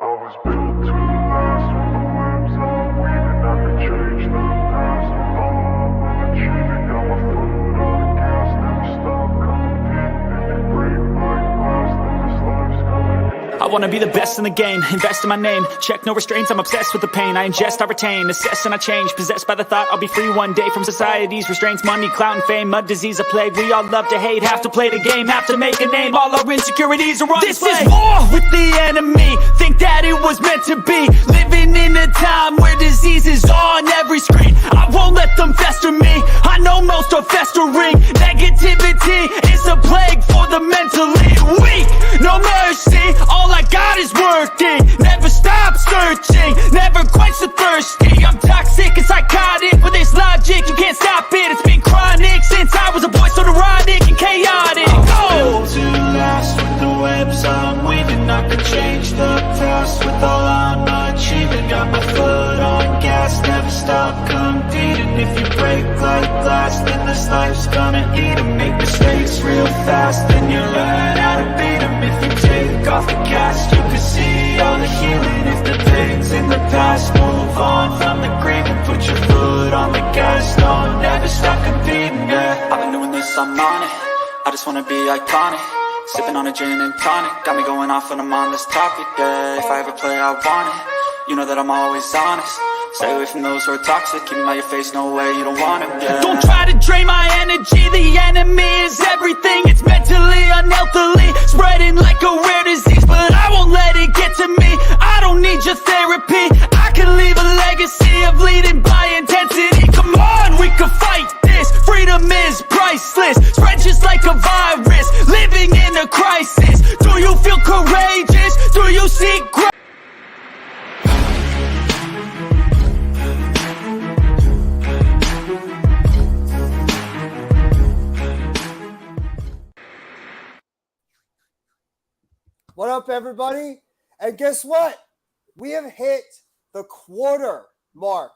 I was built to last with the webs I'm weaving. I could change the past with all I'm achieving. Got my foot on the gas, never stop competing. If you break my glass, then this life's gonna I wanna be the best in the game, invest in my name. Check no restraints, I'm obsessed with the pain. I ingest, I retain, assess and I change. Possessed by the thought I'll be free one day from society's restraints. Money, clout and fame, mud, disease, a plague. We all love to hate, have to play the game, have to make a name. All our insecurities are on display. This is war with the enemy, think that it was meant to be. Living in a time where disease is on every screen. I won't let them fester me, I know most are festering. Negativity is a plague for the mentally weak. No mercy, all I got is working. Never stop searching, never quench the thirsty. I'm toxic and psychotic, with this logic you can't stop it. It's been chronic since I was a boy, so neurotic and chaotic. Built to last with the webs I'm weaving. I could change the past with all I'm achieving. Got my foot on gas, never stop competing. If you break like glass, then this life's gonna eat 'em. Make mistakes real fast, then you learn how to beat 'em. If you take off the cast, you can see all the healing. If the pain's in the past, move on from the grave and put your foot on the gas. No, never stop competing, yeah. I've been doing this, I'm on it. I just wanna be iconic. Sipping on a gin and tonic, got me going off when I'm on this topic, yeah. If I ever play, I want it. You know that I'm always honest. Stay away from those who are toxic. Keep them out your face, no way, you don't want it, yeah. Don't try to drain my energy. The enemy is everything. It's mentally, unhealthily, spreading like a rare disease. But I won't let it get to me. I don't need your therapy. I can leave a legacy of leading by intensity. Come on, we can fight this. Freedom is priceless. Spread just like a virus. Living in a crisis. Do you feel courageous? Do you seek growth? What up, everybody? And guess what? We have hit the quarter mark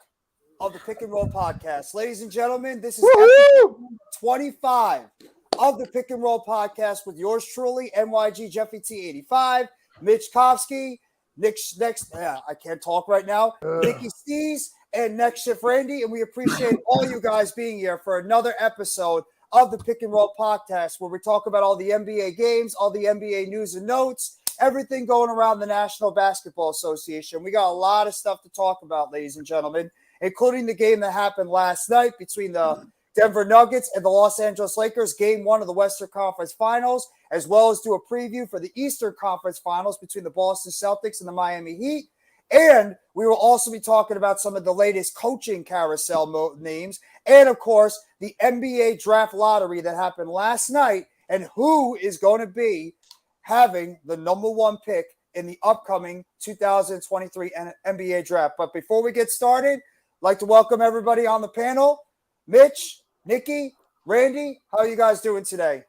of the Pick and Roll podcast. Ladies and gentlemen, this is episode 25 of the Pick and Roll podcast with yours truly, NYG Jeffy T85, Mitch Kovsky, I can't talk right now, Nikki Stees, and Next Shift Randy. And we appreciate all you guys being here for another episode of the Pick and Roll podcast, where we talk about all the NBA games, all the NBA news and notes, everything going around the National Basketball Association. We got a lot of stuff to talk about, ladies and gentlemen, including the game that happened last night between the Denver Nuggets and the Los Angeles Lakers, game 1 of the Western Conference Finals, as well as do a preview for the Eastern Conference Finals between the Boston Celtics and the Miami Heat. And we will also be talking about some of the latest coaching carousel names, and of course, the NBA draft lottery that happened last night, and who is going to be having the number 1 pick in the upcoming 2023 NBA draft. But before we get started, I'd like to welcome everybody on the panel. Mitch, Nikki, Randy, how are you guys doing today?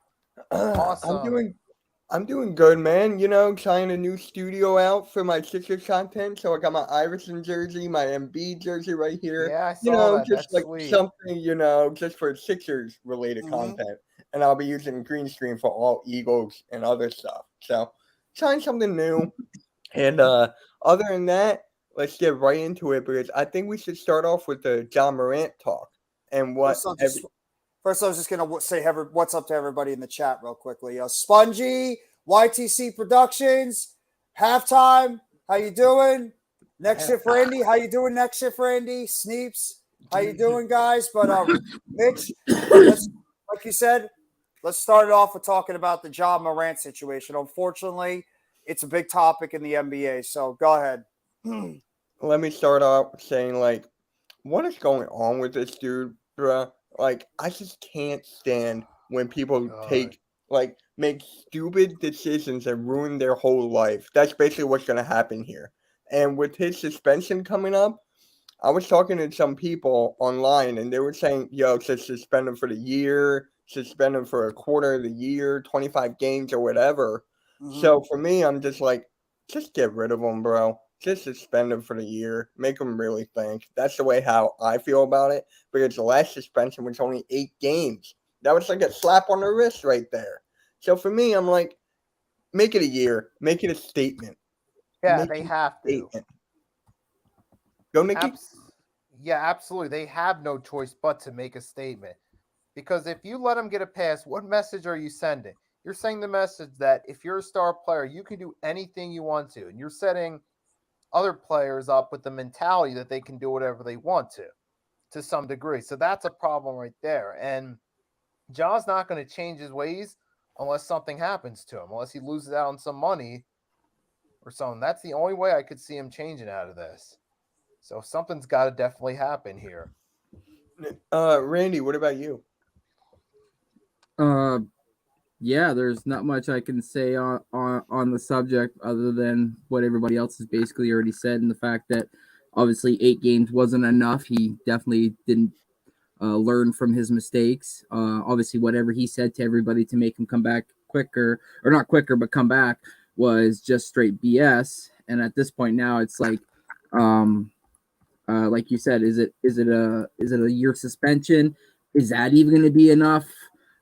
Awesome. I'm doing good, man. You know, trying a new studio out for my Sixers content. So I got my Iverson jersey, my MB jersey right here. Yeah, I saw that. Just That's like sweet. something, just for Sixers related content. And I'll be using green screen for all Eagles and other stuff. So trying something new. And other than that, let's get right into it, because I think we should start off with the John Morant talk. And what First, I was just going to say what's up to everybody in the chat real quickly. Spongy, YTC Productions, Halftime, how you doing? Next Shift Randy, how you doing? Next Shift Randy, Sneeps, how you doing, guys? But Mitch, like you said, let's start it off with talking about the John Morant situation. Unfortunately, it's a big topic in the NBA, so go ahead. Let me start off saying, what is going on with this dude, bruh? I just can't stand when people make stupid decisions and ruin their whole life. That's basically what's going to happen here. And with his suspension coming up, I was talking to some people online, and they were saying, just suspend him for the year, suspend him for a quarter of the year, 25 games or whatever. Mm-hmm. So for me, I'm just just get rid of him, bro. Just suspend him for the year. Make him really think. That's the way how I feel about it. Because the last suspension was only 8 games. That was like a slap on the wrist right there. So for me, I'm make it a year. Make it a statement. Yeah, make they a have to. statement. Go, Nikki. Yeah, absolutely. They have no choice but to make a statement. Because if you let them get a pass, what message are you sending? You're sending the message that if you're a star player, you can do anything you want to. And you're setting other players up with the mentality that they can do whatever they want to some degree. So that's a problem right there. And John's not going to change his ways unless something happens to him, unless he loses out on some money or something. That's the only way I could see him changing out of this. So something's got to definitely happen here. Randy, what about you? Yeah, there's not much I can say on the subject other than what everybody else has basically already said, and the fact that obviously 8 games wasn't enough. He definitely didn't learn from his mistakes. Obviously, whatever he said to everybody to make him come back quicker, or not quicker, but come back, was just straight BS. And at this point now, it's like you said, is it a year suspension? Is that even going to be enough?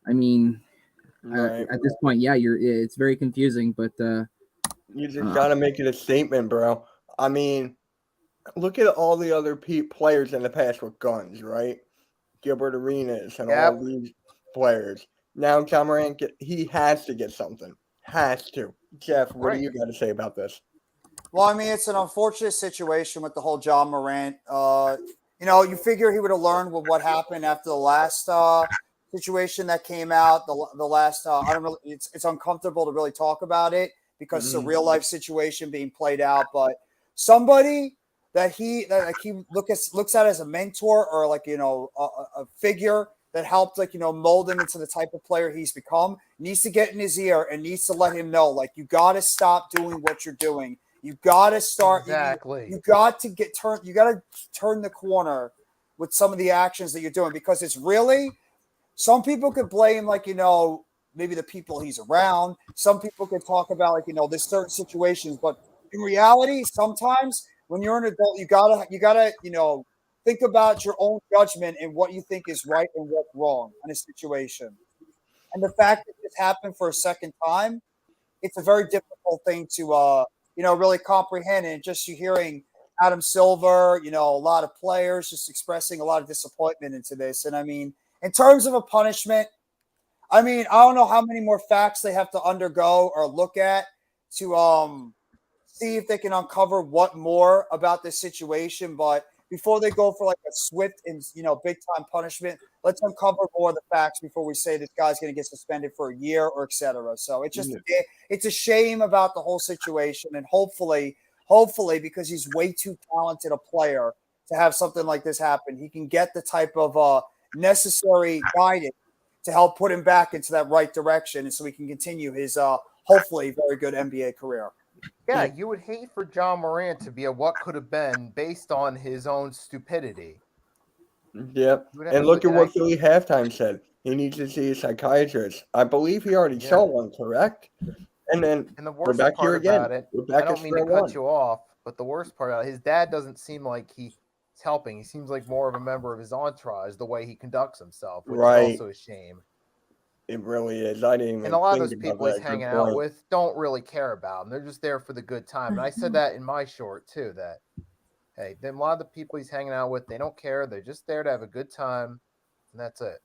I mean, Right. at this point, yeah, it's very confusing, but You just gotta make it a statement, bro. I mean, look at all the other players in the past with guns, right? Gilbert Arenas and all these players. Now John Morant, he has to get something. Has to. Jeff, what do you got to say about this? Well, I mean, it's an unfortunate situation with the whole John Morant. You figure he would have learned with what happened after the last situation that came out. The last, I don't really. It's uncomfortable to really talk about it because it's a real life situation being played out. But somebody that he looks at as a mentor or a figure that helped mold him into the type of player he's become needs to get in his ear and needs to let him know you got to stop doing what you're doing. You got to start. Exactly. You got to You got to turn the corner with some of the actions that you're doing because it's really. Some people could blame maybe the people he's around. Some people could talk about there's certain situations, but in reality, sometimes when you're an adult, you gotta think about your own judgment and what you think is right and what's wrong in a situation. And the fact that this happened for a second time, it's a very difficult thing to really comprehend. And just you hearing Adam Silver, a lot of players just expressing a lot of disappointment into this. And I mean, in terms of a punishment, I mean, I don't know how many more facts they have to undergo or look at to see if they can uncover what more about this situation. But before they go for a swift and big time punishment, let's uncover more of the facts before we say this guy's going to get suspended for a year or etc. So it's just it's a shame about the whole situation, and hopefully, because he's way too talented a player to have something like this happen, he can get the type of necessary guidance to help put him back into that right direction, and so he can continue his hopefully very good NBA career. Yeah, you would hate for John Morant to be a what could have been based on his own stupidity. Yep. And look at what Philly halftime said. He needs to see a psychiatrist. I believe he already saw one, correct? And then the worst we're back part here again. about it, We're back I don't mean to cut you off, but the worst part about it, his dad doesn't seem like he's helping. He seems like more of a member of his entourage, the way he conducts himself, which is also a shame. It really is. I didn't even. And a lot of those people he's hanging out with don't really care about him. They're just there for the good time. And I said that in my short too. That hey, then a lot of the people he's hanging out with, they don't care. They're just there to have a good time, and that's it.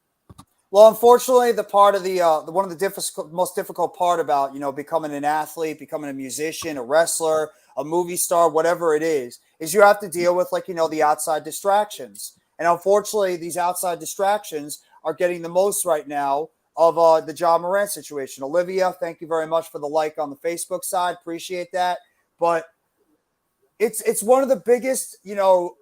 Well, unfortunately, the part of the one of the most difficult part about becoming an athlete, becoming a musician, a wrestler, a movie star, whatever it is you have to deal with the outside distractions. And unfortunately, these outside distractions are getting the most right now of the John Morant situation. Olivia, thank you very much for the like on the Facebook side. Appreciate that. But it's one of the biggest,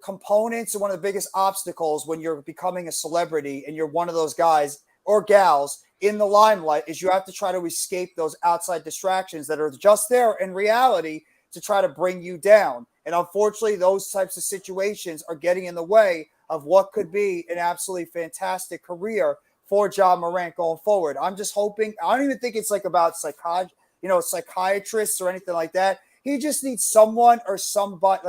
components and one of the biggest obstacles when you're becoming a celebrity and you're one of those guys or gals in the limelight is you have to try to escape those outside distractions that are just there in reality to try to bring you down. And unfortunately, those types of situations are getting in the way of what could be an absolutely fantastic career for John Morant going forward. I'm just hoping. I don't even think it's about psychiatrists or anything like that. He just needs someone or somebody,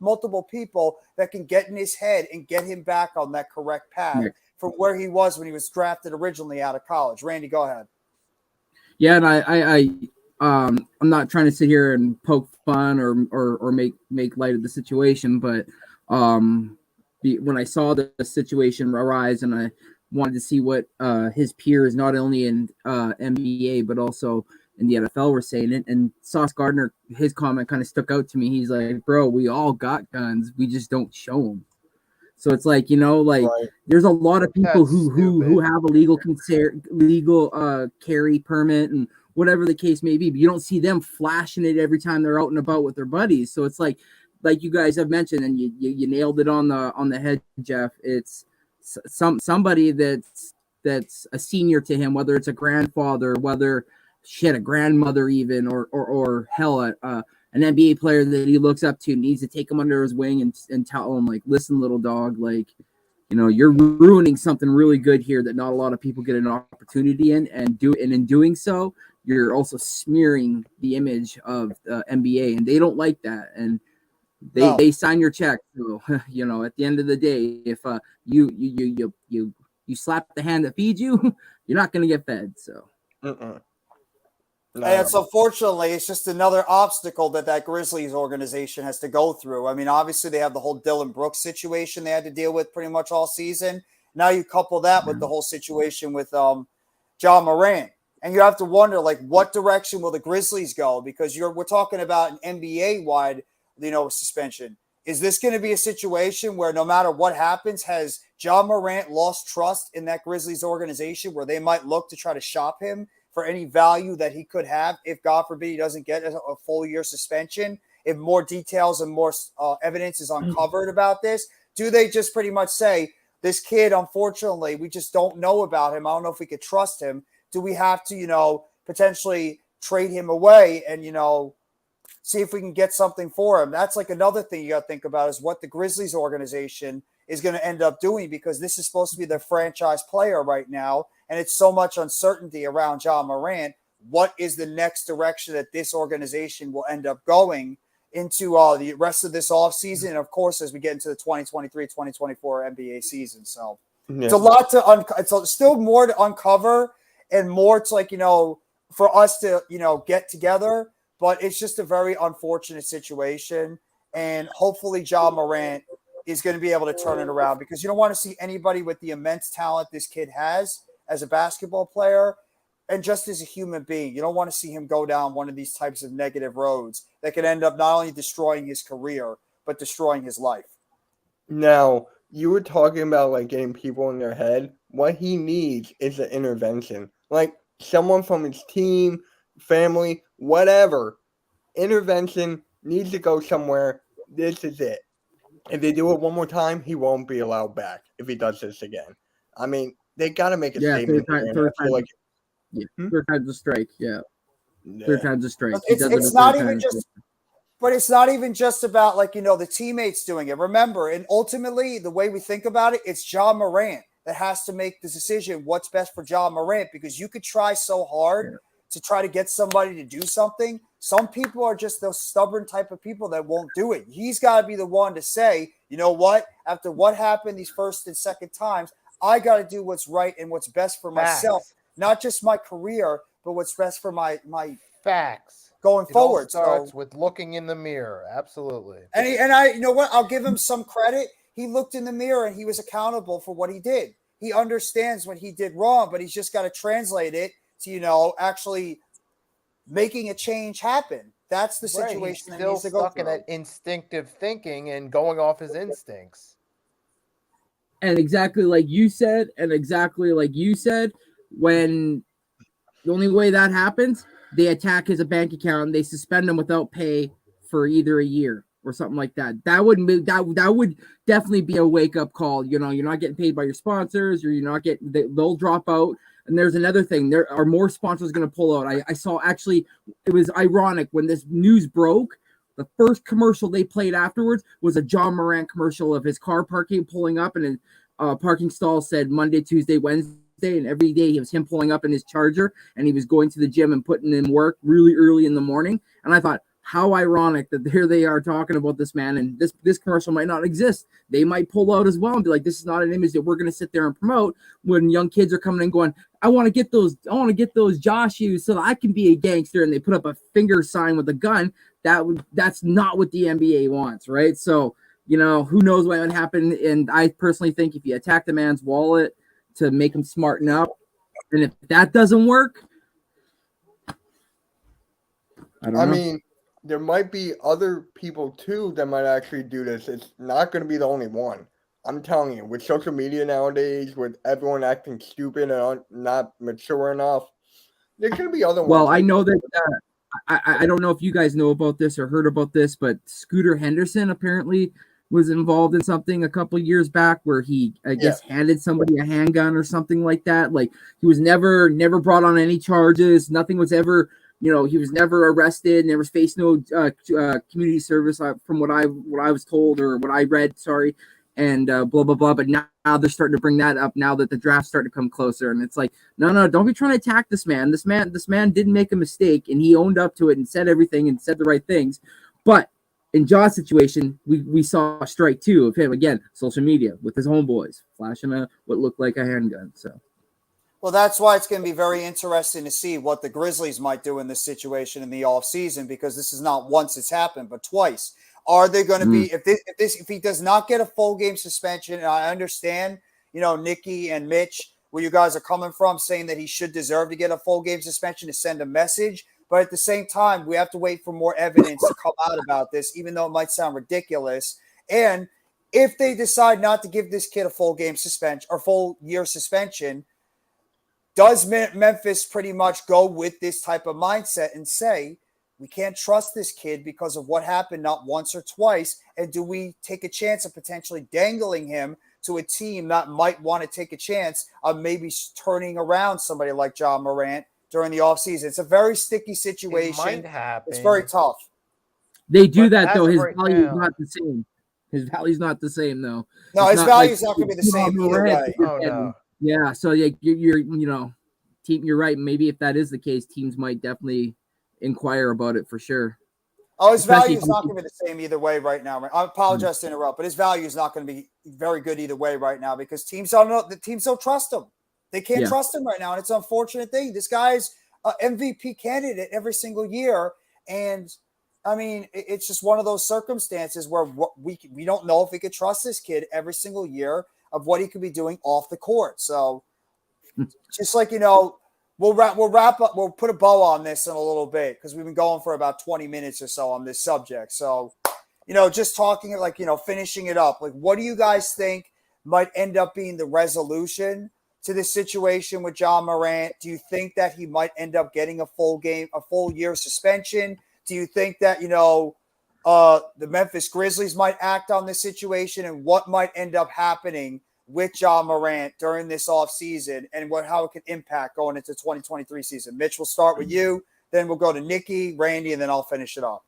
multiple people that can get in his head and get him back on that correct path from where he was when he was drafted originally out of college. Randy, go ahead. Yeah, and I'm not trying to sit here and poke fun or make light of the situation, but when I saw the situation arise and I wanted to see what his peers, not only in NBA but also in the NFL, were saying it, and Sauce Gardner, his comment kind of stuck out to me. He's like, "Bro, we all got guns, we just don't show them." So it's like, Right. there's a lot of people That's who have a legal carry permit and whatever the case may be, but you don't see them flashing it every time they're out and about with their buddies. So it's like you guys have mentioned, and you nailed it on the head, Jeff. It's somebody that's a senior to him, whether it's a grandfather, whether a grandmother even, or hell, an NBA player that he looks up to, needs to take him under his wing and tell him, like, listen, little dog, like, you're ruining something really good here that not a lot of people get an opportunity in, and in doing so, you're also smearing the image of the NBA, and they don't like that, and they sign your check. So, at the end of the day, if you slap the hand that feeds you, you're not going to get fed. So. And it's unfortunately, it's just another obstacle that Grizzlies organization has to go through. I mean, obviously they have the whole Dillon Brooks situation they had to deal with pretty much all season. Now you couple that with the whole situation with Ja Morant, and you have to wonder, like, what direction will the Grizzlies go? Because we're talking about an NBA wide, suspension. Is this going to be a situation where no matter what happens, has Ja Morant lost trust in that Grizzlies organization, where they might look to try to shop him for any value that he could have if, God forbid, he doesn't get a full year suspension? If more details and more evidence is uncovered about this, do they just pretty much say, this kid, unfortunately, we just don't know about him. I don't know if we could trust him. Do we have to, potentially trade him away and, see if we can get something for him? That's like another thing you got to think about, is what the Grizzlies organization is going to end up doing, because this is supposed to be their franchise player right now. And it's so much uncertainty around Ja Morant. What is the next direction that this organization will end up going into the rest of this offseason? And, of course, as we get into the 2023-2024 NBA season. So it's a lot to it's still more to uncover and more to, for us to, get together. But it's just a very unfortunate situation. And hopefully Ja Morant is going to be able to turn it around, because you don't want to see anybody with the immense talent this kid has as a basketball player and just as a human being. You don't want to see him go down one of these types of negative roads that could end up not only destroying his career, but destroying his life. Now, you were talking about, like, getting people in their head. What he needs is an intervention. Like, someone from his team, family, whatever. Intervention needs to go somewhere. This is it. If they do it one more time, he won't be allowed back if he does this again. I mean, they got to make a statement. Third time's a strike. Yeah. Third time's a strike. It's not even just, but it's not even just about, like, the teammates doing it. Remember, and ultimately, the way we think about it, it's Ja Morant that has to make the decision what's best for Ja Morant, because you could try so hard to try to get somebody to do something. Some people are just those stubborn type of people that won't do it. He's got to be the one to say, you know what, after what happened these first and second times, I got to do what's right and what's best for myself, not just my career, but what's best for my facts going forward. All starts with looking in the mirror. Absolutely. And I, you know what, I'll give him some credit. He looked in the mirror and he was accountable for what he did. He understands what he did wrong, but he's just got to translate it to, actually making a change happen. That's the situation that needs to go through. He's stuck in that instinctive thinking and going off his instincts. And exactly like you said, when the only way that happens, they attack his bank account and they suspend him without pay for either a year or something like that. That would definitely be a wake-up call. You're not getting paid by your sponsors, or they'll drop out. And there's another thing. There are more sponsors going to pull out. I saw, actually, it was ironic when this news broke. The first commercial they played afterwards was a Ja Morant commercial of his car pulling up, and his parking stall said Monday, Tuesday, Wednesday, and every day it was him pulling up in his Charger, and he was going to the gym and putting in work really early in the morning. And I thought, how ironic that here they are talking about this man, and this commercial might not exist. They might pull out as well and be like, this is not an image that we're going to sit there and promote when young kids are coming and going, I want to get those Josh shoes so that I can be a gangster, and they put up a finger sign with a gun. That's not what the NBA wants, right? So, who knows what would happen. And I personally think if you attack the man's wallet to make him smarten up, and if that doesn't work, I don't know. mean, there might be other people too that might actually do this. It's not going to be the only one. I'm telling you, with social media nowadays, with everyone acting stupid and not mature enough, there's going to be other ones. Well, I know that I don't know if you guys know about this or heard about this, but Scooter Henderson apparently was involved in something a couple years back where he, I guess, handed somebody a handgun or something like that. Like, he was never brought on any charges. Nothing was ever, he was never arrested, never faced no community service from what I was told or what I read. Sorry. And blah, blah, blah. But now they're starting to bring that up now that the draft's starting to come closer. And it's like, no, don't be trying to attack this man. This man didn't make a mistake, and he owned up to it and said everything and said the right things. But in Ja's situation, we saw a strike two of him again, social media with his homeboys flashing what looked like a handgun. So, well, that's why it's going to be very interesting to see what the Grizzlies might do in this situation in the offseason, because this is not once it's happened, but twice. Are they going to be, if he does not get a full game suspension, and I understand, Nikki and Mitch, where you guys are coming from, saying that he should deserve to get a full game suspension to send a message. But at the same time, we have to wait for more evidence to come out about this, even though it might sound ridiculous. And if they decide not to give this kid a full game suspension or full year suspension, does Memphis pretty much go with this type of mindset and say, we can't trust this kid because of what happened not once or twice? And do we take a chance of potentially dangling him to a team that might want to take a chance of maybe turning around somebody like Ja Morant during the offseason? It's a very sticky situation. It might happen. It's very tough. They do that, though. His right value is now- not the same. His value's not the same, though. No, It's his not value's like not going to be the same either way. Oh, no. Yeah, so you're team. You're right. Maybe if that is the case, teams might definitely inquire about it for sure. Oh, his Especially value is not going to be the same either way right now. I apologize to interrupt, but his value is not going to be very good either way right now because teams don't trust him. They can't trust him right now, and it's an unfortunate thing. This guy's an MVP candidate every single year, and I mean, it's just one of those circumstances where we don't know if we could trust this kid every single year of what he could be doing off the court. So, just like we'll wrap up. We'll put a bow on this in a little bit because we've been going for about 20 minutes or so on this subject. So, just talking finishing it up. Like, what do you guys think might end up being the resolution to this situation with Ja Morant? Do you think that he might end up getting a full year suspension? Do you think that the Memphis Grizzlies might act on this situation, and what might end up happening with Ja Morant during this offseason and how it can impact going into 2023 season? Mitch, we'll start with you. Then we'll go to Nikki, Randy, and then I'll finish it up.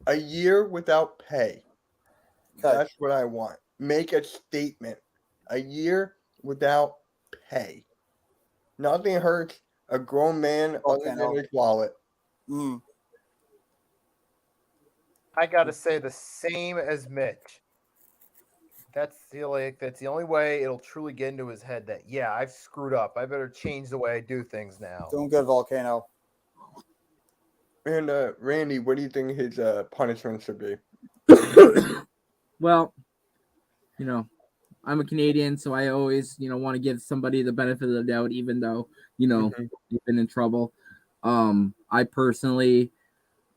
A year without pay. Okay. That's what I want. Make a statement. A year without pay. Nothing hurts a grown man other than his wallet. I got to say the same as Mitch. That's the only way it'll truly get into his head that, yeah, I've screwed up. I better change the way I do things now. Doing good, Volcano. And Randy, what do you think his punishment should be? Well, I'm a Canadian, so I always, want to give somebody the benefit of the doubt, even though, they've been in trouble. I personally,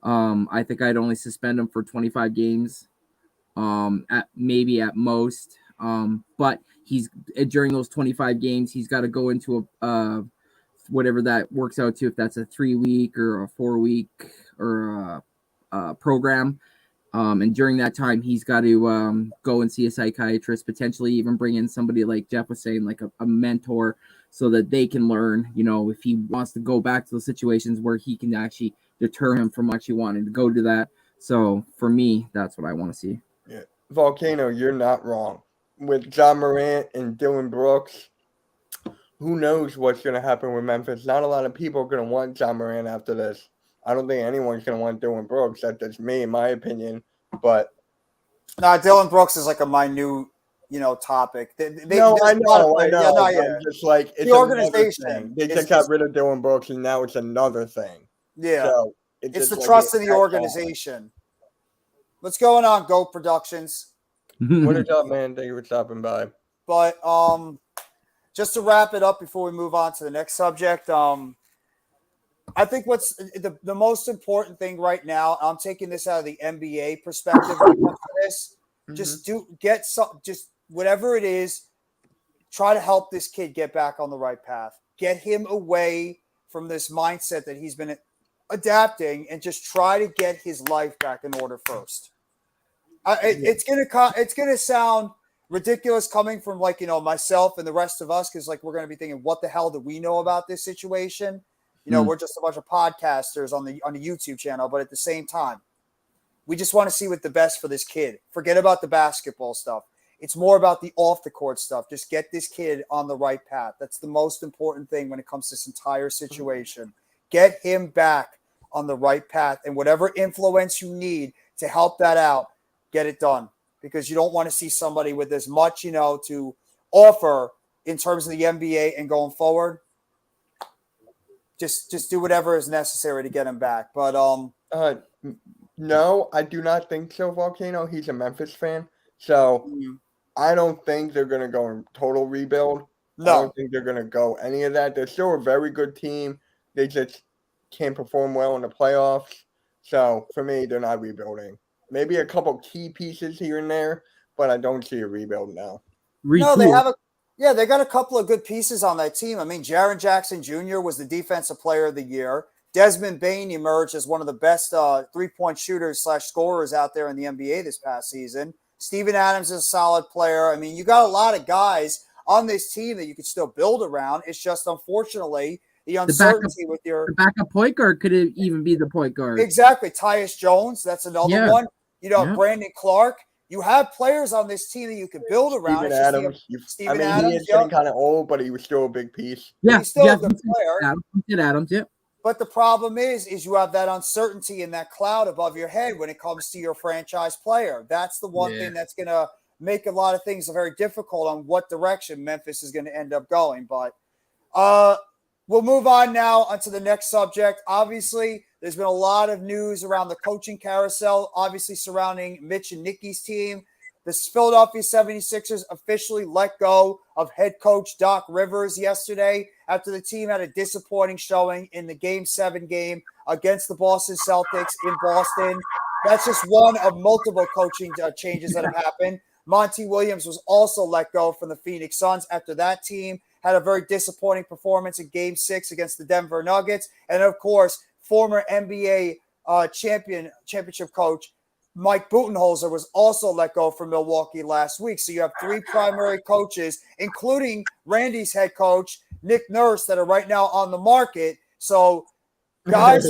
I think I'd only suspend him for 25 games. At most. But he's during those 25 games, he's got to go into a whatever that works out to, if that's a 3-week or a 4-week or a program. And during that time, he's got to go and see a psychiatrist, potentially even bring in somebody like Jeff was saying, like a mentor, so that they can learn, if he wants to go back to those situations where he can actually deter him from actually wanting to go to that. So for me, that's what I want to see. Yeah. Volcano, you're not wrong. With Ja Morant and Dylan Brooks, who knows what's going to happen with Memphis? Not a lot of people are going to want Ja Morant after this. I don't think anyone's going to want Dylan Brooks. That's just me, in my opinion. But Dylan Brooks is like a minute topic. No, there's I a lot of know. players- Yeah, no, but yeah. Just like it's The another organization thing. They is just just- got rid of Dylan Brooks, and now it's another thing. Yeah. So It's just the like trust it in the adds on. organization. What's going on, Go Productions? What is up, man? Thank you for stopping by. But just to wrap it up before we move on to the next subject, I think what's the most important thing right now, I'm taking this out of the NBA perspective when it comes to this. Just just whatever it is, try to help this kid get back on the right path. Get him away from this mindset that he's been adapting, and just try to get his life back in order first. It's gonna sound ridiculous coming from myself and the rest of us, because we're gonna be thinking, what the hell do we know about this situation? We're just a bunch of podcasters on the YouTube channel, but at the same time, we just want to see what's the best for this kid. Forget about the basketball stuff. It's more about the off the court stuff. Just get this kid on the right path. That's the most important thing when it comes to this entire situation. Get him back on the right path, and whatever influence you need to help that out, get it done, because you don't want to see somebody with as much, to offer in terms of the NBA and going forward. Just do whatever is necessary to get him back. But no, I do not think so, Volcano. He's a Memphis fan, so I don't think they're gonna go in total rebuild. No. I don't think they're gonna go any of that. They're still a very good team. They just can't perform well in the playoffs. So for me, they're not rebuilding. Maybe a couple key pieces here and there, but I don't see a rebuild now. No, they have they got a couple of good pieces on that team. I mean, Jaren Jackson Jr. was the Defensive Player of the Year. Desmond Bane emerged as one of the best three-point shooters / scorers out there in the NBA this past season. Steven Adams is a solid player. I mean, you got a lot of guys on this team that you could still build around. It's just, unfortunately, the uncertainty with your the backup point guard could it even be the point guard. Exactly. Tyus Jones, that's another one. Brandon Clark. You have players on this team that you can build around. Steven Adams. He is getting kind of old, but he was still a big piece. Yeah, he's still a good player. Adams, yeah. But the problem is you have that uncertainty and that cloud above your head when it comes to your franchise player. That's the one thing that's going to make a lot of things very difficult on what direction Memphis is going to end up going. But we'll move on now onto the next subject. Obviously, there's been a lot of news around the coaching carousel, obviously surrounding Mitch and Nikki's team. The Philadelphia 76ers officially let go of head coach Doc Rivers yesterday after the team had a disappointing showing in the Game 7 game against the Boston Celtics in Boston. That's just one of multiple coaching changes that have happened. Monty Williams was also let go from the Phoenix Suns after that team had a very disappointing performance in Game 6 against the Denver Nuggets. And, of course, former NBA championship coach Mike Budenholzer was also let go from Milwaukee last week. So you have three primary coaches, including Randy's head coach, Nick Nurse, that are right now on the market. So, guys,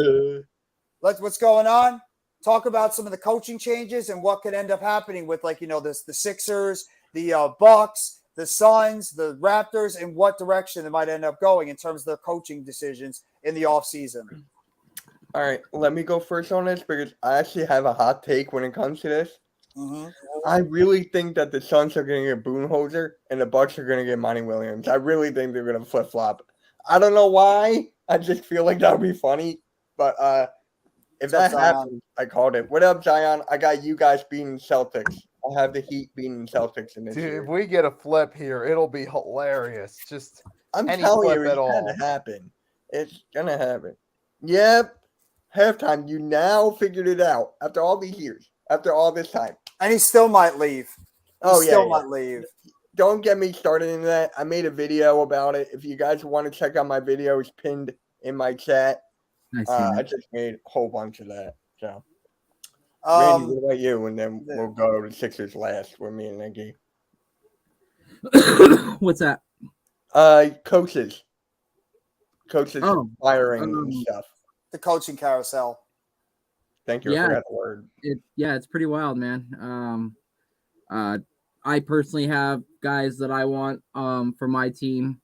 what's going on? Talk about some of the coaching changes and what could end up happening with, the Sixers, the Bucks, the Suns, the Raptors, and what direction they might end up going in terms of their coaching decisions in the offseason. All right, let me go first on this because I actually have a hot take when it comes to this. Mm-hmm. I really think that the Suns are going to get Budenholzer and the Bucks are going to get Monty Williams. I really think they're going to flip-flop. I don't know why. I just feel like that would be funny. But if that happens, I called it. What up, Zion? I got you guys beating Celtics. I'll have the Heat beating Celtics in this year. If we get a flip here, it'll be hilarious. Just I'm any telling flip you, it's at all. going to happen. It's going to happen. Yep. Halftime, you now figured it out after all these years, after all this time. And he still might leave. Might leave. Don't get me started in that. I made a video about it. If you guys want to check out my video, it's pinned in my chat. I just made a whole bunch of that. So, Randy, what about you? And then we'll go to Sixers last with me and Nicky. What's that? Coaches firing and stuff. The coaching carousel. Thank you. I forgot the word. It's pretty wild, man. I personally have guys that I want for my team.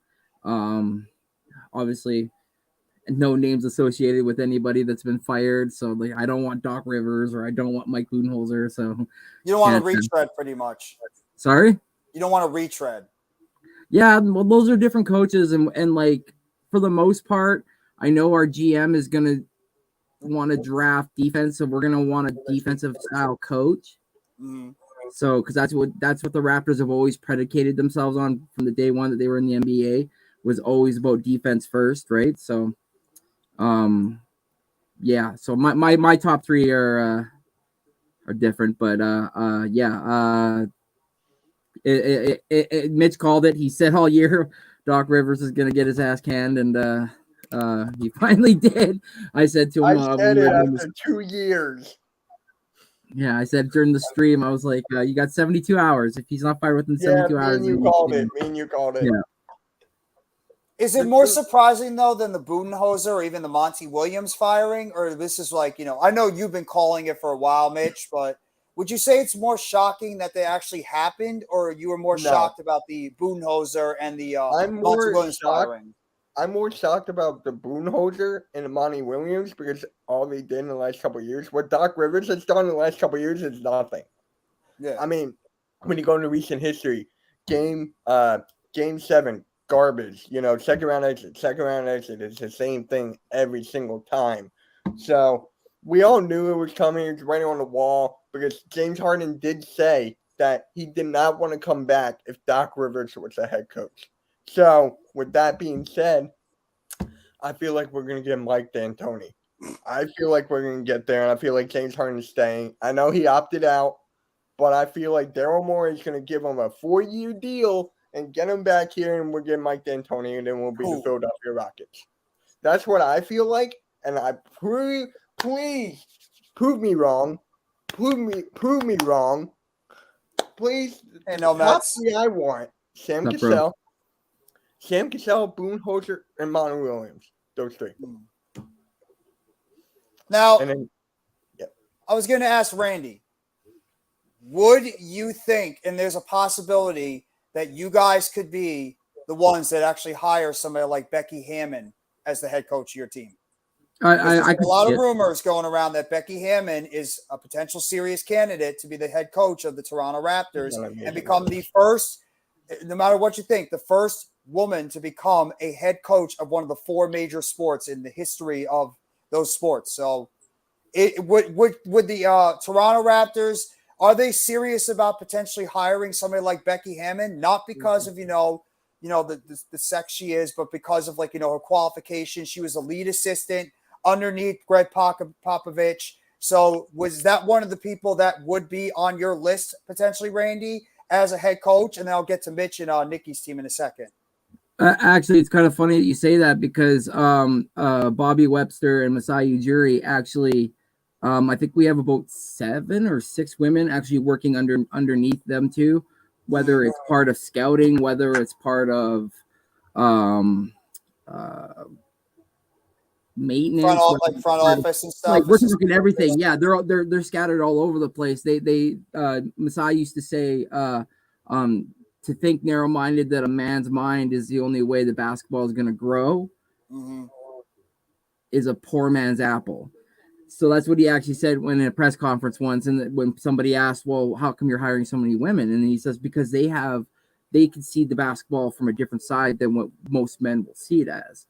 Obviously, no names associated with anybody that's been fired. So I don't want Doc Rivers or I don't want Mike Budenholzer. So you don't want to retread pretty much. Sorry? You don't want to retread. Yeah, well, those are different coaches, and like for the most part, I know our GM is gonna want to draft defense, so we're gonna want a defensive style coach. Mhm. So, because that's what the Raptors have always predicated themselves on from the day one that they were in the NBA, was always about defense first, right? So, yeah. So my top three are different, but yeah. Mitch called it. He said all year Doc Rivers is gonna get his ass canned, and he finally did. I said to him, I said it after 2 years. yeah, I said during the stream, I was like, you got 72 hours. If he's not fired within 72 hours, Me and you called it. Me and you called it. Yeah. Is it more surprising though than the Budenholzer or even the Monty Williams firing? Or this is like, I know you've been calling it for a while, Mitch, but would you say it's more shocking that they actually happened, or you were more shocked about the Budenholzer and the Monty Williams firing? I'm more shocked about the Budenholzer and the Monty Williams because all they did in the last couple of years, what Doc Rivers has done in the last couple of years is nothing. Yeah. I mean, when you go into recent history, game 7, garbage. Second round exit. It's the same thing every single time. So we all knew it was coming. It was writing on the wall because James Harden did say that he did not want to come back if Doc Rivers was the head coach. So with that being said, I feel like we're going to get Mike D'Antoni. I feel like we're going to get there, and I feel like James Harden is staying. I know he opted out, but I feel like Daryl Morey is going to give him a 4-year deal and get him back here, and we'll get Mike D'Antoni, and then we'll be the Philadelphia Rockets. That's what I feel like, and please prove me wrong. Prove me wrong. Please. And no, top three I want: Sam Cassell, Budenholzer, and Monty Williams. Those three. Now, and then, I was going to ask Randy, would you think, and there's a possibility that you guys could be the ones that actually hire somebody like Becky Hammon as the head coach of your team? There's a lot of rumors going around that Becky Hammon is a potential serious candidate to be the head coach of the Toronto Raptors and become the first, no matter what you think, the first woman to become a head coach of one of the 4 major sports in the history of those sports. So would the Toronto Raptors, are they serious about potentially hiring somebody like Becky Hammon? Not because of, the sex she is, but because of her qualifications. She was a lead assistant underneath Greg Popovich. So was that one of the people that would be on your list potentially, Randy, as a head coach? And then I'll get to Mitch and Nikki's team in a second. Actually, it's kind of funny that you say that because Bobby Webster and Masai Ujiri actually, I think we have about 7 or 6 women actually working underneath them too, whether it's part of scouting, whether it's part of maintenance, front office and stuff. Like we're talking everything. Yeah, they're scattered all over the place. They Masai used to say to think narrow-minded that a man's mind is the only way the basketball is going to grow is a poor man's apple. So that's what he actually said when in a press conference once, and when somebody asked, well, how come you're hiring so many women? And he says, because they can see the basketball from a different side than what most men will see it as.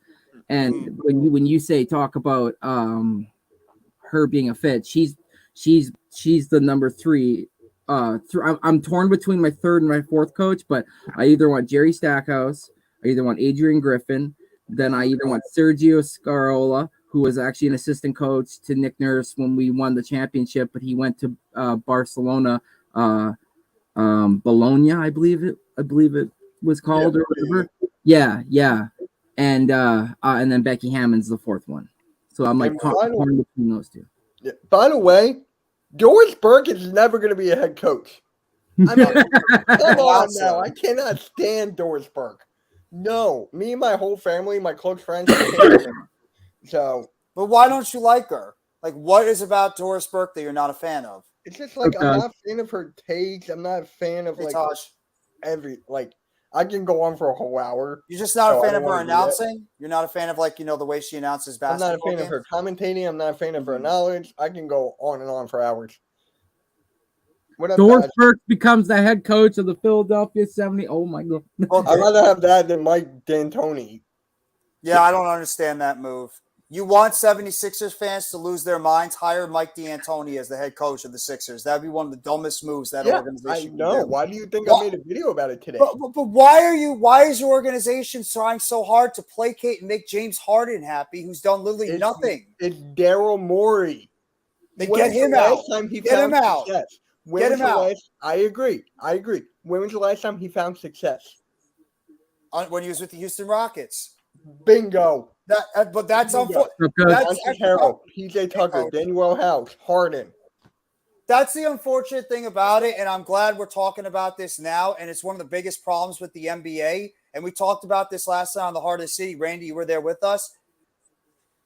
And when you say talk about her being a fit, she's the number 3. I'm torn between my 3rd and my 4th coach, but I either want Jerry Stackhouse, I either want Adrian Griffin, then I either want Sergio Scarola, who was actually an assistant coach to Nick Nurse when we won the championship, but he went to Barcelona, Bologna, I believe it was called, or whatever. Yeah. And then Becky Hammond's the 4th one. So I'm like torn between those 2. Yeah. By the way, Doris Burke is never going to be a head coach. I mean, come on now. I cannot stand Doris Burke. No, me and my whole family, my close friends, so. But why don't you like her? Like, what is about Doris Burke that you're not a fan of? It's just like I'm not a fan of her takes. I'm not a fan of I can go on for a whole hour. You're just not a fan of her announcing? You're not a fan of the way she announces basketball? I'm not a fan of her commentating. I'm not a fan of her knowledge. I can go on and on for hours. What a Doris bad- Burke becomes the head coach of the Philadelphia 70. Oh my god. I'd rather have that than Mike D'Antoni. Yeah, I don't understand that move. You want 76ers fans to lose their minds? Hire Mike D'Antoni as the head coach of the Sixers. That'd be one of the dumbest moves that Yeah, I organization can know. do. Why do you think What? I made a video about it today? But why is your organization trying so hard to placate and make James Harden happy, who's done literally nothing? It's Daryl Morey. Then When get was the him out. last time he Get found him out. success? When Get was him the out. last- I agree. When was the last time he found success? When he was with the Houston Rockets. Bingo. But that's Bingo. unfortunate. Because Montrezl Harrell, PJ Tucker, Daniel House, Harden. That's the unfortunate thing about it, and I'm glad we're talking about this now. And it's one of the biggest problems with the NBA. And we talked about this last night on the Heart of the City. Randy, you were there with us.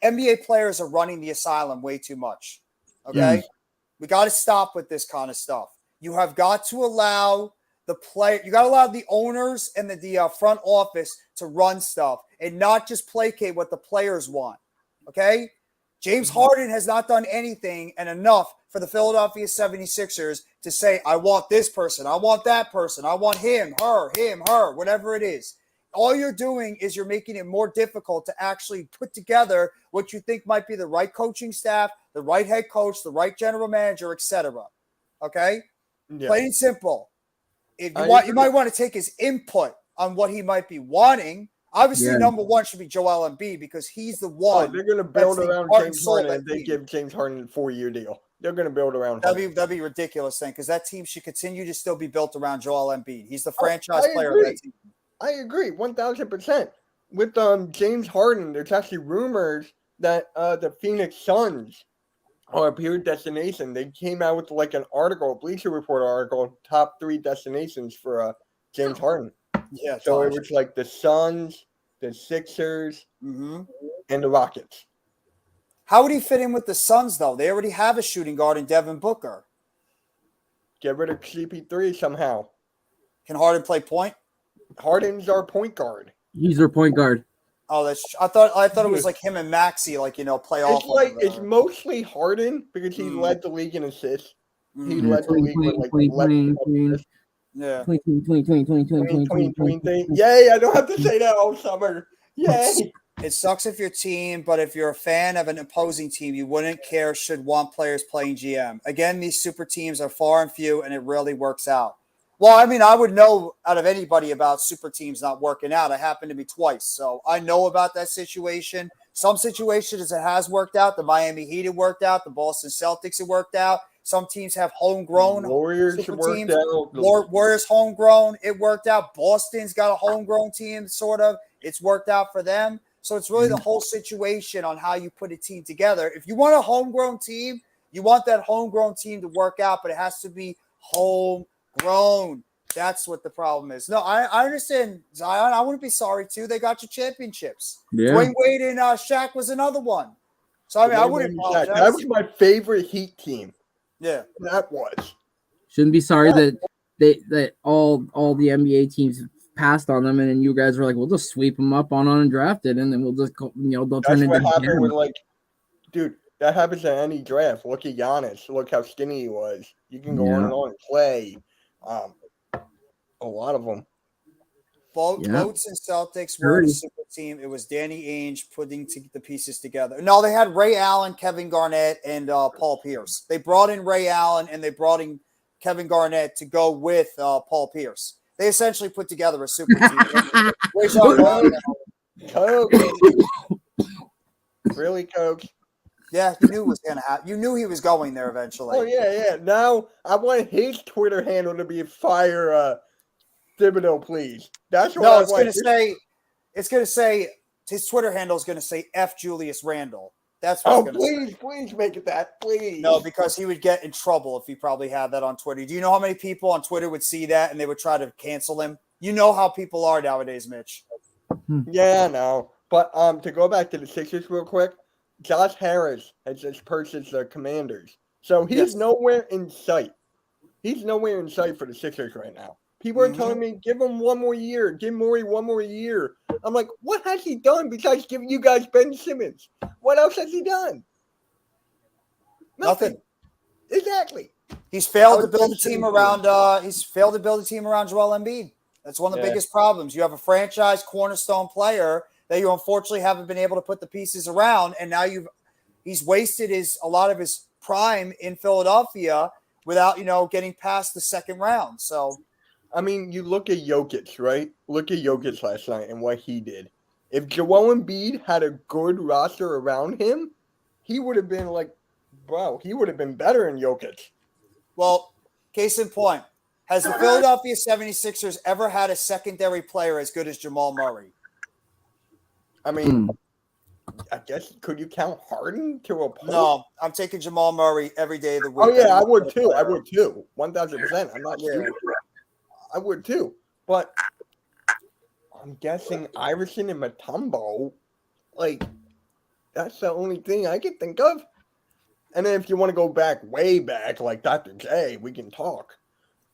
NBA players are running the asylum way too much. Okay, we got to stop with this kind of stuff. You have got to allow the player. You got to allow the owners and the front office to run stuff and not just placate what the players want. Okay. James Harden has not done anything and enough for the Philadelphia 76ers to say, I want this person, I want that person, I want him, her, whatever it is. All you're doing is you're making it more difficult to actually put together what you think might be the right coaching staff, the right head coach, the right general manager, etc. Okay? Yeah. Plain and simple. If you want, you might want to take his input on what he might be wanting. Obviously, number one should be Joel Embiid because he's the one. They're going to build that's the around heart and James soul Harden of if that they team. give James Harden a 4-year deal. They're going to build around Harden. That'd be a ridiculous thing because that team should continue to still be built around Joel Embiid. He's the franchise I player agree. of that team. I agree 1,000%. With James Harden, there's actually rumors that the Phoenix Suns are a pure destination. They came out with like an article, Bleacher Report article, top 3 destinations for James Harden. Yeah, So it Josh. was like the Suns, the Sixers, Mm-hmm. and the Rockets. How would he fit in with the Suns, though? They already have a shooting guard in Devin Booker. Get rid of CP3 somehow. Can Harden play point? Harden's our point guard. he's their point guard. Oh, I thought it was like him and Maxey, like play off. It's mostly Harden because he led the league in assists. He Mhm. led the league with like 11 assists. Yeah. 20. Yay, I don't have to say that all summer. Yay. It sucks if your team, but if you're a fan of an opposing team, you wouldn't care should want players playing GM. Again, these super teams are far and few, and it rarely works out. Well, I mean, I would know out of anybody about super teams not working out. I happened to be twice, so I know about that situation. Some situations it has worked out. The Miami Heat had worked out. The Boston Celtics had worked out. Some teams have homegrown Warriors super worked teams. out. Warriors homegrown. It worked out. Boston's got a homegrown team, sort of. It's worked out for them. So it's really the whole situation on how you put a team together. If you want a homegrown team, you want that homegrown team to work out, but it has to be homegrown. That's what the problem is. No, I understand, Zion. I wouldn't be sorry, too. They got you championships. Yeah. Dwayne Wade and Shaq was another one. So, I mean, I wouldn't apologize. That was my favorite Heat team. Yeah. That was. Shouldn't be sorry that all the NBA teams passed on them, and then you guys were like, we'll just sweep them up on undrafted, and then we'll just they'll That's turn what into happened with gems. dude, that happens at any draft. Look at Giannis. Look how skinny he was. You can go on and on. Clay. A lot of them. Boats and Celtics were a super team. It was Danny Ainge putting the pieces together. No, they had Ray Allen, Kevin Garnett, and Paul Pierce. They brought in Ray Allen and they brought in Kevin Garnett to go with Paul Pierce. They essentially put together a super team. Coach. Really, Coach? Yeah, you knew it was going to happen. You knew he was going there eventually. Oh, yeah. Now, I want his Twitter handle to be fire Thibodeau, please. That's what No, I it's want. going to say his Twitter handle is going to say F Julius Randle. That's what it's going to say. Please make it that, please. No, because he would get in trouble if he probably had that on Twitter. Do you know how many people on Twitter would see that and they would try to cancel him? You know how people are nowadays, Mitch. Yeah, I know. But to go back to the Sixers real quick, Josh Harris has just purchased the Commanders. So he's nowhere in sight. He's nowhere in sight for the Sixers right now. People are telling me, give him one more year. Give Morey one more year. I'm like, what has he done besides giving you guys Ben Simmons? What else has he done? Nothing. Exactly. He's failed to build a team around. He's failed to build a team around Joel Embiid. That's one of the biggest problems. You have a franchise cornerstone player that you unfortunately haven't been able to put the pieces around, and now he's wasted a lot of his prime in Philadelphia without getting past the second round. So, I mean, you look at Jokic, right? Look at Jokic last night and what he did. If Joel Embiid had a good roster around him, he would have been he would have been better than Jokic. Well, case in point, has the Philadelphia 76ers ever had a secondary player as good as Jamal Murray? I mean, I guess, could you count Harden to a point? No, I'm taking Jamal Murray every day of the week. Oh, yeah, I would too. 1,000%. I'm not stupid. I would too. But I'm guessing Iverson and Mutombo, that's the only thing I can think of. And then if you want to go way back, like Dr. J, we can talk.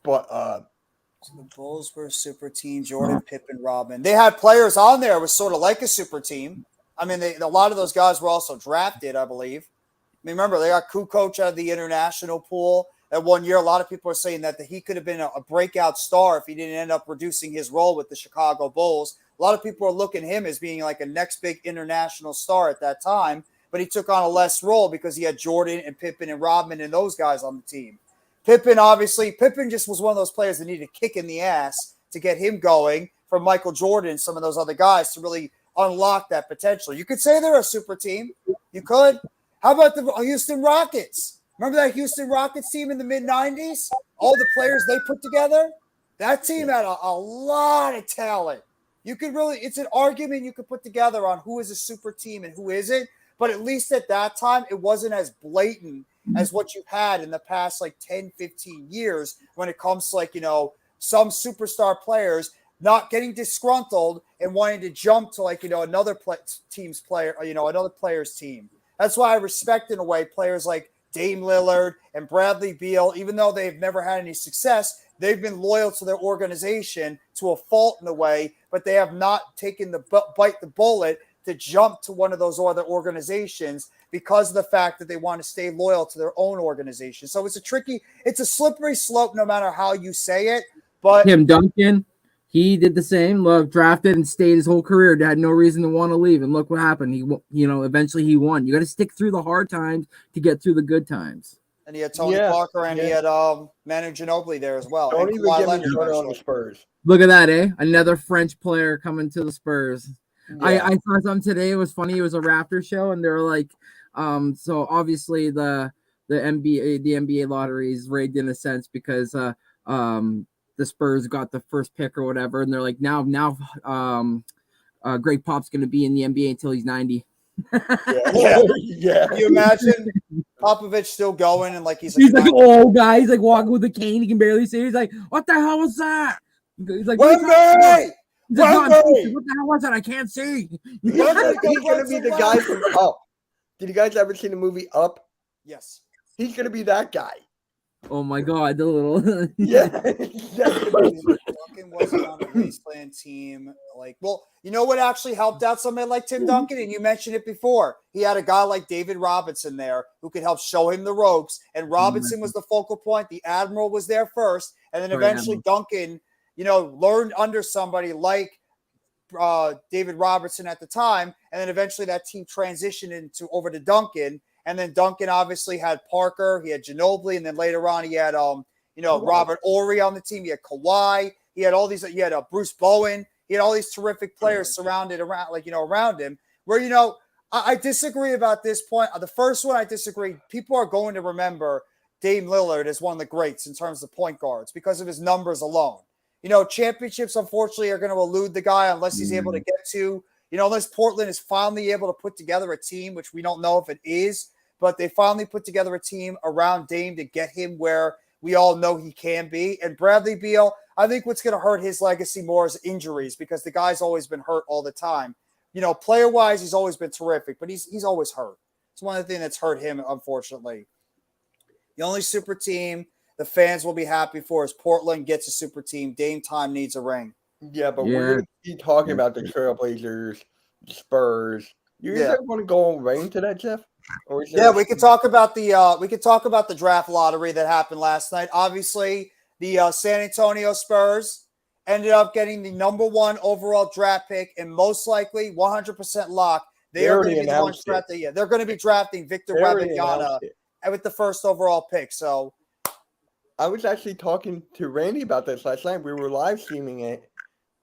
But so the Bulls were a super team. Jordan, Pippen, Rodman. They had players on there. It was sort of like a super team. I mean, a lot of those guys were also drafted, I believe. I mean, remember, they got Kukoc out of the international pool. That one year, a lot of people are saying that he could have been a breakout star if he didn't end up reducing his role with the Chicago Bulls. A lot of people are looking at him as being like a next big international star at that time, but he took on a less role because he had Jordan and Pippen and Rodman and those guys on the team. Pippen just was one of those players that needed a kick in the ass to get him going from Michael Jordan and some of those other guys to really unlock that potential. You could say they're a super team. You could. How about the Houston Rockets? Remember that Houston Rockets team in the mid-'90s? All the players they put together? That team had a lot of talent. It's an argument you could put together on who is a super team and who isn't. But at least at that time, it wasn't as blatant as what you've had in the past 10, 15 years when it comes to some superstar players not getting disgruntled and wanting to jump to another team's player, another player's team. That's why I respect in a way players like Dame Lillard and Bradley Beal. Even though they've never had any success, they've been loyal to their organization to a fault in a way, but they have not taken bite the bullet to jump to one of those other organizations because of the fact that they want to stay loyal to their own organization. So it's a slippery slope no matter how you say it. But Tim Duncan, he did the same. Drafted and stayed his whole career. Had no reason to want to leave, and look what happened. Eventually he won. You got to stick through the hard times to get through the good times. And he had Tony Parker, and he had Manu Ginobili there as well. Don't and even get me started on the Spurs. Look at that, eh? Another French player coming to the Spurs. Yeah. I saw something today. It was funny. It was a Raptor show, and they were like, so obviously the NBA lottery is rigged in a sense because the Spurs got the first pick or whatever, and they're like, now Greg Pop's going to be in the NBA until he's 90. Yeah. Can you imagine Popovich still going and he's like old guy. He's walking with a cane. He can barely see. He's like, what the hell was that? He's like, what the hell was that? I can't see. He's gonna be the guy from Up. Did you guys ever see the movie Up? Yes. He's gonna be that guy. Oh my God, the little Duncan wasn't on the Wasteland team. What actually helped out somebody like Tim Duncan? And you mentioned it before. He had a guy like David Robinson there who could help show him the ropes. And Robinson was the focal point. The Admiral was there first. And then eventually Duncan, learned under somebody like David Robertson at the time. And then eventually that team transitioned over to Duncan. And then Duncan obviously had Parker, he had Ginobili, and then later on he had Robert Horry on the team. He had Kawhi, he had all these. He had Bruce Bowen. He had all these terrific players surrounded around him. Where I disagree about this point. The first one I disagree. People are going to remember Dame Lillard as one of the greats in terms of point guards because of his numbers alone. Championships unfortunately are going to elude the guy unless he's able to get to. Unless Portland is finally able to put together a team, which we don't know if it is, but they finally put together a team around Dame to get him where we all know he can be. And Bradley Beal, I think what's going to hurt his legacy more is injuries because the guy's always been hurt all the time. Player-wise, he's always been terrific, but he's always hurt. It's one of the things that's hurt him, unfortunately. The only super team the fans will be happy for is Portland gets a super team. Dame Time needs a ring. Yeah, but we're going to be talking about the Trailblazers, Spurs. You guys want to go right into that, Jeff? Or is there Yeah, a- we could talk about the draft lottery that happened last night. Obviously, the San Antonio Spurs ended up getting the number 1 overall draft pick, and most likely 100% lock. They They are going already to be the ones announced it. drafting. Yeah, they're going to be drafting Victor They already Wembanyama announced it. with the first overall pick. So I was actually talking to Randy about this last night. We were live streaming it,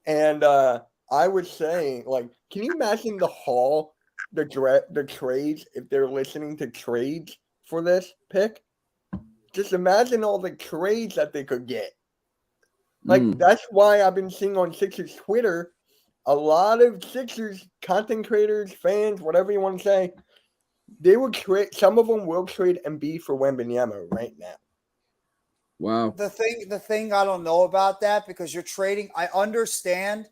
and I was saying, like, can you imagine the trades if they're listening to trades for this pick? Just imagine all the trades that they could get. Like, that's why I've been seeing on Sixers Twitter a lot of Sixers content creators, fans, whatever you want to say, they will trade. Some of them will trade Embiid for Wembanyama right now. Wow. the thing I don't know about that, because you're trading. I understand.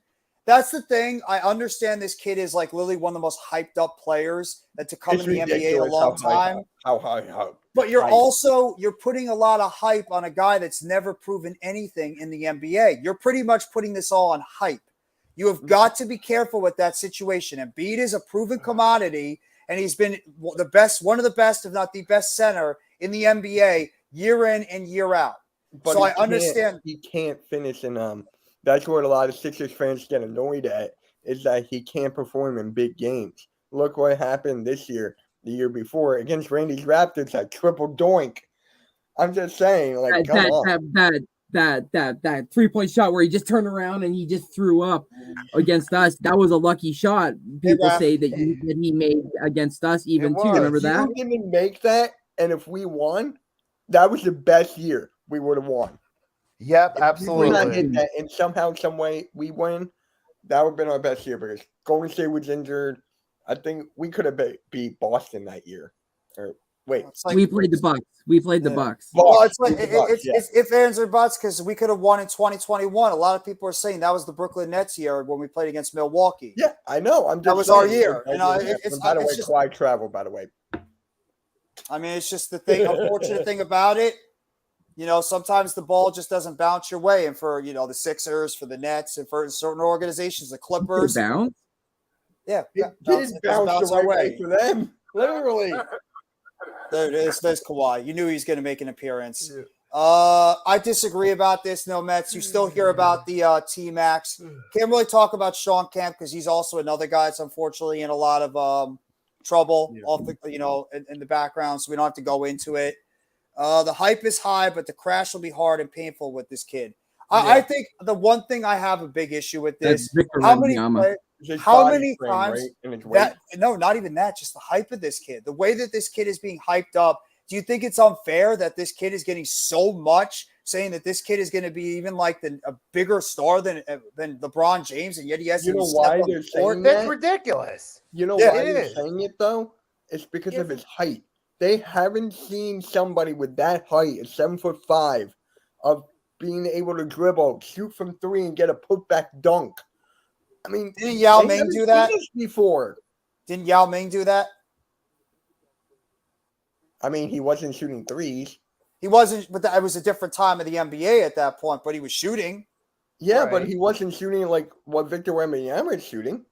That's the thing. I understand this kid is like literally one of the most hyped up players that to come It's in the NBA a ridiculous long time. How high. But you're hype. you're putting a lot of hype on a guy that's never proven anything in the NBA. You're pretty much putting this all on hype. You have got to be careful with that situation. Embiid is a proven commodity, and he's been one of the best, if not the best center in the NBA year in and year out. But So he I can't- understand. he can't finish in that's what a lot of Sixers fans get annoyed at, is that he can't perform in big games. Look what happened this year, the year before, against Randy's Raptors, that triple doink. I'm just saying, like, come on. That 3-point shot where he just turned around and he just threw up against us. That was a lucky shot. People Raph. say that he made against us even too. was. Remember If that? you didn't make that, and if we won, that was the best year we would have won. Yep, If we would not absolutely. hit that, and somehow, some way, we win, that would have been our best year, because Golden State was injured. I think we could have beat Boston that year. Or wait, It's like, We played the Bucks. We played the Yeah. Bucks. well, it's like beat the Bucks, yeah. it's if ands or buts, because we could have won in 2021. A lot of people are saying that was the Brooklyn Nets year when we played against Milwaukee. Yeah, I know. I'm just That was our saying, year. it You know, doesn't happen. it's- By the it's way, just- Kawhi travel. By the way, I mean, it's just the thing. Unfortunate thing about it, sometimes the ball just doesn't bounce your way. And for the Sixers, for the Nets, and for certain organizations, the Clippers, Bounce. yeah, it bounce- did it doesn't bounce the our right way for them. Literally, There it is. There's Kawhi. You knew he's going to make an appearance. I disagree about this. No Mets. You still hear about the T-Max. Can't really talk about Sean Kemp because he's also another guy that's unfortunately in a lot of trouble off the in the background. So we don't have to go into it. The hype is high, but the crash will be hard and painful with this kid. I think the one thing I have a big issue with That's this. Victor How many Wembanyama. play- His How body many frame, times right? And his weight. that no, not even that, just the hype of this kid. The way that this kid is being hyped up. Do you think it's unfair that this kid is getting so much, saying that this kid is going to be even like a bigger star than LeBron James, and yet he has You to know step why on they're the court? saying That's that? ridiculous. You know Yeah, why it they're is. saying it though? It's because of his height. They haven't seen somebody with that height, at 7'5", of being able to dribble, shoot from three, and get a putback dunk. I mean, Didn't Yao they Ming haven't do seen that? this before. Didn't Yao Ming do that? I mean, he wasn't shooting threes. He wasn't, but it was a different time of the NBA at that point. But he was shooting. Yeah, but Right. he wasn't shooting like what Victor Wembanyama is shooting.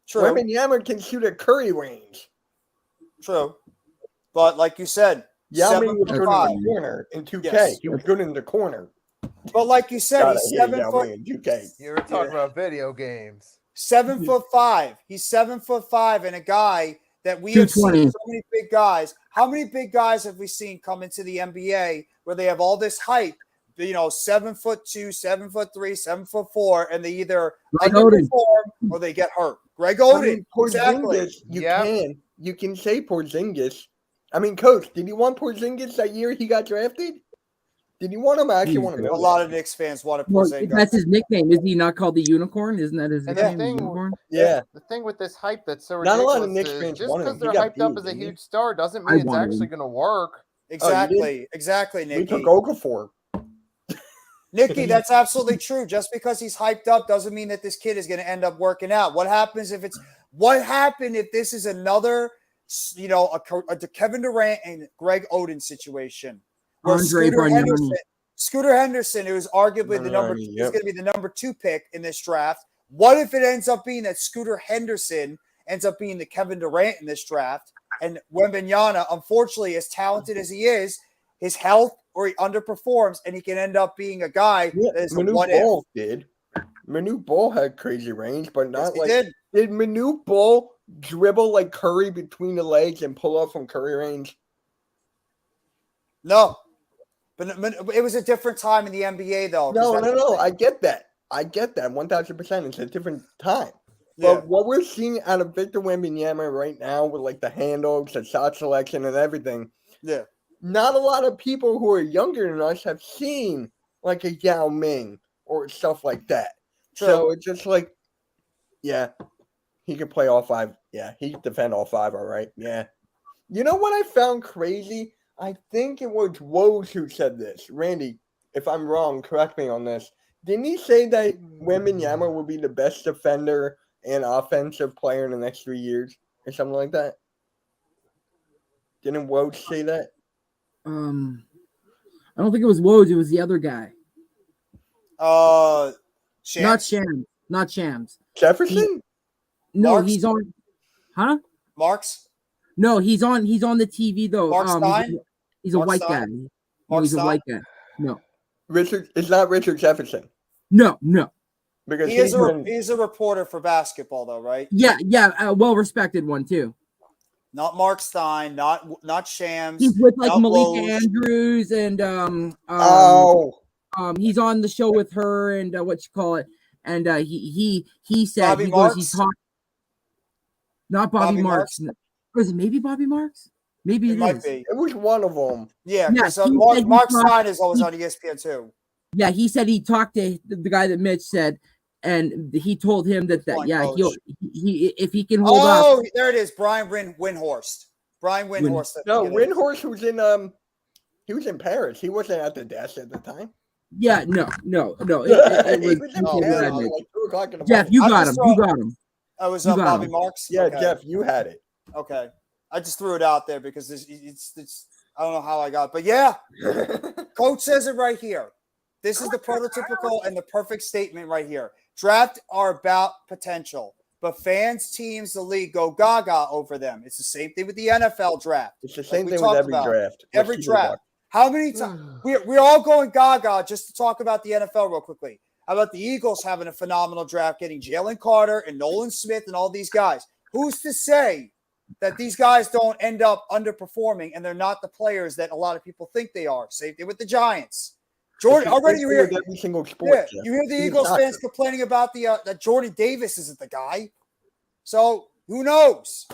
True, Wembanyama can shoot at Curry range. true. But like you said, Yao Ming was good in 7'5". the corner in 2K. Yes. He was good in the corner. But like you said, Gotta he's hate 7 Yao foot. Ming in 2K. You were talking about video games. 7'5". He's 7'5", and a guy that we have seen 220. so many big guys. How many big guys have we seen come into the NBA where they have all this hype? 7'2", 7'3", 7'4", and they either Greg Oden. underperform or they get hurt. Greg I Oden, mean, exactly. Porzingis, you can say Porzingis. I mean, Coach, did you want Porzingis that year he got drafted? Did you want him? I actually want to know. A lot of Knicks fans wanted Well, Porzingis. that's his nickname. Is he not called the Unicorn? Isn't that his And nickname? the the thing- Unicorn? Yeah. The thing with this hype that's so Not a ridiculous lot of Knicks is fans just wanted because him. they're He got hyped up beat, as a didn't he? huge star doesn't I mean it's wanted actually him. going to work. Exactly, We Nikki. took Okafor. Nikki, that's absolutely true. Just because he's hyped up doesn't mean that this kid is going to end up working out. What happened if this is another, a Kevin Durant and Greg Oden situation where Andre Bargnani. Scooter Henderson, who is arguably the number, Bargnani, is yep. going to be the number 2 pick in this draft. What if it ends up being that Scooter Henderson ends up being the Kevin Durant in this draft? And Wembanyama, unfortunately, as talented as he is, his health or he underperforms, and he can end up being a guy Yeah, that is a Manu what if. Ball did. Manu Ball had crazy range, but Yes, not he like did. did Manu Ball dribble like Curry between the legs and pull up from Curry range? No, but it was a different time in the NBA, though. 'cause No. that's the thing. I get that. 1000%. It's a different time. Yeah. But what we're seeing out of Victor Wembanyama right now with like the handles, the shot selection, and everything, Yeah. not a lot of people who are younger than us have seen like a Yao Ming or stuff like that. True. So it's just like, yeah, he can play all five. Yeah, he can defend all five. All right. Yeah. You know what I found crazy? I think it was Woj who said this. Randy, if I'm wrong, correct me on this. Didn't he say that Wembanyama will be the best defender and offensive player in the next 3 years or something like that? Didn't Woj say that? I don't think it was Woj. It was the other guy. Shams? Not Shams. Not Shams. Jefferson? No, Marks? he's on. Huh? Marks? No, he's on the TV though. Mark Stein? He's a Mark white Stein? guy. No, Mark he's a Stein? white guy. No. Richard? It's not Richard Jefferson No. because He is been- he's a reporter for basketball, though, right? Yeah, a well-respected one too. Not Mark Stein, not Shams. He's with like not Malika Woj. Andrews and he's on the show with her and what you call it, and he said Bobby he Marks? goes he's talking. Not Bobby Marks. Or is it maybe Bobby Marks? Maybe It might be. It was one of them. Yeah, Yeah, because he Mark, said he Mark talked- Stein is always on ESPN too. Yeah, he said he talked to the guy that Mitch said, and he told him that Point yeah, coach. he if he can hold up. Oh, there it is. Brian Windhorst. Brian Windhorst. No, Windhorst was in he was in Paris. He wasn't at the desk at the time. Yeah, no. It He was, was in Oh, Paris man. at like 2 o'clock in the Jeff, morning. you I got him. just You saw- got him. Oh, it was You got Bobby him. Marks? Yeah, Okay. Jeff, you had it. Okay. I just threw it out there because it's I don't know how I got it. But yeah, coach says it right here. This is the prototypical and the perfect statement right here. Draft are about potential, but fans, teams, the league go gaga over them. It's the same thing with the NFL draft. It's the same we thing with talked every about. draft. Every Let's keep it a draft. buck. How many times we're all going gaga just to talk about the NFL real quickly? How about the Eagles having a phenomenal draft, getting Jalen Carter and Nolan Smith and all these guys? Who's to say that these guys don't end up underperforming and they're not the players that a lot of people think they are? Same thing with the Giants. Jordan, It's the already same you thing hear, with every single sport. yeah, Jeff. you hear the He's Eagles not fans good. complaining about that Jordan Davis isn't the guy. So who knows?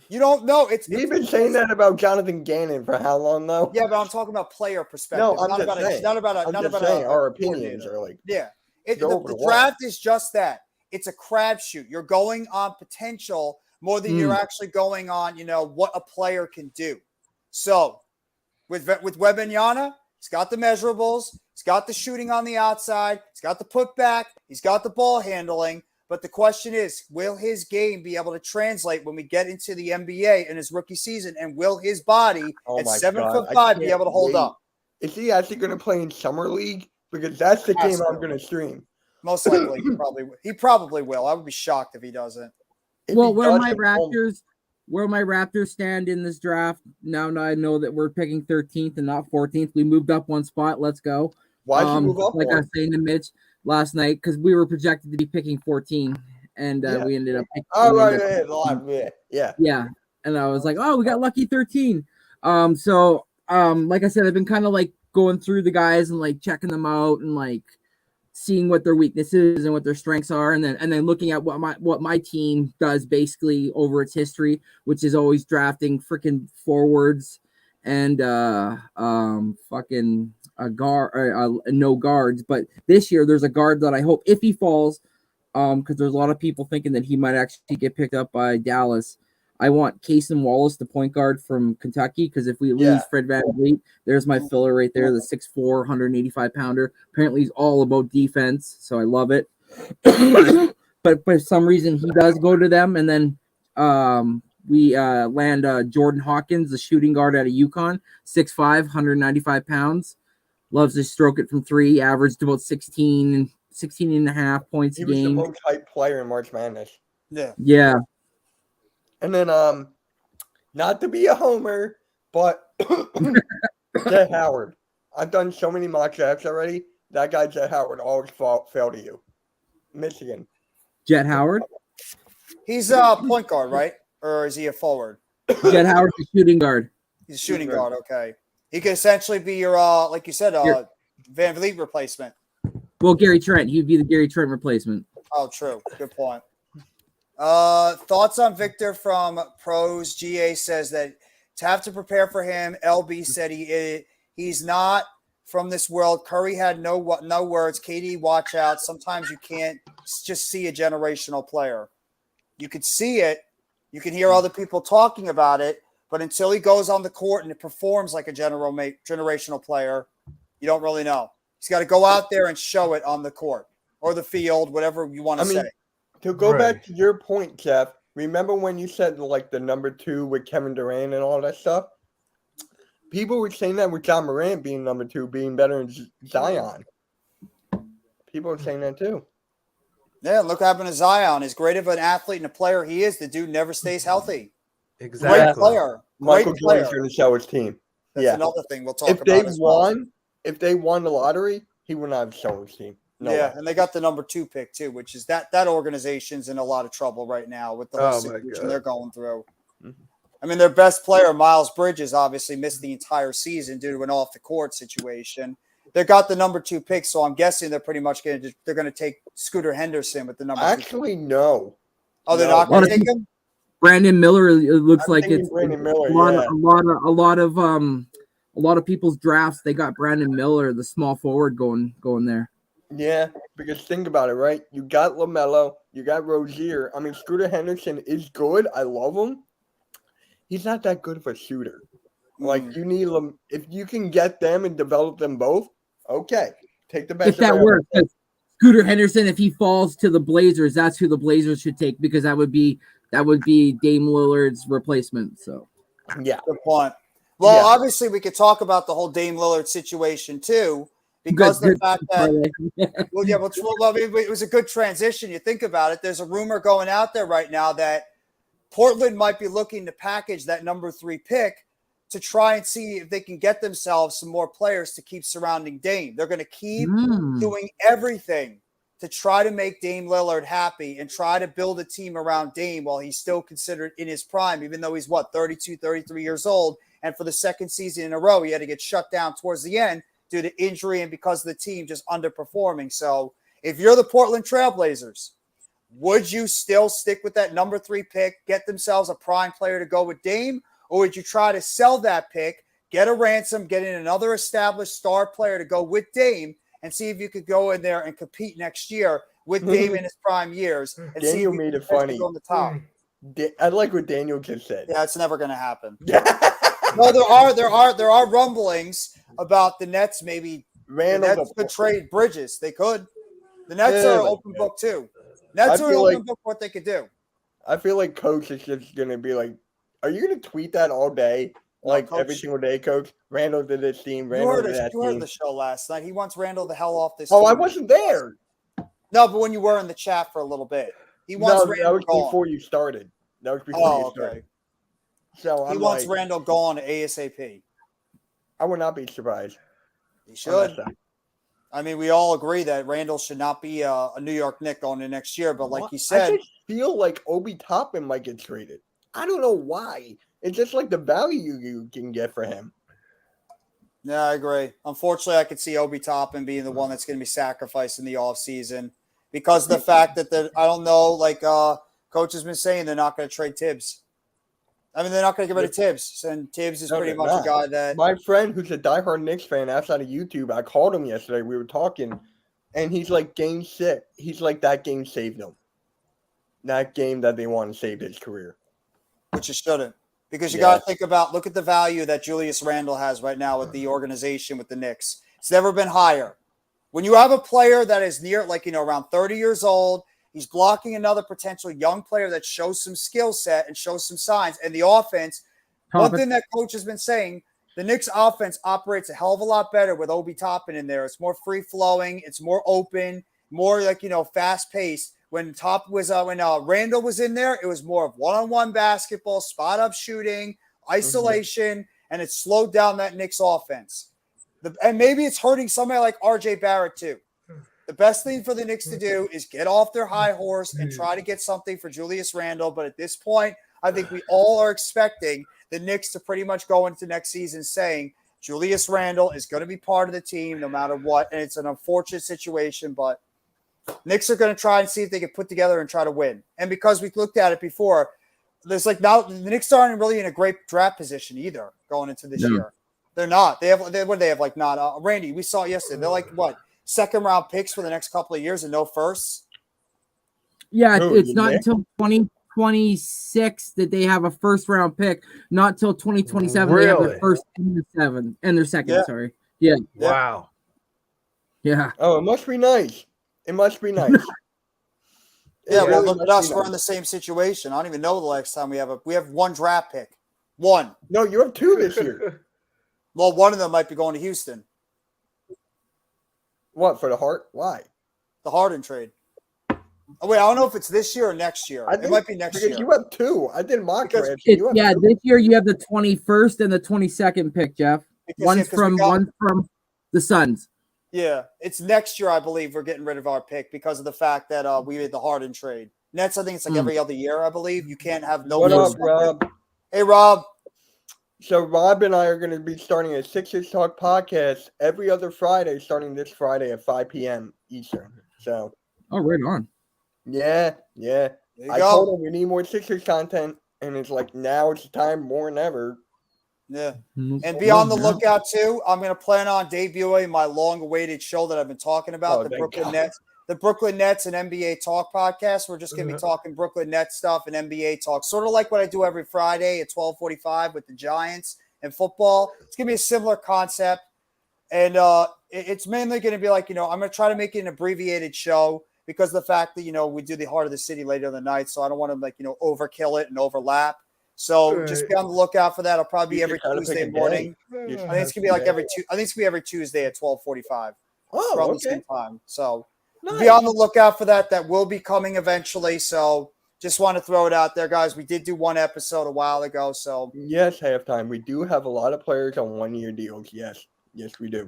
You don't know. You've been saying that about Jonathan Gannon for how long though? Yeah, but I'm talking about player perspective. No, I'm not just about saying. not about a, I'm not just about saying a our coordinator. opinions are like Yeah. go The over the wall. draft is just that. It's a crapshoot. You're going on potential more than you're actually going on, what a player can do. So with Wembanyama, he's got the measurables. He's got the shooting on the outside. He's got the putback. He's got the ball handling. But the question is, will his game be able to translate when we get into the NBA in his rookie season? And will his body Oh at my 7'5" God, I be can't able to hold wait. up? Is he actually going to play in summer league? Because that's the Has game I'm to. going to stream. Most likely, he probably will. I would be shocked if he doesn't. If Well, he where my doesn't, Raptors stand in this draft now I know that we're picking 13th and not 14th. We moved up one spot. Let's go. why'd you move up Like I one? was saying to Mitch last night, because we were projected to be picking 14, and Yeah. we ended up picking. Oh, we right, ended up yeah, picking- live, yeah. Yeah, and I was like, oh, we got lucky 13. So like I said, I've been kind of like going through the guys and like checking them out and like seeing what their weaknesses and what their strengths are, and then looking at what my team does basically over its history, which is always drafting freaking forwards and fucking a guard, no guards. But this year there's a guard that I hope, if he falls, because there's a lot of people thinking that he might actually get picked up by Dallas. I want Cason Wallace, the point guard from Kentucky, because if we lose Yeah. Fred VanVleet, there's my filler right there, the 6'4", 185-pounder. Apparently, he's all about defense, so I love it. But for some reason, he does go to them, and then we land Jordan Hawkins, the shooting guard out of UConn, 6'5", 195 pounds. Loves to stroke it from three, averaged about 16 and a half points He a was the game. most hyped player in March Madness. Yeah. Yeah. And then not to be a homer, but Jet Howard. I've done so many mock drafts already. That guy, Jet Howard, always fell to you. Michigan. Jet Howard. He's a point guard, right? Or is he a forward? Jet Howard's a shooting guard. He's a shooting guard. Okay. He could essentially be your, like you said, Van Vliet replacement. Well, Gary Trent. He'd be the Gary Trent replacement. Oh, true. Good point. Thoughts on Victor from Pros. GA says that to have to prepare for him. LB said he's not from this world. Curry had no words. KD, watch out. Sometimes you can't just see a generational player. You could see it. You can hear other people talking about it. But until he goes on the court and it performs like a generational player, you don't really know. He's got to go out there and show it on the court or the field, whatever you want to say. To go back to your point, Jeff, remember when you said like the number 2 with Kevin Durant and all that stuff? People were saying that with John Morant being number 2, being better than Zion. People were saying that too. Yeah, look what happened to Zion. As great of an athlete and a player he is, the dude never stays healthy. Exactly. Great player. Michael Jordan's going to show his team. That's another thing we'll talk if about they as well. If they won the lottery, he would not have shown his team. No way. And they got the number 2 pick too, which is that organization's in a lot of trouble right now with the whole situation they're going through. Mm-hmm. I mean, their best player, Miles Bridges, obviously missed the entire season due to an off-the-court situation. They got the number 2 pick, so I'm guessing they're pretty much going to take Scooter Henderson with the number 2 Actually, no. Oh, they're not going to take him? Brandon Miller. It looks like it's Brandon Miller, a lot of people's drafts. They got Brandon Miller, the small forward, going there. Yeah, because think about it, right? You got LaMelo, you got Rozier. I mean, Scooter Henderson is good. I love him. He's not that good of a shooter. Like, you need them. If you can get them and develop them both, okay. Take the best. If that works. Scooter Henderson, if he falls to the Blazers, that's who the Blazers should take because that would be Dame Lillard's replacement. So, yeah. Good point. Well, obviously, we could talk about the whole Dame Lillard situation, too. Because the fact that, it was a good transition. You think about it. There's a rumor going out there right now that Portland might be looking to package that number 3 pick to try and see if they can get themselves some more players to keep surrounding Dame. They're going to keep doing everything to try to make Dame Lillard happy and try to build a team around Dame while he's still considered in his prime, even though he's 32, 33 years old. And for the second season in a row, he had to get shut down towards the end due to injury and because of the team just underperforming. So if you're the Portland Trailblazers, would you still stick with that number 3 pick, get themselves a prime player to go with Dame, or would you try to sell that pick, get a ransom, get in another established star player to go with Dame, and see if you could go in there and compete next year with Dame in his prime years? And Daniel see if made it funny. on the top. I like what Daniel just said. Yeah, it's never going to happen. No, there are rumblings about the Nets maybe. The Nets could trade Bridges. They could. The Nets are an open book too. Nets are an open book what they could do. I feel like Coach is just going to be like, are you going to tweet that all day? Like every single day, Coach? Randall did this team. Randall did that team. You heard the show last night. He wants Randall the hell off this team. Oh, I wasn't there. No, but when you were in the chat for a little bit. He wants Randall that was gone. Before you started. That was before you started. Okay. So he wants Randall gone ASAP. I would not be surprised. He should. I mean, we all agree that Randall should not be a New York Knick going into next year. But like you said, I just feel like Obi Toppin might get traded. I don't know why. It's just like the value you can get for him. Yeah, I agree. Unfortunately, I could see Obi Toppin being the one that's going to be sacrificed in the offseason because of the fact that I don't know, like Coach has been saying, they're not going to trade Tibbs. I mean, they're not going to get rid of Tibbs, and Tibbs is pretty much a guy that... My friend, who's a diehard Knicks fan outside of YouTube, I called him yesterday. We were talking, and he's like, game 6. He's like, that game saved him. That game that they want to save his career. Which it shouldn't. Because you got to think about, look at the value that Julius Randle has right now with the organization, with the Knicks. It's never been higher. When you have a player that is near, around 30 years old, he's blocking another potential young player that shows some skill set and shows some signs. And the offense, one thing that Coach has been saying, the Knicks offense operates a hell of a lot better with Obi Toppin in there. It's more free-flowing. It's more open, more fast-paced. When Randall was in there, it was more of one-on-one basketball, spot-up shooting, Isolation, and it slowed down that Knicks offense. And maybe it's hurting somebody like RJ Barrett too. The best thing for the Knicks to do is get off their high horse and try to get something for Julius Randle. But at this point, I think we all are expecting the Knicks to pretty much go into next season saying Julius Randle is going to be part of the team no matter what. And it's an unfortunate situation, but Knicks are going to try and see if they can put together and try to win. And because we've looked at it before, there's like now the Knicks aren't really in a great draft position either going into this year. They're not. What do they have? Like not Randy, we saw it yesterday. They're like what? Second round picks for the next couple of years and no firsts. Yeah, it's not until 2026 that they have a first round pick. Not till 2027 they have their first and their second. Yeah. Sorry. Yeah. Wow. Yeah. Oh, it must be nice. It must be nice. Yeah, well, really look at must us. be We're nice. in the same situation. I don't even know the last time we have one draft pick. One. No, you have 2 this year. Well, one of them might be going to Houston. What, for the Heart? Why? The Harden trade. Oh, wait, I don't know if it's this year or next year. I It think might be next because year. you have 2. I did mock Because draft. You have 2. This year you have the 21st and the 22nd pick, Jeff. Because, One's yeah, 'cause we from got- the Suns. Yeah, it's next year, I believe. We're getting rid of our pick because of the fact that we made the Harden trade. Nets, I think it's like every other year, I believe. You can't have no. What up, first round pick. Rob? Hey, Rob. So Rob and I are going to be starting a Sixers Talk podcast every other Friday, starting this Friday at 5 p.m. Eastern. So, Oh, right on. yeah. There you I go. told him we need more Sixers content, and it's like now it's the time more than ever. Yeah. And be on the lookout too. I'm going to plan on debuting my long-awaited show that I've been talking about, Oh, the thank Brooklyn God. Nets, the Brooklyn Nets and NBA Talk podcast. We're just going to be talking Brooklyn Nets stuff and NBA talk, sort of like what I do every Friday at 12:45 with the Giants and football. It's going to be a similar concept, and it's mainly going to be like I'm going to try to make it an abbreviated show because of the fact that we do the Heart of the City later in the night, so I don't want to overkill it and overlap. So just be on the lookout for that. It'll probably be You every should try to pick Tuesday a day. morning. You should I think it's gonna be like every two. I think it's gonna be every Tuesday at 12:45. Oh, around the okay. same time. So Nice. be on the lookout for that. That will be coming eventually. So just want to throw it out there, guys. We did do one episode a while ago. So Yes, halftime. We do have a lot of players on 1-year deals. Yes, we do.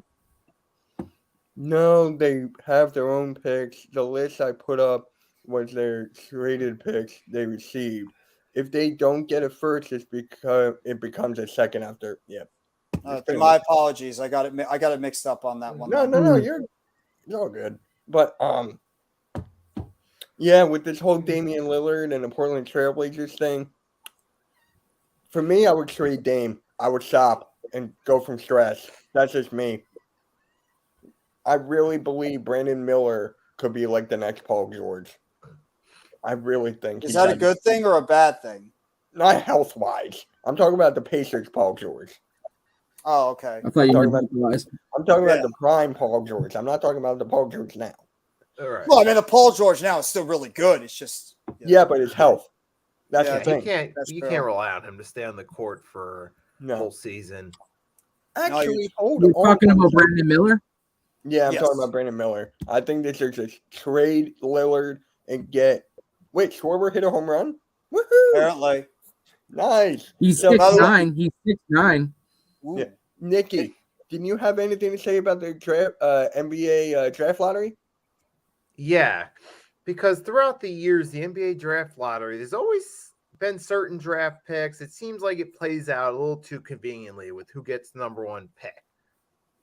No, they have their own picks. The list I put up was their traded picks they received. If they don't get a first, it's because it becomes a second after. Yeah. then my apologies. I got it mixed up on that one. No, you're all good. But yeah, with this whole Damian Lillard and the Portland Trailblazers thing, for me, I would trade Dame. I would shop and go from scratch. That's just me. I really believe Brandon Miller could be like the next Paul George. I really think. Is that a good thing or a bad thing? Not health-wise. I'm talking about the Pacers Paul George. Oh, okay. I thought you Talking meant about- otherwise. I'm talking Yeah. about the prime Paul George. I'm not talking about the Paul George now. All right. Well, I mean, the Paul George now is still really good. It's just Yeah, but his health. That's Yeah, the you thing. That's can't true. rely on him to stay on the court for the No. whole season. Actually, hold You're on. talking about Brandon Miller? Yeah, I'm Yes. talking about Brandon Miller. I think they should just trade Lillard and get. Wait, Schwarber hit a home run? Woohoo! apparently. Nice. He's So, by the way- 6'9". He's 6'9". Ooh. Yeah. Nikki, didn't you have anything to say about the draft, NBA draft lottery? Yeah, because throughout the years, the NBA draft lottery, there's always been certain draft picks. It seems like it plays out a little too conveniently with who gets the number one pick.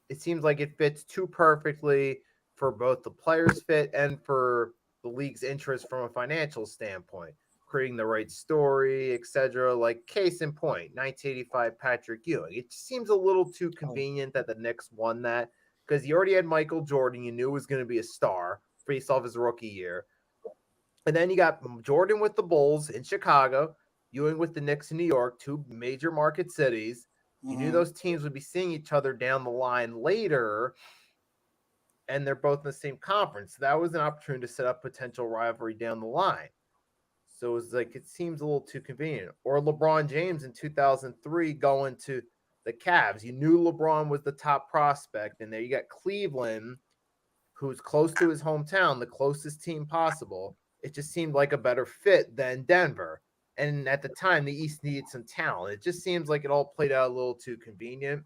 It seems like it fits too perfectly for both the players' fit and for the league's interest from a financial standpoint, creating the right story, etc. Like case in point, 1985 Patrick Ewing. It seems a little too convenient that the Knicks won that because you already had Michael Jordan. You knew was going to be a star based off his rookie year. And then you got Jordan with the Bulls in Chicago, Ewing with the Knicks in New York, two major market cities. You knew those teams would be seeing each other down the line later, and they're both in the same conference. That was an opportunity to set up potential rivalry down the line. So it was like, it seems a little too convenient. Or LeBron James in 2003 going to the Cavs. You knew LeBron was the top prospect, and there you got Cleveland, who's close to his hometown, the closest team possible. It just seemed like a better fit than Denver. And at the time, the East needed some talent. It just seems like it all played out a little too convenient.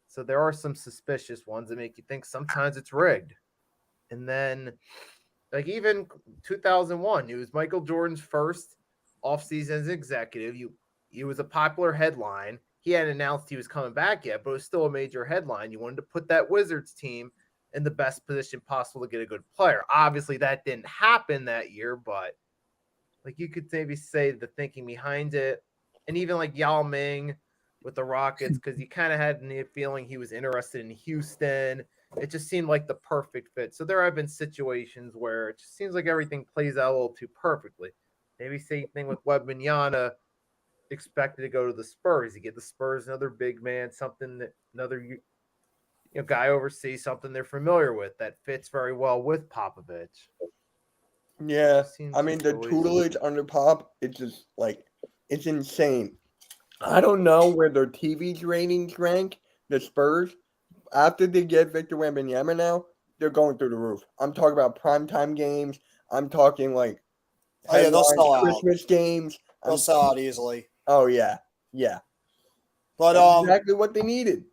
So there are some suspicious ones that make you think sometimes it's rigged. And then, like even 2001, it was Michael Jordan's first offseason as executive. It was a popular headline. He hadn't announced he was coming back yet, but it was still a major headline. You wanted to put that Wizards team in the best position possible to get a good player. Obviously, that didn't happen that year, but like you could maybe say the thinking behind it. And even like Yao Ming with the Rockets, because you kind of had a feeling he was interested in Houston. It just seemed like the perfect fit. So there have been situations where it just seems like everything plays out a little too perfectly. Maybe same thing with Wembanyama, expected to go to the Spurs. You get the Spurs another big man, something that another guy overseas, something they're familiar with that fits very well with Popovich. Yeah, Seems I mean like the always- tutelage under Pop, it's just like it's insane. I don't know where their TV's ratings rank. The Spurs, after they get Victor Wembanyama now, they're going through the roof. I'm talking about primetime games. I'm talking like Oh, yeah, they'll headlines, sell out. Christmas games. They'll sell out easily. Oh yeah, yeah. But That's exactly what they needed.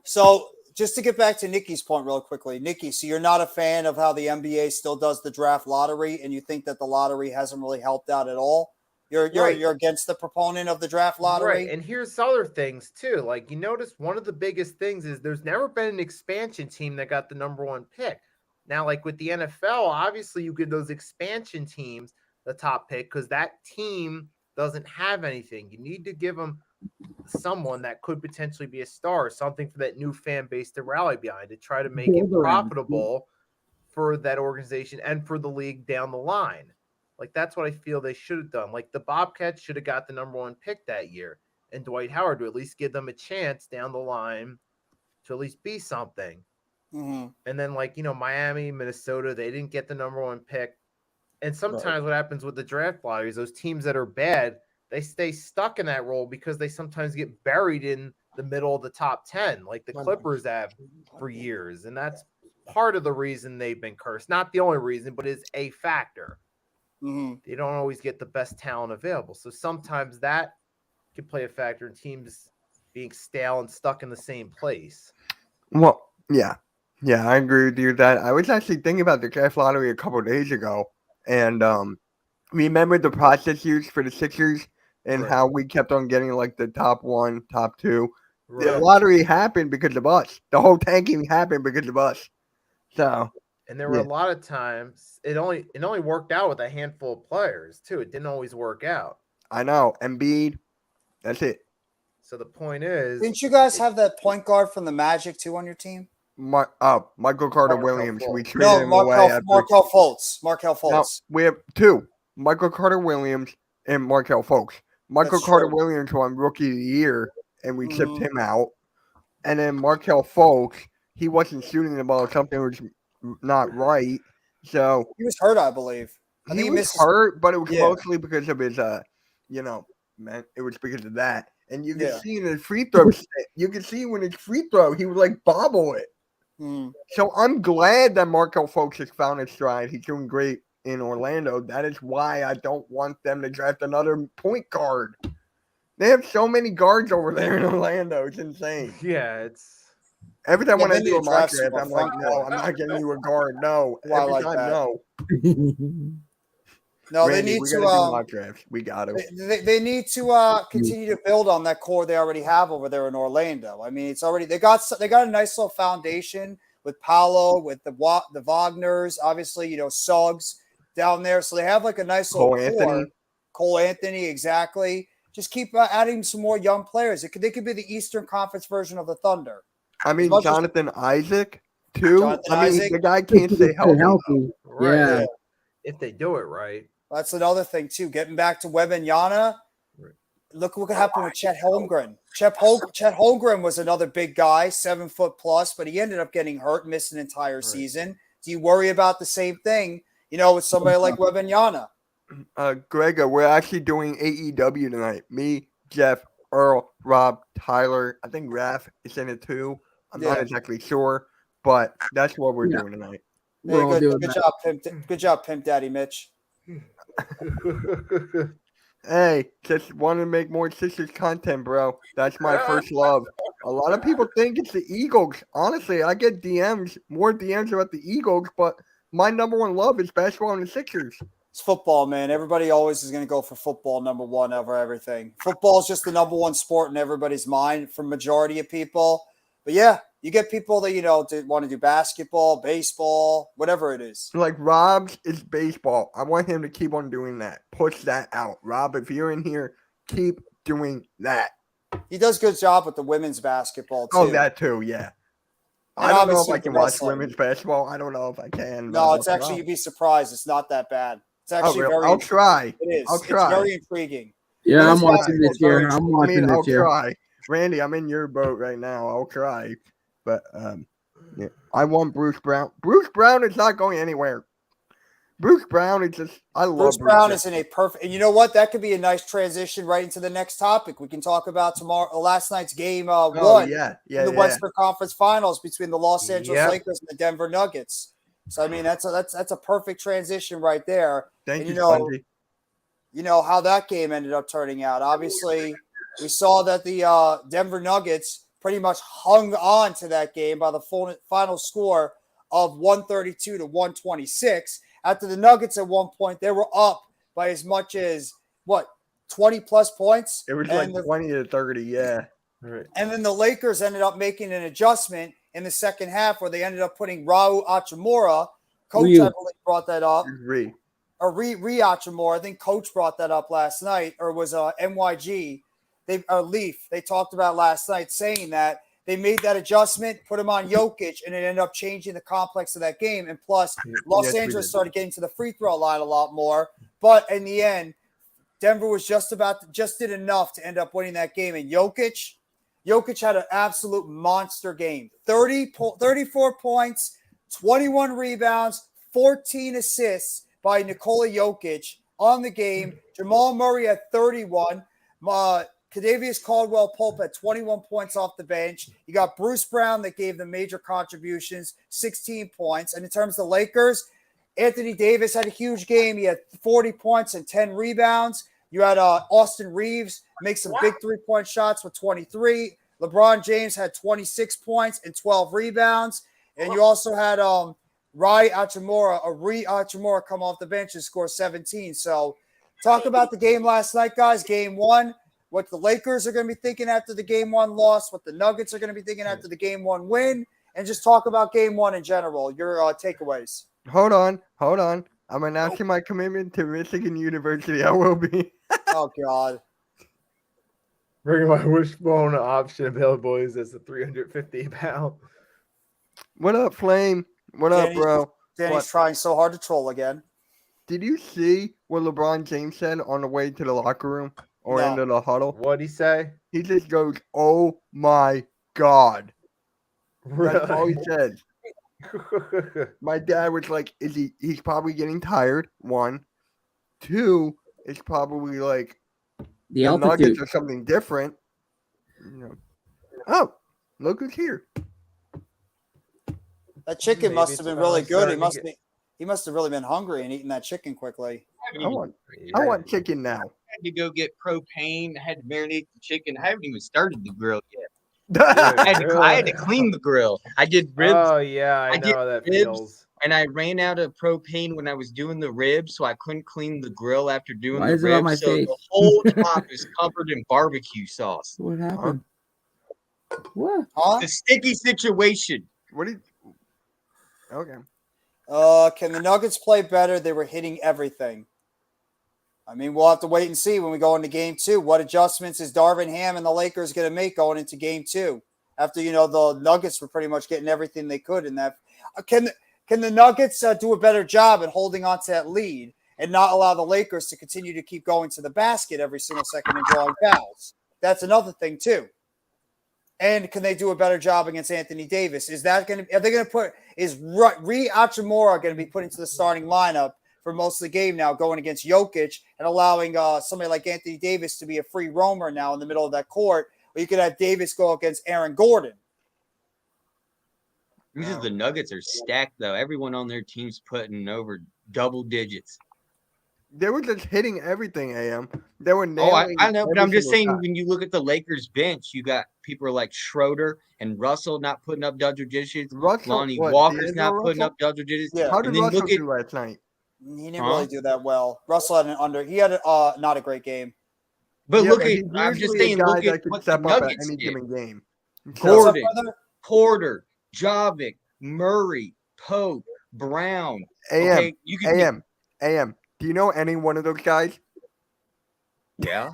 so just to get back to Nikki's point real quickly, Nikki, so you're not a fan of how the NBA still does the draft lottery, and you think that the lottery hasn't really helped out at all? You're Right. you're against the proponent of the draft lottery? Right. And here's other things too. Like you notice one of the biggest things is there's never been an expansion team that got the number one pick. Now, like with the NFL, obviously you give those expansion teams the top pick because that team doesn't have anything. You need to give them someone that could potentially be a star, something for that new fan base to rally behind to try to make it Build around. profitable for that organization and for the league down the line. Like that's what I feel they should have done. Like the Bobcats should have got the number one pick that year, and Dwight Howard to at least give them a chance down the line to at least be something. Mhm. And then like Miami, Minnesota, they didn't get the number one pick. And sometimes what happens with the draft lotteries, those teams that are bad, they stay stuck in that role because they sometimes get buried in the middle of the top 10, like the Clippers have for years. And that's part of the reason they've been cursed. Not the only reason, but is a factor. Mhm. They don't always get the best talent available. So sometimes that can play a factor in teams being stale and stuck in the same place. Well, yeah, I agree with you that I was actually thinking about the draft lottery a couple of days ago, and remember the process used for the Sixers and Right. how we kept on getting like the top one, top two. The Right. lottery happened because of us. The whole tanking happened because of us. So And there were Yeah. a lot of times it only worked out with a handful of players too. It didn't always work out. I know Embiid. That's it. So the point is, Didn't you guys have that point guard from the Magic too on your team? Michael Carter Markelle Williams. We Fultz. traded No, him away after. Markelle Fultz. Markelle No, Fultz. we have two: Michael Carter Williams and Markelle Fultz. Michael That's Carter true. Williams won Rookie of the Year, and we shipped Mhm. him out. And then Markelle Fultz, he wasn't shooting the ball. Something was not right. So He was hurt, I believe. I think he he was missed. hurt, but it was Yeah. mostly because of his, man, it was because of that. And you can Yeah. see in his free throw, you can see when his free throw, he would like bobble it. Mhm. So I'm glad that Markelle Fultz has found his stride. He's doing great in Orlando. That is why I don't want them to draft another point guard. They have so many guards over there in Orlando. It's insane. yeah, it's Every time Yeah, when I they need do a to mock draft some draft, more I'm like, front no, court. I'm not getting you a guard. No. Well, I Every like time, that. no. No, Randy, they need we to. gotta do mock drafts. We got to. They need to continue to build on that core they already have over there in Orlando. I mean, it's already they got a nice little foundation with Paolo, with the Wagners, obviously Suggs down there, so they have like a nice little Cole core. Anthony. Cole Anthony, exactly. Just keep adding some more young players. They could be the Eastern Conference version of the Thunder. I mean, much as- Jonathan Isaac, too. Jonathan I mean, Isaac. the guy can't stay healthy. right. Yeah. If they do it right. That's another thing too. Getting back to Wembanyama, Right. look what happened with Chet Holmgren. Chet Holmgren was another big guy, 7 foot plus, but he ended up getting hurt, missed an entire season. Do you worry about the same thing? With somebody like Wembanyama? Gregor, we're actually doing AEW tonight. Me, Jeff, Earl, Rob, Tyler. I think Raph is in it too. I'm not Yeah. exactly sure, but that's what we're Yeah. doing tonight. We're all doing Good that. job, Pimp. Good job, Pimp Daddy Mitch. Hey, just want to make more Sixers content, bro. That's my first love. A lot of people think it's the Eagles. Honestly, I get more DMs about the Eagles, but my number one love is basketball and the Sixers. It's football, man. Everybody always is going to go for football number one over everything. Football is just the number one sport in everybody's mind for majority of people. But yeah, you get people that, want to do basketball, baseball, whatever it is. Like Rob's is baseball. I want him to keep on doing that. Push that out. Rob, if you're in here, keep doing that. He does a good job with the women's basketball, too. Oh, that too, yeah. And I don't know if obviously I can the watch wrestling. women's basketball. I don't know if I can. No, it's actually, you'd be surprised. It's not that bad. It's actually really? very. I'll try. It is. I'll try. It's very intriguing. Yeah, Women's I'm watching basketball this is very year. I'm watching I'll this year. try. Randy, I'm in your boat right now. I'll try. But yeah, I want Bruce Brown. Bruce Brown is not going anywhere. Bruce Brown is just I love Bruce Brown is in a perfect, and you know what? That could be a nice transition right into the next topic. We can talk about last night's game one yeah, in the Western Conference Finals between the Los Angeles Lakers and the Denver Nuggets. So I mean, that's a perfect transition right there. Thank and, you, Spongy. You know how that game ended up turning out. Obviously, we saw that the Denver Nuggets pretty much hung on to that game by the final score of 132 to 126. After the Nuggets at one point, they were up by as much as, 20 plus points? It was like 20 to 30, yeah. Right. And then the Lakers ended up making an adjustment in the second half where they ended up putting Raul Hachimura. Coach, I believe, brought that up. Rui Hachimura. I think Coach brought that up last night, or was NYG. Leaf. They talked about last night saying that they made that adjustment, put him on Jokic, and it ended up changing the complex of that game. And plus, Los Angeles started getting to the free throw line a lot more. But in the end, Denver was just did enough to end up winning that game. And Jokic had an absolute monster game. 34 points, 21 rebounds, 14 assists by Nikola Jokic on the game. Jamal Murray had 31. Kadavius Caldwell-Pope had 21 points off the bench. You got Bruce Brown that gave them major contributions, 16 points. And in terms of the Lakers, Anthony Davis had a huge game. He had 40 points and 10 rebounds. You had Austin Reeves make some big three-point shots with 23. LeBron James had 26 points and 12 rebounds. And you also had Rui Hachimura come off the bench and score 17. So talk about the game last night, guys. Game one. What the Lakers are going to be thinking after the game one loss, what the Nuggets are going to be thinking after the game one win, and just talk about game one in general, your takeaways. Hold on. I'm announcing my commitment to Michigan University. I will be. Oh, God. Bring my wishbone option available is as a 350 pound. What up, Flame? What up, bro? Danny's trying so hard to troll again. Did you see what LeBron James said on the way to the locker room? Or into the huddle. What'd he say? He just goes, "Oh my God." Really? That's all he said. My dad was like, he's probably getting tired. 1. 2, it's probably like the altitude Nuggets or something different. Oh, look who's here. That chicken must have been really good. He must have really been hungry and eating that chicken quickly. I want chicken now. I had to go get propane. I had to marinate the chicken. I haven't even started the grill yet. I had to clean the grill. I did ribs. Oh, yeah, I know how that feels. And I ran out of propane when I was doing the ribs, so I couldn't clean the grill after doing Why the is it on my ribs. So face? the whole top is covered in barbecue sauce. What happened? What? Huh? The sticky situation. Okay. Can the Nuggets play better? They were hitting everything. I mean, we'll have to wait and see when we go into game two. What adjustments is Darvin Ham and the Lakers going to make going into game two? After, the Nuggets were pretty much getting everything they could in that. Can the Nuggets do a better job at holding on to that lead and not allow the Lakers to continue to keep going to the basket every single second and drawing fouls? That's another thing, too. And can they do a better job against Anthony Davis? Is Rui Hachimura going to be put into the starting lineup for most of the game now, going against Jokic and allowing somebody like Anthony Davis to be a free roamer now in the middle of that court, or you could have Davis go against Aaron Gordon? The Nuggets are stacked, though. Everyone on their team's putting over double digits. They were just hitting everything. Am they were Oh, nailing? I know, but every I'm just single saying shot. when you look at the Lakers bench, you got people like Schroeder and Russell not putting up double digits. Russell, Lonnie what, Walker's D'Angelo not putting Russell? up double digits. Yeah. How did And then Russell look at do last night? He didn't Huh? really do that well. Russell had an under. He had not a great game. but Yeah, look but at he's I'm just usually a saying guy look at that can what the step up at Nuggets any did. given game. What's So, up, Gordon, brother? Porter, Jovic, Murray, Pope, Brown. AM, Okay, you can get, AM. Do you know any one of those guys? yeah.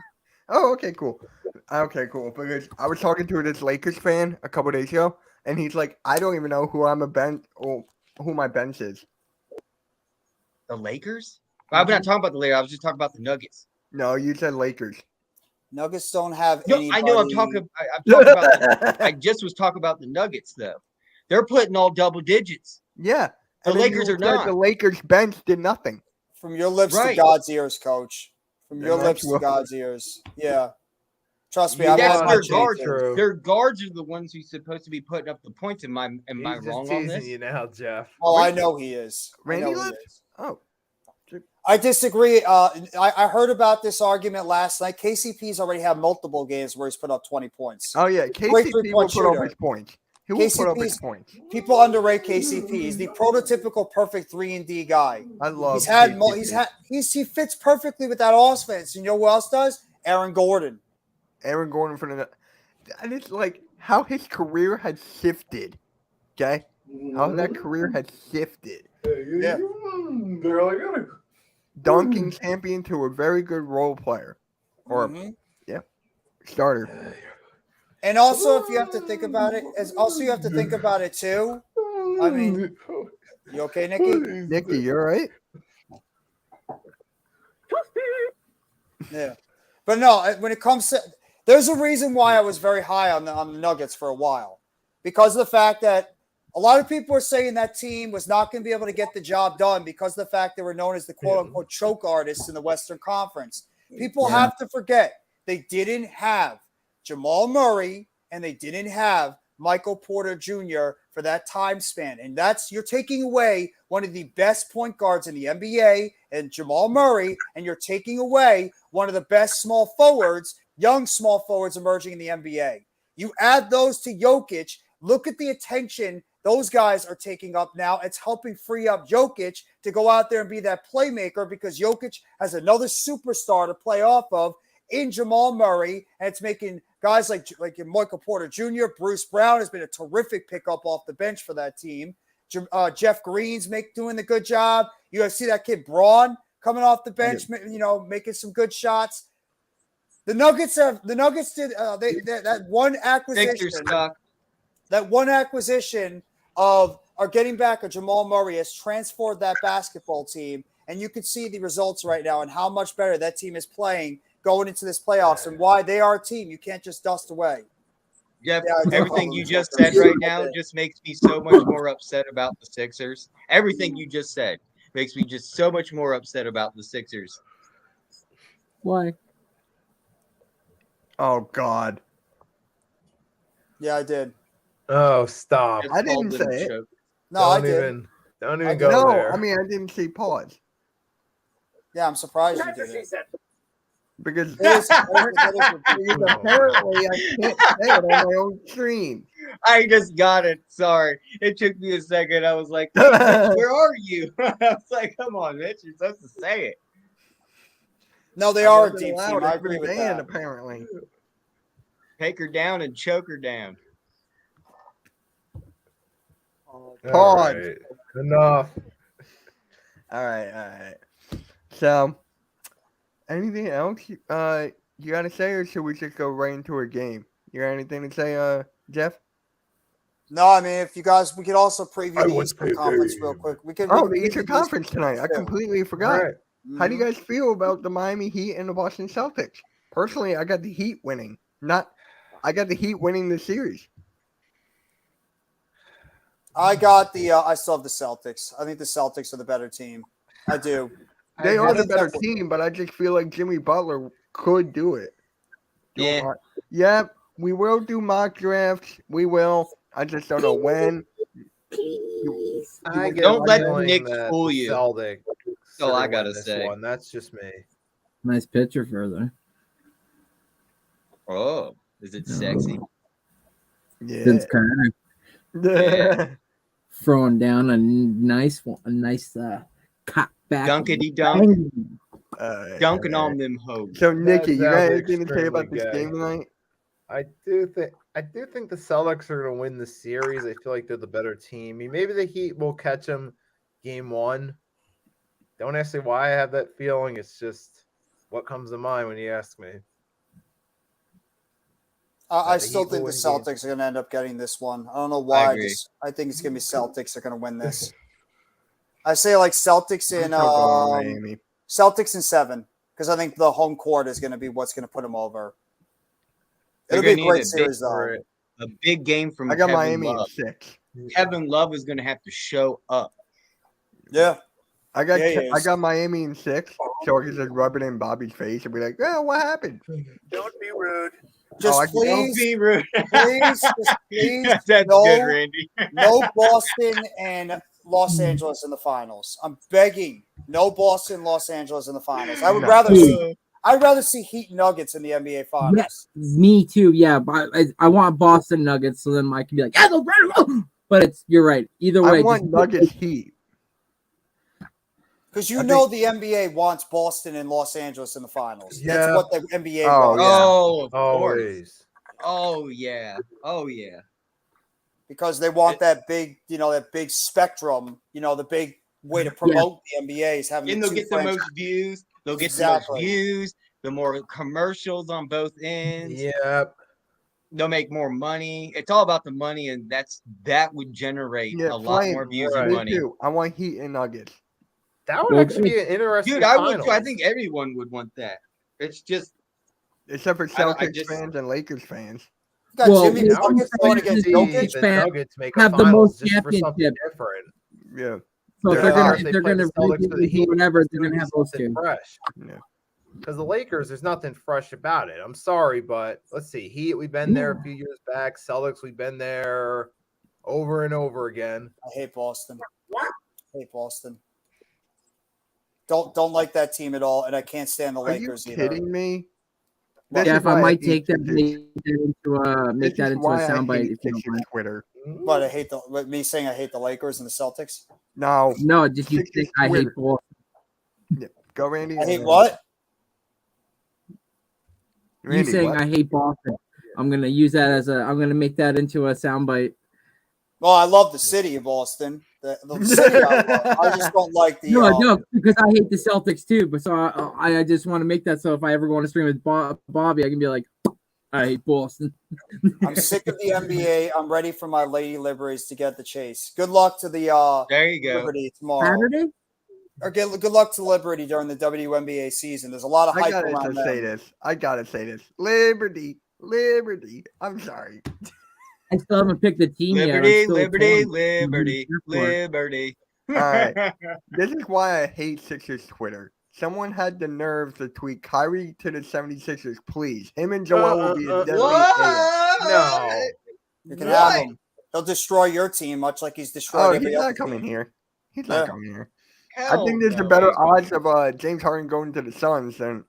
Oh, okay, cool. Okay, cool. Because I was talking to this Lakers fan a couple days ago, and he's like, I don't even know who I'm a bench or who my bench is. The Lakers? I'm not talking about the Lakers. I was just talking about the Nuggets. No, you said Lakers. Nuggets don't have No, anybody. I know. I'm talking about. I just was talking about the Nuggets though. They're putting all double digits. Yeah. The and then Lakers you are said not. The Lakers bench did nothing. From your lips Right. to God's ears, Coach. From Yeah, your that's lips to what- God's ears. Yeah. Trust me, Yeah, I'm That's on their that guards. shit. True. Their guards are the ones who's supposed to be putting up the points. Am I He's wrong just on teasing this? you now, Jeff. Oh, I know he is. Randy I know he left? is. Oh. I disagree. I heard about this argument last night. KCP's already had multiple games where he's put up 20 points. Oh, yeah. Great KCP will three-point put up shooter. his points. He will put up his KCP's points. People underrate KCP. He's the prototypical perfect 3-and-D guy. I love He fits perfectly with that offense. You know who else does? Aaron Gordon. Aaron Gordon for the. And it's like how his career has shifted. Okay? How that career has shifted. Yeah. Girl, I gotta. Dunking champion to a very good role player. Or, Mhm. starter. And also, if you have to think about it, you have to think about it too. I mean, you okay, Nikki? Nicky, you all right? Yeah. But no, when it comes to, there's a reason why I was very high on the Nuggets for a while, because of the fact that a lot of people were saying that team was not going to be able to get the job done because of the fact they were known as the quote unquote choke artists in the Western Conference. People have to forget they didn't have Jamal Murray and they didn't have Michael Porter Jr. for that time span. And you're taking away one of the best point guards in the NBA and Jamal Murray, and you're taking away one of the best small forwards, young small forwards emerging in the NBA. You add those to Jokic, look at the attention those guys are taking up now. It's helping free up Jokic to go out there and be that playmaker because Jokic has another superstar to play off of in Jamal Murray, and it's making guys like Michael Porter Jr., Bruce Brown has been a terrific pickup off the bench for that team. Jeff Green's doing the good job. You see that kid Braun coming off the bench, making some good shots. The Nuggets did that one acquisition. Sixers suck. That one acquisition of getting back a Jamal Murray has transformed that basketball team, and you can see the results right now and how much better that team is playing going into this playoffs and why they are a team you can't just dust away. Jeff, Yeah, everything you just said right now just makes me so much more upset about the Sixers. Everything you just said makes me just so much more upset about the Sixers. Why? Oh, God. Yeah, I did. Oh, stop! Just I didn't called them say it. choke. No, I Don't did. don't I even did. go No, there. I mean, I didn't say pause. Yeah, I'm surprised you did it. Because, That is because apparently I can't say it on my own stream. I just got it. Sorry. It took me a second. I was like, "Hey, Mitch, where are you?" I was like, come on, Mitch. You're supposed to say it. No, they I are a wasn't deep allowed. team. I It's agree been with banned, that. apparently. Take her down and choke her down. All Pause. right. Enough. All right. So, anything else you got to say, or should we just go right into a game? You got anything to say, Jeff? No, I mean, if you guys, we could also preview I the would Eastern preview. Conference real quick. We can. Oh, we the can Eastern preview Conference tonight. I too. completely All forgot. right. How do you Mhm. guys feel about the Miami Heat and the Boston Celtics? Personally, I got the Heat winning. I got the Heat winning the series. I got the. I still have the Celtics. I think the Celtics are the better team. I do. They I are the think better that- team, but I just feel like Jimmy Butler could do it. Yeah. Yeah, we will do mock drafts. We will. I just don't know when. I get Don't let feeling Nick that fool the you. Celtics Celtics all are I gonna gotta win this say. one. That's just me. Nice picture further. Oh, is it sexy? Vince Yeah. Carter Yeah. throwing down a nice one, a nice cut back. Dunkity dunk, bang. dunking on them hoes. So Nikki, you got sounds anything to say about this extremely game tonight? I do think the Celtics are going to win the series. I feel like they're the better team. I mean, maybe the Heat will catch them game 1. Don't ask me why I have that feeling. It's just what comes to mind when you ask me. I the still Heat will think the win Celtics are going to end up getting this one. I don't know I why. agree. I think it's going to be Celtics are going to win this. I say like Celtics I'm in still going Miami. Celtics in 7 because I think the home court is going to be what's going to put them over. They're It'll be a gonna need great a big- series though. A big game from I got Kevin Miami in Love. 6. Kevin Love is going to have to show up. Yeah. I got Yeah, he I is. got Miami in 6, so I can just rub it in Bobby's face and be like, "Oh, what happened?" Don't be rude. Just I- Don't please, be rude. please, just please, That's no, good, Randy. no Boston and Los Angeles in the finals. I'm begging, no Boston, Los Angeles in the finals. I would No. rather see. I'd rather see Heat Nuggets in the NBA finals. Me too. Yeah, but I want Boston Nuggets, so then Mike can be like, yeah, they'll run. But you're right. Either way, I want Nuggets Heat. Because you I know the NBA wants Boston and Los Angeles in the finals. Yeah. That's what the NBA Oh, wants. yeah. Oh, of course. Always. Oh, yeah. Oh, yeah. Because they want that big, that big spectrum, the big way to promote the NBA is having And the they'll two get the franchises. most views. They'll get Exactly. the most views, the more commercials on both ends. Yep. They'll make more money. It's all about the money, and that would generate Yeah, a lot Flame, more views right. and Me money. too. I want Heat and Nuggets. That would Well, actually be an interesting Dude, I would too. I finals. think everyone would want that. It's just Except for I Celtics just- fans and Lakers fans. You got Well, Jimmy yeah, Buckets I going would against see Jokic. the fan- Nuggets make a have the finals most just for something championships. different. Yeah. So if Yeah. they're gonna If if they they're play gonna the Celtics break or the it, do Heat, whatever, it's they're gonna gonna be have those something two. fresh. Yeah. Because the Lakers, there's nothing fresh about it. I'm sorry, but let's see. Heat, we've been there a few years back. Celtics, we've been there over and over again. I hate Boston. I hate Boston. Don't like that team at all, and I can't stand the Are you Lakers either. kidding me? Well, This Yeah, is if I why might hate take that, Sixers. make that into a why I soundbite hate if you don't Sixers mind. Twitter. But I hate me saying I hate the Lakers and the Celtics. No, No, just you Sixers think I hate Twitter. Boston. Go Randy. I hate what? You saying I hate Boston. I'm gonna use that I'm gonna make that into a soundbite. Well, I love the city of Boston. The city I love. I just don't like the. No, because I hate the Celtics too. But so I just want to make that so if I ever go on a stream with Bobby, I can be like, I hate Boston. I'm sick of the NBA. I'm ready for my Lady Liberties to get the chase. Good luck to the there you go. Liberty tomorrow. Saturday? Or good luck to Liberty during the WNBA season. There's a lot of I hype gotta around say them. this. I gotta say this. Liberty. I'm sorry. I still haven't picked the team yet. I'm Liberty, still liberty, torn. liberty, Mhm, for it. liberty. All right. This is why I hate Sixers Twitter. Someone had the nerve to tweet Kyrie to the 76ers, please. Him and Joel will be a deadly AF. No. You can have him. He'll destroy your team, much like he's destroyed Oh, every he's other not coming team. here. He's Yeah. not coming here. I Hell think there's no. a better odds of James Harden going to the Suns than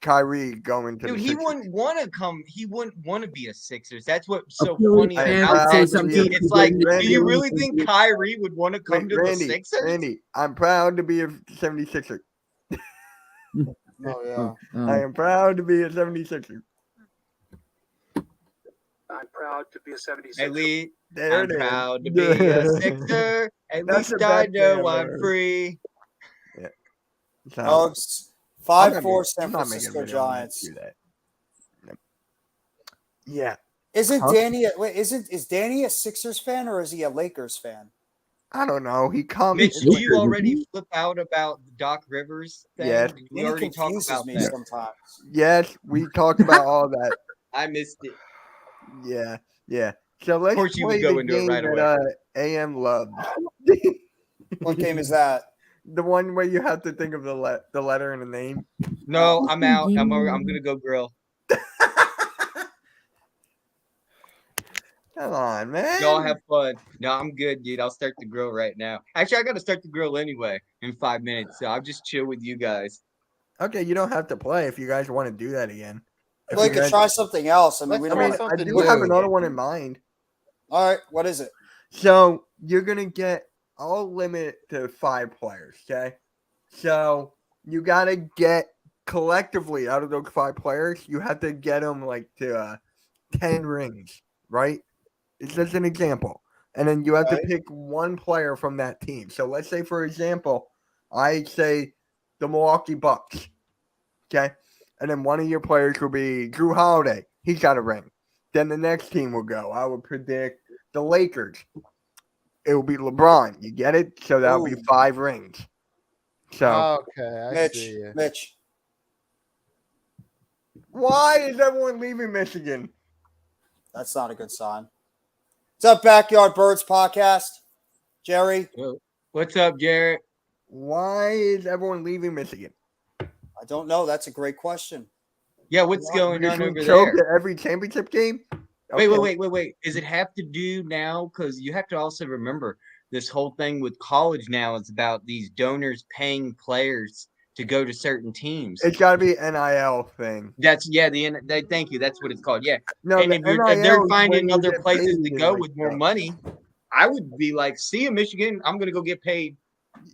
Kyrie going to Dude, the he Sixers. wouldn't want to come. He wouldn't want to be a Sixers. That's what's so Philly funny fans about say that. something to It's me, like, do Randy, you really think Kyrie would want to come to the Randy, Sixers? Randy, I'm proud to be a 76er. Oh, yeah. I am proud to be a 76er. I'm proud to be a 76. At least There I'm it is. proud to be a Sixer. At That's least the I best know thing I'm ever. free. So, Oh, I'm it's not 5-4 making- San I'm not making a Francisco video on that, Giants. do that. No. Yeah, Isn't Huh? Danny? Is Danny a Sixers fan or is he a Lakers fan? I don't know. He comes. Mitch, in do Twitter. you already flip out about the Doc Rivers thing? Yes. Did we Danny already talk confuses about me that? sometimes. Yes, we talked about all that. I missed it. Yeah, yeah. So let's course you would play go the into it game right that AM loves. What game is that? The one where you have to think of the letter and the name. No, I'm out. I'm gonna go grill. Come on, man. Y'all have fun. No, I'm good, dude. I'll start the grill right now. Actually, I got to start the grill anyway in 5 minutes, so I'll just chill with you guys. Okay, you don't have to play if you guys want to do that again. If We you could guys- try something else. I mean, Let's we I don't try mean, wanna- I something do have new. another one in mind. All right, what is it? So you're gonna get. I'll limit it to 5 players. Okay. So you gotta get collectively out of those 5 players. You have to get them like to 10 rings, right? It's just an example, and then you have to Right. pick one player from that team. So let's say, for example, I say the Milwaukee Bucks. Okay. And then one of your players will be Drew Holiday. He's got a ring. Then the next team will go. I would predict the Lakers. It will be LeBron. You get it? So that'll be Ooh. 5 rings. So Okay, I Mitch, see you. Mitch. why is everyone leaving Michigan? That's not a good sign. What's up, Backyard Birds podcast? Jerry, What's up, Jarrett? Why is everyone leaving Michigan? I don't know. That's a great question. Yeah, what's Why? going Because on we over choked there? at every championship game? Wait, Okay. wait. Does it have to do now? Because you have to also remember this whole thing with college now is about these donors paying players to go to certain teams. It's got to be NIL thing. That's thank you. That's what it's called. Yeah. No, And the if NIL they're is finding when you other get places paid to and, go like, with more stuff. money, I would be like, see you, Michigan. I'm gonna go get paid.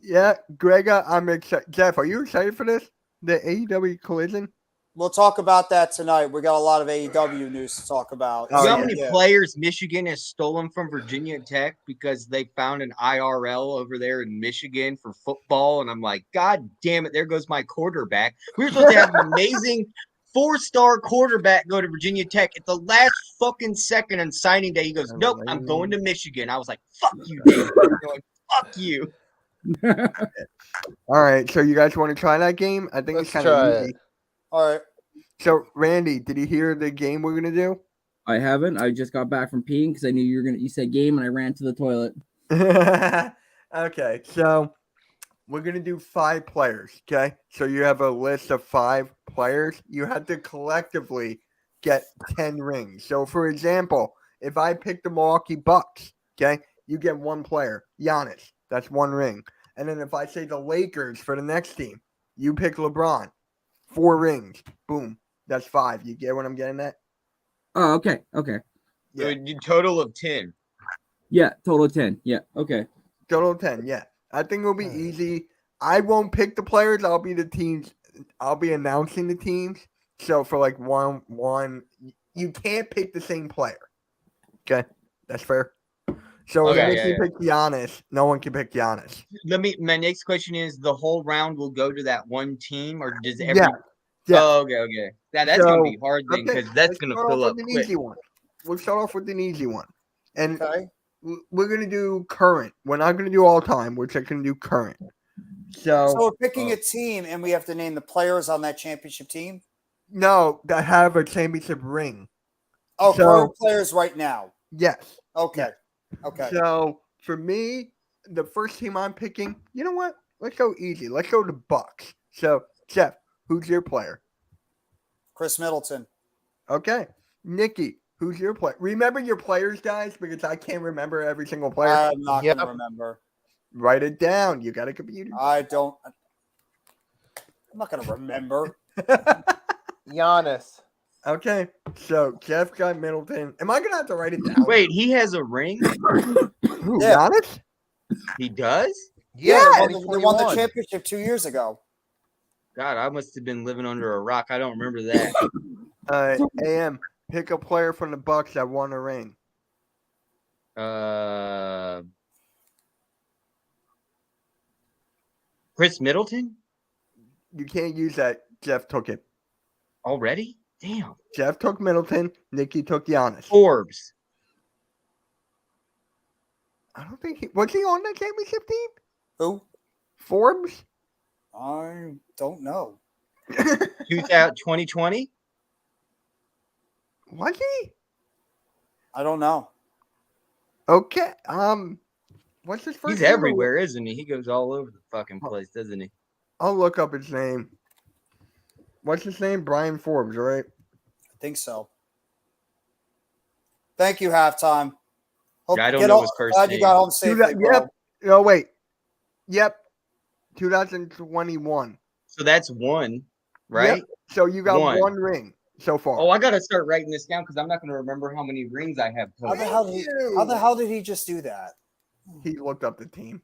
Yeah, Greg, I'm excited. Jeff, are you excited for this? The AEW collision? We'll talk about that tonight. We got a lot of AEW news to talk about. Oh, You know how yeah. many players Michigan has stolen from Virginia Tech because they found an IRL over there in Michigan for football? And I'm like, God damn it, there goes my quarterback. We were supposed to have an amazing 4-star quarterback go to Virginia Tech at the last fucking second on signing day. He goes, nope, I'm going to Michigan. I was like, fuck you, Dave. I'm going, fuck you. All right, so you guys want to try that game? I think Let's it's kind try of easy. it. All right. So, Randy, did you hear the game we're gonna do? I haven't. I just got back from peeing because I knew you were gonna. You said game, and I ran to the toilet. Okay, so we're gonna do 5 players. Okay, so you have a list of 5 players. You have to collectively get 10 rings. So, for example, if I pick the Milwaukee Bucks, okay, you get 1 player, Giannis. That's 1 ring. And then if I say the Lakers for the next team, you pick LeBron, 4 rings. Boom, that's 5. You get what I'm getting at? Oh, okay. Okay. Yeah. Total of 10. Yeah. Total 10. Yeah. Okay. Total 10, yeah. I think it'll be easy. I won't pick the players. I'll be the teams. I'll be announcing the teams. So for like one, you can't pick the same player. Okay, that's fair. So Okay, if you pick Giannis, no one can pick Giannis. My next question is: the whole round will go to that one team, or does every? Yeah. Yeah. Oh, okay. That's gonna be hard then because that's let's gonna start fill off up with an quick. easy one. We'll start off with an easy one, and Okay. we're gonna do current. We're not gonna do all time. We're just gonna do current. So we're picking a team, and we have to name the players on that championship team. No, that have a championship ring. Oh, So- current players right now. Yes. Okay. Okay. So for me, the first team I'm picking, you know what? Let's go easy. Let's go to Bucks. So Jeff, who's your player? Chris Middleton. Okay. Nikki, who's your player? Remember your players, guys, because I can't remember every single player. I'm not Yep. going to remember. Write it down. You got a computer. I don't. I'm not going to remember. Giannis. Okay. So Jeff got Middleton. Am I gonna have to write it down? Wait, he has a ring? Who, Yeah. Giannis? He does? Yeah, they won the 2021. championship 2 years ago. God, I must have been living under a rock. I don't remember that. AM, pick a player from the Bucks that won a ring. Chris Middleton You can't use that. Jeff took it. already? Damn. Jeff took Middleton. Nikki took Giannis. Forbes. I don't think he was he on that championship team. Who? Forbes. I don't know. 2020? Was he? I don't know. Okay. What's his first He's name? everywhere, isn't he? He goes all over the fucking place, doesn't he? I'll look up his name. What's his name? Brian Forbes, right? I think so. Thank you, halftime. Hope Yeah, I don't get know home- his first Glad you name. got home safely, bro. Yep. No, wait. Yep. 2021. So that's one, right? Yep. So you got One. one ring so far. Oh, I gotta start writing this down because I'm not gonna remember how many rings I have. How the total. hell did he just do that? He looked up the team.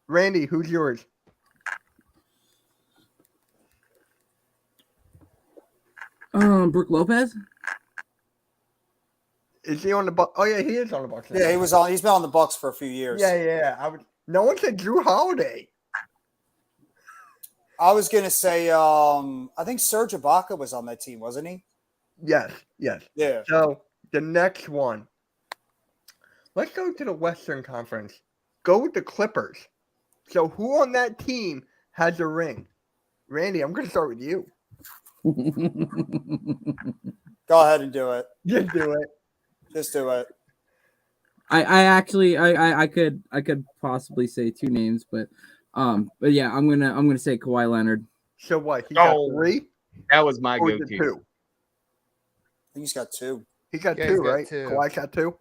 Randy, who's yours? Brooke Lopez. Is he on the Bucks? Oh yeah, he is on the Bucks. Yeah, he was on. He's been on the Bucks for a few years. Yeah. No one said Drew Holiday. I was gonna say, I think Serge Ibaka was on that team, wasn't he? Yes. Yeah. So the next one. Let's go to the Western Conference. Go with the Clippers. So who on that team has a ring? Randy, I'm going to start with you. Go ahead and do it. Just do it. Just do it. I could possibly say two names, but yeah, I'm gonna say Kawhi Leonard. So what? He got 3? That was my Or is it go-to. 2? I think he's got 2. He got Yeah, 2, he's got right? 2. Kawhi got 2?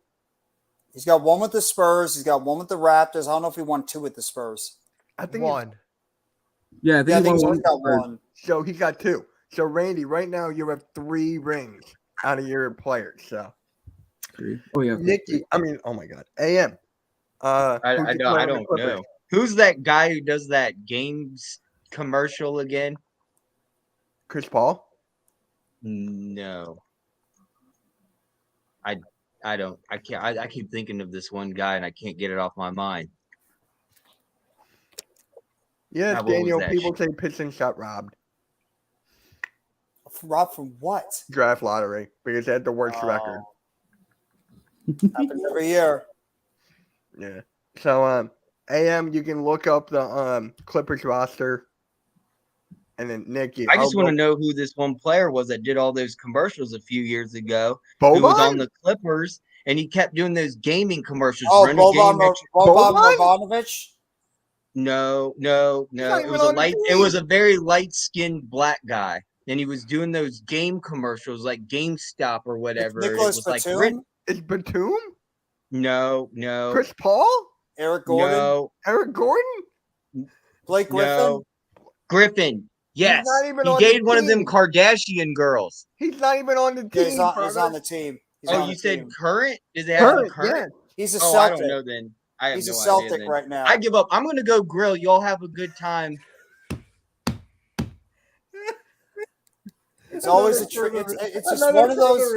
He's got one with the Spurs. He's got one with the Raptors. I don't know if he won 2 with the Spurs. I think it's- 1. Yeah, I think, Yeah, I he think won he's got one. one. So he got 2. So Randy, right now you have 3 rings out of your players. So Oh yeah, Nikki, oh my God, AM. I who's don't, playing I on the don't Clippers? know. Who's that guy who does that games commercial again? Chris Paul. No. I don't. I can't. I keep thinking of this one guy and I can't get it off my mind. Yes, What was Daniel. that People say Pistons got robbed. Rob from what? Draft lottery because they had the worst record. Happens every year. Yeah. So AM, you can look up the Clippers roster, and then Nikki. I just want to know who this one player was that did all those commercials a few years ago. Boban? Who was on the Clippers and he kept doing those gaming commercials. Oh, Run a game Boban at Boban Boban? Marjanovic? No. not It even was on the it was a very light-skinned black guy. And he was doing those game commercials like GameStop or whatever. and it Nicholas was like Batum? Is Batum? no. Chris Paul? Eric Gordon? No. Eric Gordon? Blake Griffin? No. Griffin. Yes. not even He on the dated one of them team. Kardashian girls. He's not even on the Yeah, team. he's on brother. the team. He's Oh, on you the said team. current? Does it have Current, current? yeah. He's a Oh, I don't Celtic. know then. I have He's no a idea Celtic then. right now. I give up. I'm gonna go grill. Y'all have a good time. It's always a it's just one of those.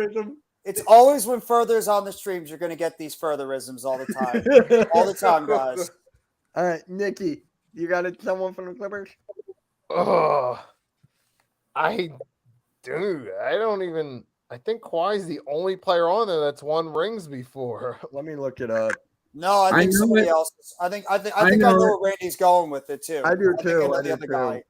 It's always when Further's on the streams, you're going to get these Furtherisms all the time. All the time, guys. All right, Nikki, you got someone from the Clippers? Oh, I don't even. I think Kawhi's the only player on there that's won rings before. Let me look it up. No, I think know somebody it. else. I think I I know know where Randy's going with it too. I do think too, know I the do other too. guy.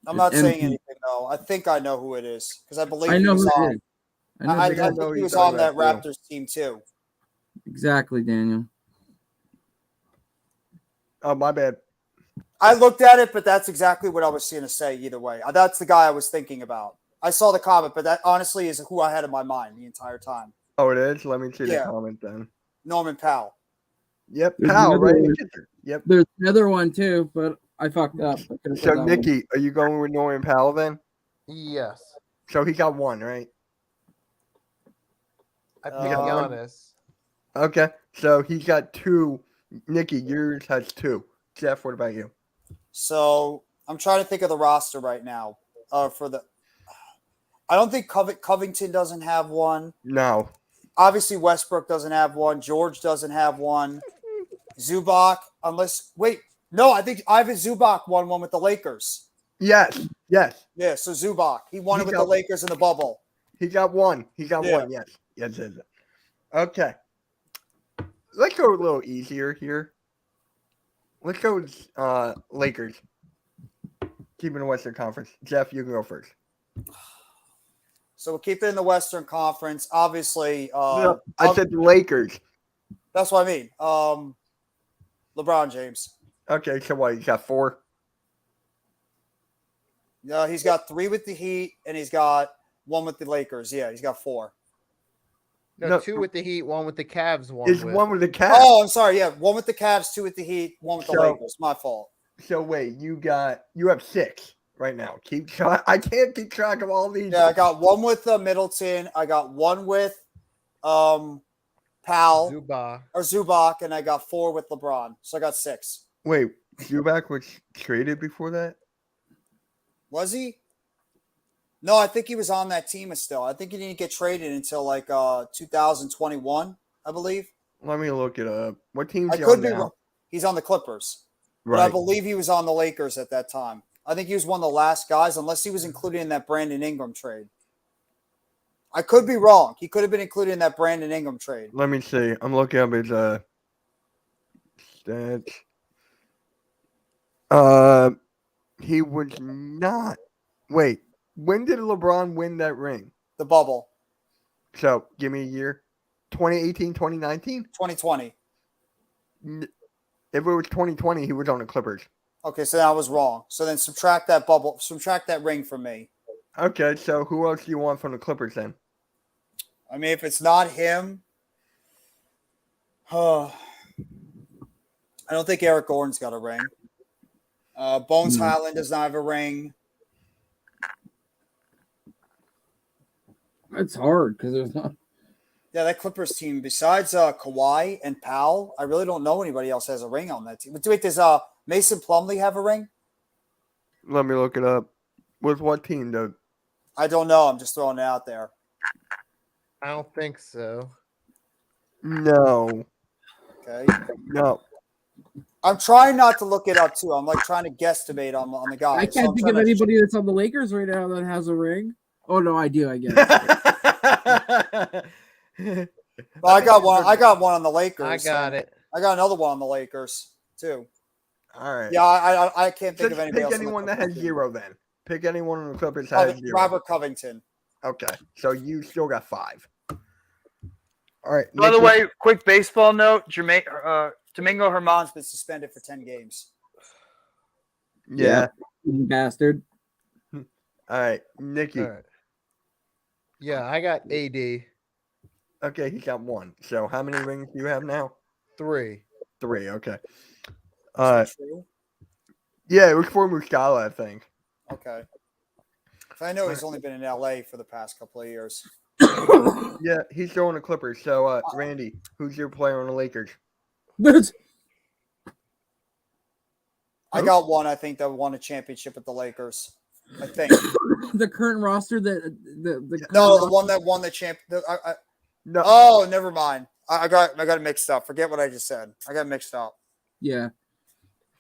I'm not saying MP. anything though. I think I know who it is because I believe I he know was who it on. is. I know I who it is. know think he he's was on on that that too. Raptors team too. Exactly, Daniel. Oh, my bad. I looked at it, but that's exactly what I was going to say. Either way, that's the guy I was thinking about. I saw the comment, but that honestly is who I had in my mind the entire time. Oh, it is? Let me see the Yeah. comment then. Norman Powell. Yep, There's Powell, another right? one. Yep. There's another one too, but I fucked up. I could've So, said that one. Nikki, are you going with Norman Powell then? Yes, So he got one, right? I picked got one? Giannis. Okay. So he got 2. Nikki, yours has 2. Jeff, what about you? So I'm trying to think of the roster right now. I don't think Covington doesn't have one. No. Obviously, Westbrook doesn't have one. George doesn't have one. Zubac, I think Ivan Zubac won one with the Lakers. Yes. Yeah, so Zubac, he won it with the Lakers in the bubble. He got one. He got Yeah. one. Yes. Yes. Okay. Let's go a little easier here. Let's go with Lakers. Keeping the Western Conference. Jeff, you can go first. So we'll keep it in the Western Conference. Obviously, No, I said the Lakers. that's what I mean. LeBron James. Okay, so what? You got 4? No, he's got 3 with the Heat, and he's got 1 with the Lakers. Yeah, he's got 4. No, 2 with the Heat, 1 with the Cavs, 1 Is with. one with the Cavs. Oh, I'm sorry. Yeah, 1 with the Cavs, 2 with the Heat, 1 with the So- Lakers. My fault. So wait, you have 6 right now. Keep track. I can't keep track of all these. Yeah, I got 1 with Middleton. I got 1 with Powell Zubac. and I got 4 with LeBron. So I got 6. Wait, Zubac was traded before that? Was he? No, I think he was on that team still. I think he didn't get traded until like 2021, I believe. Let me look it up. What team's I he could on be now? wrong. He's on the Clippers. But I Right. believe he was on the Lakers at that time. I think he was one of the last guys, unless he was included in that Brandon Ingram trade. I could be wrong. He could have been included in that Brandon Ingram trade. Let me see. I'm looking up his stats. He was not. Wait, when did LeBron win that ring? The bubble, So give me a year. 2018, 2019? 2020. If it was 2020, he was on the Clippers. Okay, so I was wrong. So then subtract that ring from me. Okay, so who else do you want from the Clippers then? I mean, if it's not him, I don't think Eric Gordon's got a ring. Bones Highland does not have a ring. It's hard because there's not. Yeah, that Clippers team, besides Kawhi and Powell, I really don't know anybody else has a ring on that team. But wait, does Mason Plumlee have a ring? Let me look it up. With what team, though? I don't know. I'm just throwing it out there. I don't think so. No. Okay. No. I'm trying not to look it up, too. I'm like trying to guesstimate on the guy. I can't think of anybody that's on the Lakers right now that has a ring. Oh no, I do. I guess. Well, I got one. I got one on the Lakers. I got it. I got another one on the Lakers, too. All right. Yeah, I can't think Just of anybody pick else. on the anyone that has Clippers team. 0 then. Pick anyone on the Clippers that has 0. Robert Covington. Okay. So you still got 5. All right. By the Nick, way, quick baseball note: Domingo Herman's Germán. been suspended for 10 games. Yeah. Bastard. All right. Nikki. All right. Yeah, I got AD. Okay, he got 1. So how many rings do you have now? 3. 3. Okay. Is that true? Yeah, it was for Muscala, I think. Okay. I know he's only been in LA for the past couple of years. Yeah, he's still on the Clippers. So, Randy, who's your player on the Lakers? I got one, I think, that won a championship with the Lakers. I think. The current roster that No, the one that won the champ. No. Oh, never mind. I got it mixed up. Forget what I just said. I got mixed up. Yeah.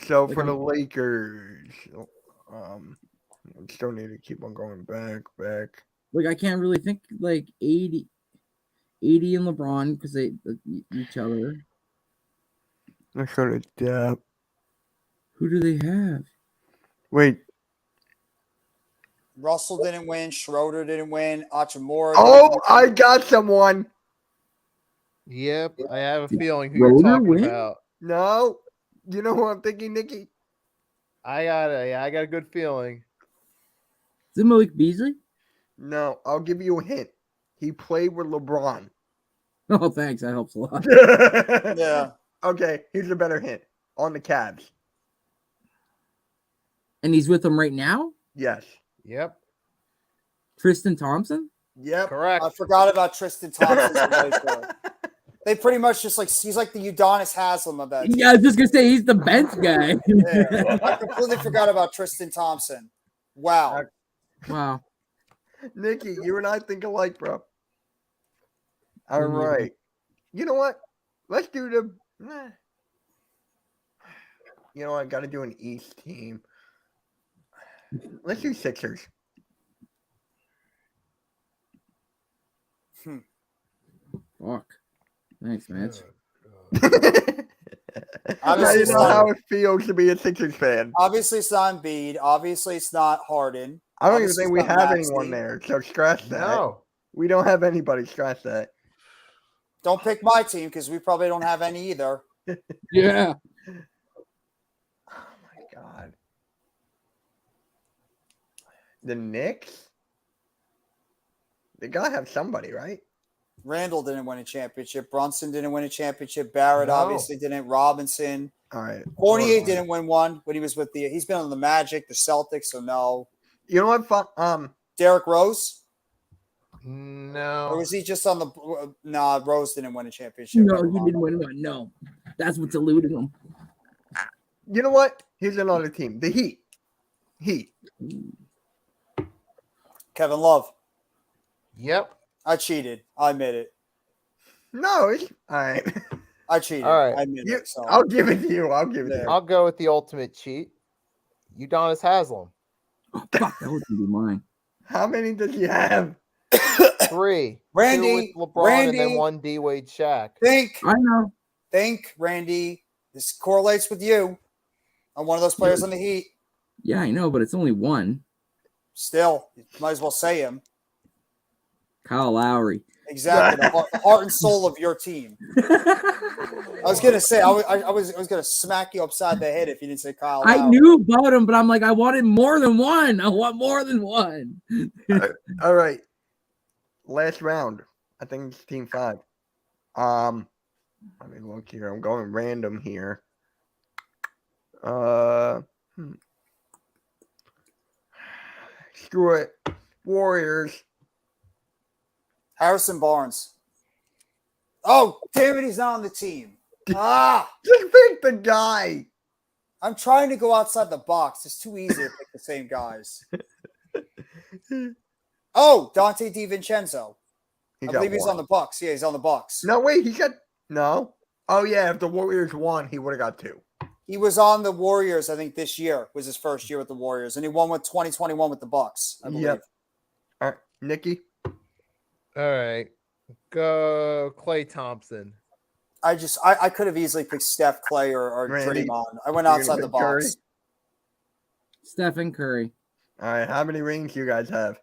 So for the Lakers, still need to keep on going back. Like I can't really think like 80 and LeBron because they each other. Let's go to depth. Who do they have? Wait. Russell didn't win. Schroeder didn't win. Achimura. Oh, I got someone. Yep, I have a feeling who Schroeder you're talking win? about. No. You know who I'm thinking, Nikki? I got a good feeling. Is it Malik Beasley? No, I'll give you a hint. He played with LeBron. Oh, thanks. That helps a lot. Yeah. Okay, here's a better hint. On the Cavs. And he's with them right now? Yes. Yep, Tristan Thompson? Yep. correct. I forgot about Tristan Thompson. They pretty much just like he's like the Udonis Haslam of that. Yeah, I was just gonna say he's the bench guy. Yeah. I completely forgot about Tristan Thompson. Wow. Wow. Nikki, you and I think alike, bro. All Mhm. right. You know what? Let's do the. You know what? I got to do an East team. Let's do Sixers. Fuck. Thanks, man. I don't know how it feels to be a Sixers fan. Obviously, it's not Embiid. Obviously, it's not Harden. I don't even Obviously, think it's we not have Maxey. anyone there. So scratch that. No, We don't have anybody. Scratch that. Don't pick my team because we probably don't have any either. Yeah. Oh my god. The Knicks? They gotta have somebody, right? Randall didn't win a championship. Brunson didn't win a championship. Barrett No. obviously didn't. Robinson. All right. Fournier hold on. didn't win one when he was with the. He's been on the Magic, the Celtics, so no. You know what? Derrick Rose, or No. was he just on the? Nah, Rose didn't win a championship. No, he didn't win one. No, that's what's eluding him. You know what? Here's another team. The Heat. Heat. Kevin Love. Yep. I cheated. I admit it. No, it's all right. I cheated. All right. I admit it. So. I'll give it to you. I'll give it to you. I'll go with the ultimate cheat. Udonis Haslam. Oh, fuck, that was gonna be mine. How many does he have? 3. Randy, 2 with LeBron, and then Randy. 1 D Wade Shaq. Think, I know. Randy. This correlates with you. I'm one of those players on the Heat. Yeah, I know, but it's only one. Still, you might as well say him. Kyle Lowry. Exactly, the heart and soul of your team. I was gonna say, I was gonna smack you upside the head if you didn't say Kyle. I Lowry. knew about him, but I'm like, I wanted more than one. I want more than one. All right. Last round. I think it's team 5. Let me look here. I'm going random here. Screw it. Warriors. Harrison Barnes. Oh, damn it, he's not on the team. Ah, Just pick the guy. I'm trying to go outside the box. It's too easy to pick the same guys. Oh, Dante DiVincenzo. He I got believe he's one. on the Bucks. Yeah, he's on the Bucks. No, wait. He got no. Oh yeah. If the Warriors won, he would have got 2. He was on the Warriors, I think this year was his first year with the Warriors, and he won with 2021 with the Bucks, I believe. Yep. All right, Nikki. All right. Go Klay Thompson. I could have easily picked Steph, Clay, or Randy, Draymond. I went you're gonna outside the pick Curry? box. Stephen Curry. All right. How many rings you guys have?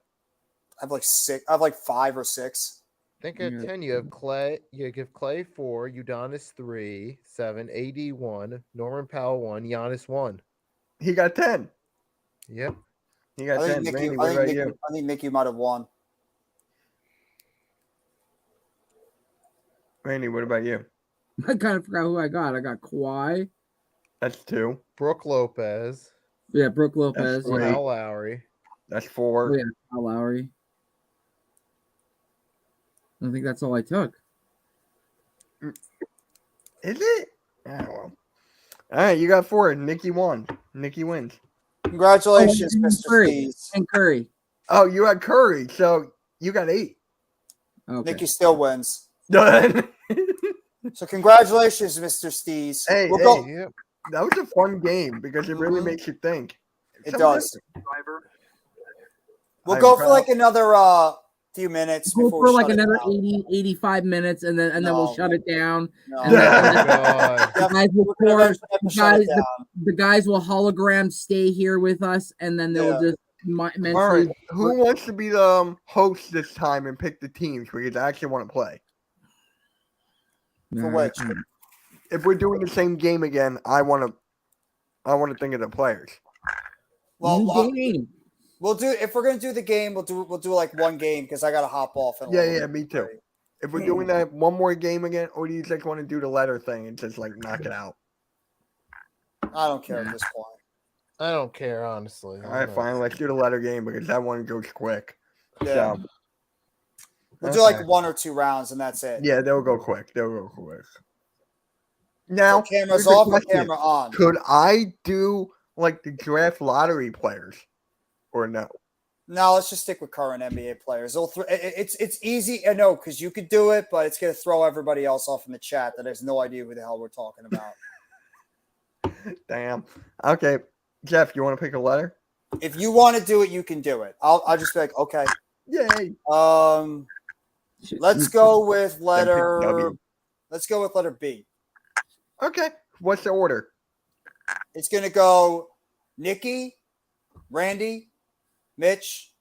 I have like 6. I have like 5 or 6. I think at Yeah. 10 you have Clay. You give Clay 4, Udonis 3, 7, AD 1, Norman Powell 1, Giannis 1. He got 10. Yep. He got I 10. think Randy, what about you? Mickey might have won. Randy, what about you? I kind of forgot who I got. I got Kawhi. That's 2. Brooke Lopez, Yeah, Brooke Lopez. Wait. Kyle Lowry. That's Oh, 4. yeah, Kyle Lowry. I think that's all I took. Is it? Yeah, well. All right, you got 4. Nikki won. Nikki wins. Congratulations, Oh, Mr. Curry. Stees. And Curry. Oh, you had Curry, so you got 8. Okay. Nicky still wins. Done. So congratulations, Mr. Stees. Hey, We'll hey. go- Yep. That was a fun game because it really Mhm. makes you think. It Sometimes- does. We'll I'm go for proud. like another few minutes Go before for we like shut it another down. 80, 85 minutes, and then No. we'll shut it down. No. And then- Oh, God. The guys will We're gonna pour- eventually have to the shut it guys- down. the guys will hologram stay here with us, and then they'll Yeah. just mentally. All right, who wants to be the host this time and pick the teams because I actually want to play? For which? If we're doing the same game again, I want to think of the players. Well, Game. we'll do if we're gonna do the game. We'll do like one game because I gotta hop off. In a Yeah, little yeah, bit. me too. If we're doing that one more game again, or do you just want to do the letter thing and just like knock it out? I don't care Yeah. at this point. I don't care, honestly. All right, fine. Let's do the letter game because that one goes quick. Yeah, So, we'll do like okay. 1 or 2 rounds and that's it. Yeah, they'll go quick. They'll go quick. Now, So cameras here's the off or question. camera on. Could I do like the draft lottery players or no? No, let's just stick with current NBA players. It's easy. I know because you could do it, but it's gonna throw everybody else off in the chat that has no idea who the hell we're talking about. Damn. Okay, Jeff, you want to pick a letter? If you want to do it, you can do it. I'll just be like, okay. Yay! Let's go with letter. W. Let's go with letter B. Okay, what's the order? It's gonna go Nikki, Randy, Mitch,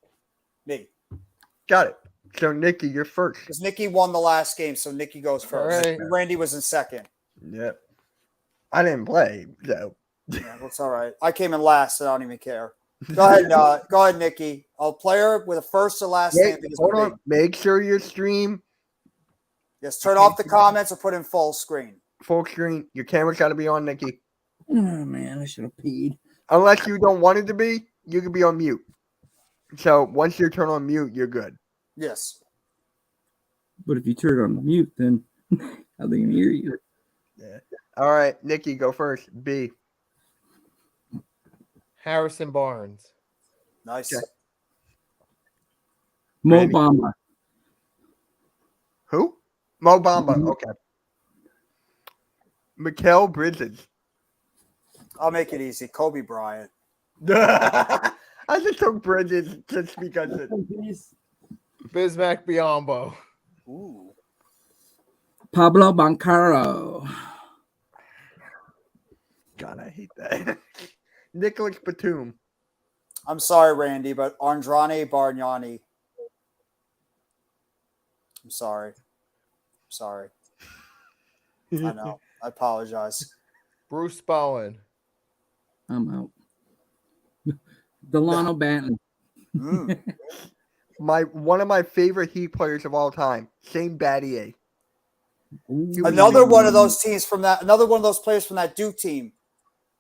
me. Got it. So Nikki, you're first. Because Nikki won the last game, so Nikki goes first. right. Randy was in second. Yep. I didn't play, so Yeah, that's all right. I came in last, so I don't even care. Go ahead, Nikki. A player with a first or last name. Wait, hold on. Make sure your stream Yes, turn off the comments or put in full screen. full screen. Your camera's got to be on, Nikki. Oh man, I should have peed. Unless you don't want it to be, you can be on mute. So once you turn on mute, you're good. Yes. But if you turn it on mute, then how they can hear you? Yeah. All right, Nikki, go first. B. Harrison Barnes. Nice. Okay. Mo Randy. Bamba. Who? Mo Bamba. Mhm. Okay. Mikal Bridges. I'll make it easy. Kobe Bryant. I just took Bridges just because it. Bismack Biyombo. Ooh. Pablo Bancaro. God, I hate that. Nicholas Batum. I'm sorry, Randy, but Andrani Bargnani. I'm sorry. I know. I apologize. Bruce Bowen. I'm out. Delano Banton. Mm. One of my favorite Heat players of all time, Shane Battier. Ooh. Another one of those teams from that. Another one of those players from that Duke team.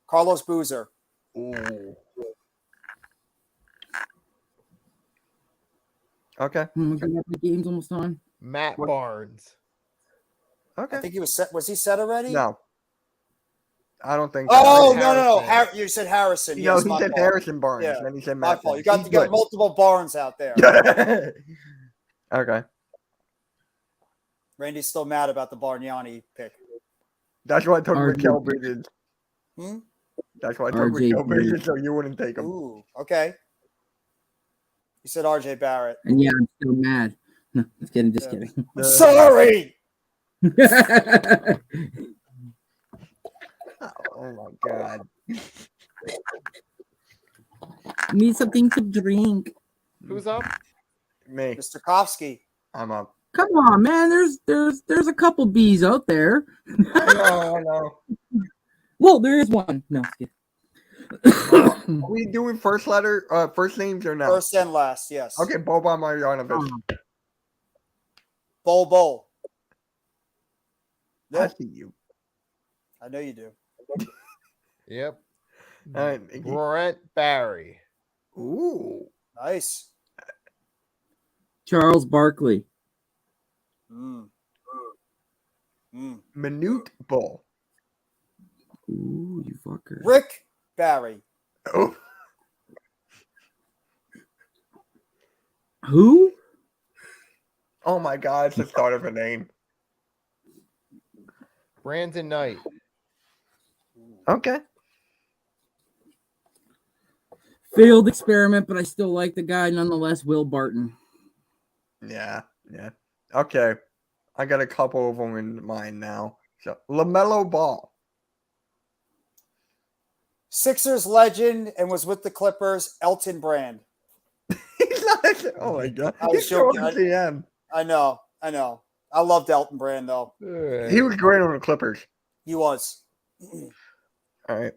Carlos Boozer. Ooh. Okay. Oh my God, the game's almost on. Matt What? Barnes. Okay. I think he was set. Was he set already? No. I don't think so. Oh Harrison. no! You said Harrison. No, Yes, he my said fault. Harrison Barnes. Yeah, Then he said My Matt. fault. You Barnes. got He's multiple Barnes out there. good. Okay. Randy's still mad about the Bargnani pick. That's why I took RJ. Mikal Bridges. Hmm? That's why I took RJ. Mikal Bridges so you wouldn't take him. Ooh, okay. You said R.J. Barrett. And yeah, I'm still mad. No, just kidding. Just Yeah. kidding. I'm sorry. Oh my god. Need something to drink. Who's up? Me. Mr. Kofsky. I'm up. Come on, man. There's a couple B's out there. I know. Well, there is one. No, just kidding. Are we doing first names or no? First and last, yes. Okay, Boban Marjanovic. Bol. I see you. I know you do. Yep. All right, Iggy. Brent Barry. Ooh. Nice. Charles Barkley. Manute Bol. Ooh, you fucker. Rick Barry. Oh. Who? Oh my god, it's the start of a name. Brandon Knight. Okay. Failed experiment, but I still like the guy nonetheless. Will Barton. Yeah. Okay. I got a couple of them in mind now. So LaMelo Ball. Sixers legend and was with the Clippers, Elton Brand. He's not. Oh my god. I was He's still joking. on the GM. I know. I loved Elton Brand though. He was great on the Clippers. He was. All right.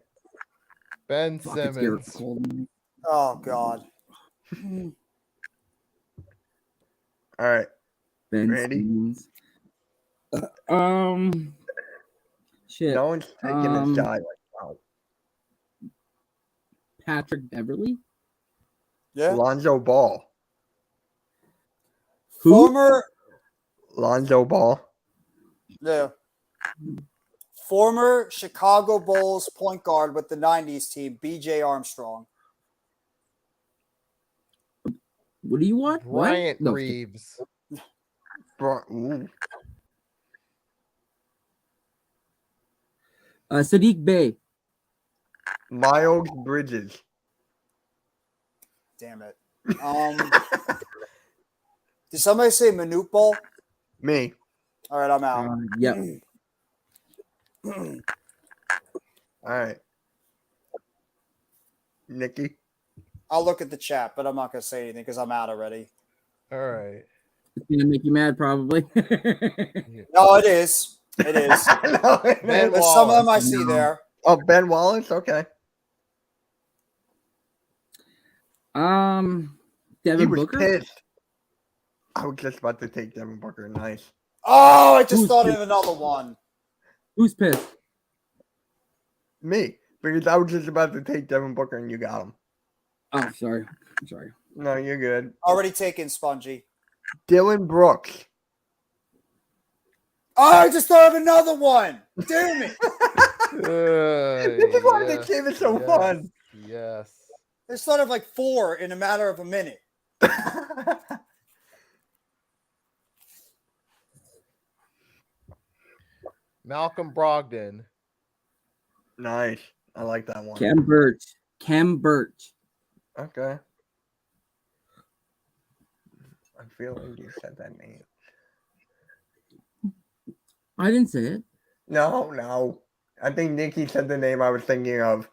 Ben Fuck, it's getting Simmons. cold. Oh God. All right. Ben Randy? Simmons. Shit. No one's taking this guy. Like, wow. Patrick Beverly. Yeah. Lonzo Ball. Who? Former. Lonzo Ball. Yeah. Former Chicago Bulls point guard with the '90s team, B.J. Armstrong. What do you want? Bryant What? No, Reeves. Ooh. Sadiq Bey. Miles Bridges. Damn it. Did somebody say Manute Bol? Me. All right, I'm out. Yep. All right. Nikki. I'll look at the chat, but I'm not going to say anything because I'm out already. All right. It's gonna make you mad, probably. No, it is. It is. No, Ben There's some of them I Wallace. see No. there. Oh, Ben Wallace? Okay. He Devin was Booker. pissed. I was just about to take Devin Booker. Nice. Oh, I just Who's thought pissed? of another one. Who's pissed? Me. Because I was just about to take Devin Booker and you got him. Oh, sorry. I'm sorry. No, you're good. Already taken, Spongy. Dylan Brooks. Oh, I just thought of another one. Damn it. This is why this game is so fun. Yes. I just thought of like 4 in a matter of a minute. Malcolm Brogdon. Nice. I like that one. Cam Birch. Cam Birch. Okay. I feel like you said that name. I didn't say it. No. I think Nikki said the name I was thinking of.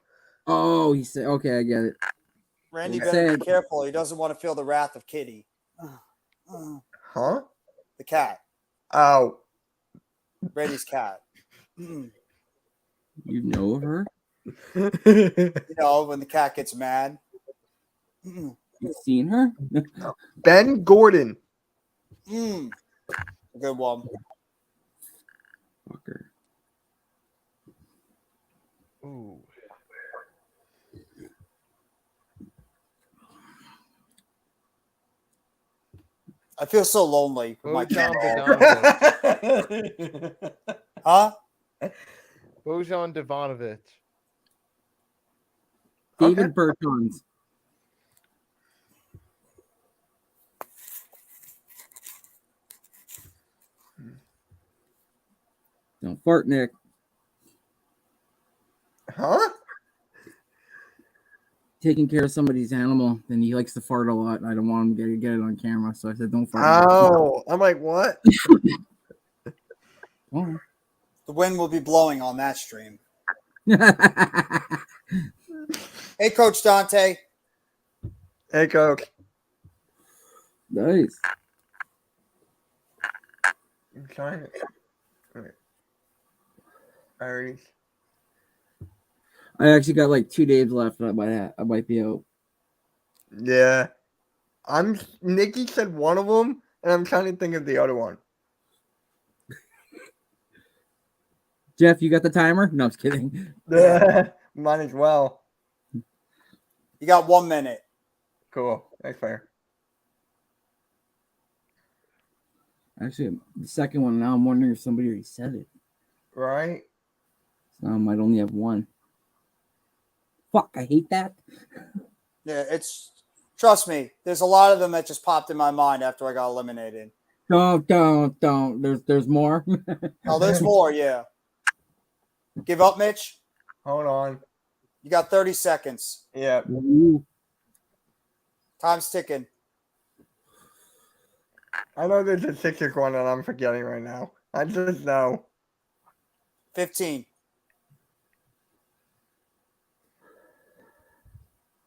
Oh, he said, okay, I get it. Randy He better said- be careful. He doesn't want to feel the wrath of Kitty. Huh? The cat. Oh. Randy's cat. You You know her? know, when the cat gets mad. You've seen her? Ben Gordon. A good one. Fucker. Ooh. I feel so lonely with my Bojan cat. Bogdanovic. Huh? Bojan Bogdanovic. David Bertans. Don't fart, Nick. Huh? Taking care of somebody's animal, and he likes to fart a lot. And I don't want him to get it on camera, so I said, "Don't fart." Oh, I'm like, what? Oh. The wind will be blowing on that stream. Hey, Coach Dante. Hey, Coach. Nice. I'm trying it. Okay. Alright. I actually got like 2 days left, and I might be out. Yeah. Nikki said one of them, and I'm trying to think of the other one. Jeff, you got the timer? No, I'm just kidding. Might as well. You got 1 minute. Cool. That's fair. Actually, the second one, now I'm wondering if somebody already said it. Right? So I might only have one. Fuck, I hate that. Yeah, trust me, there's a lot of them that just popped in my mind after I got eliminated. Don't. There's more. Oh, there's more, yeah. Give up, Mitch? Hold on. You got 30 seconds. Yeah. Ooh. Time's ticking. I know there's a Sixers one that I'm forgetting right now. I just know. 15.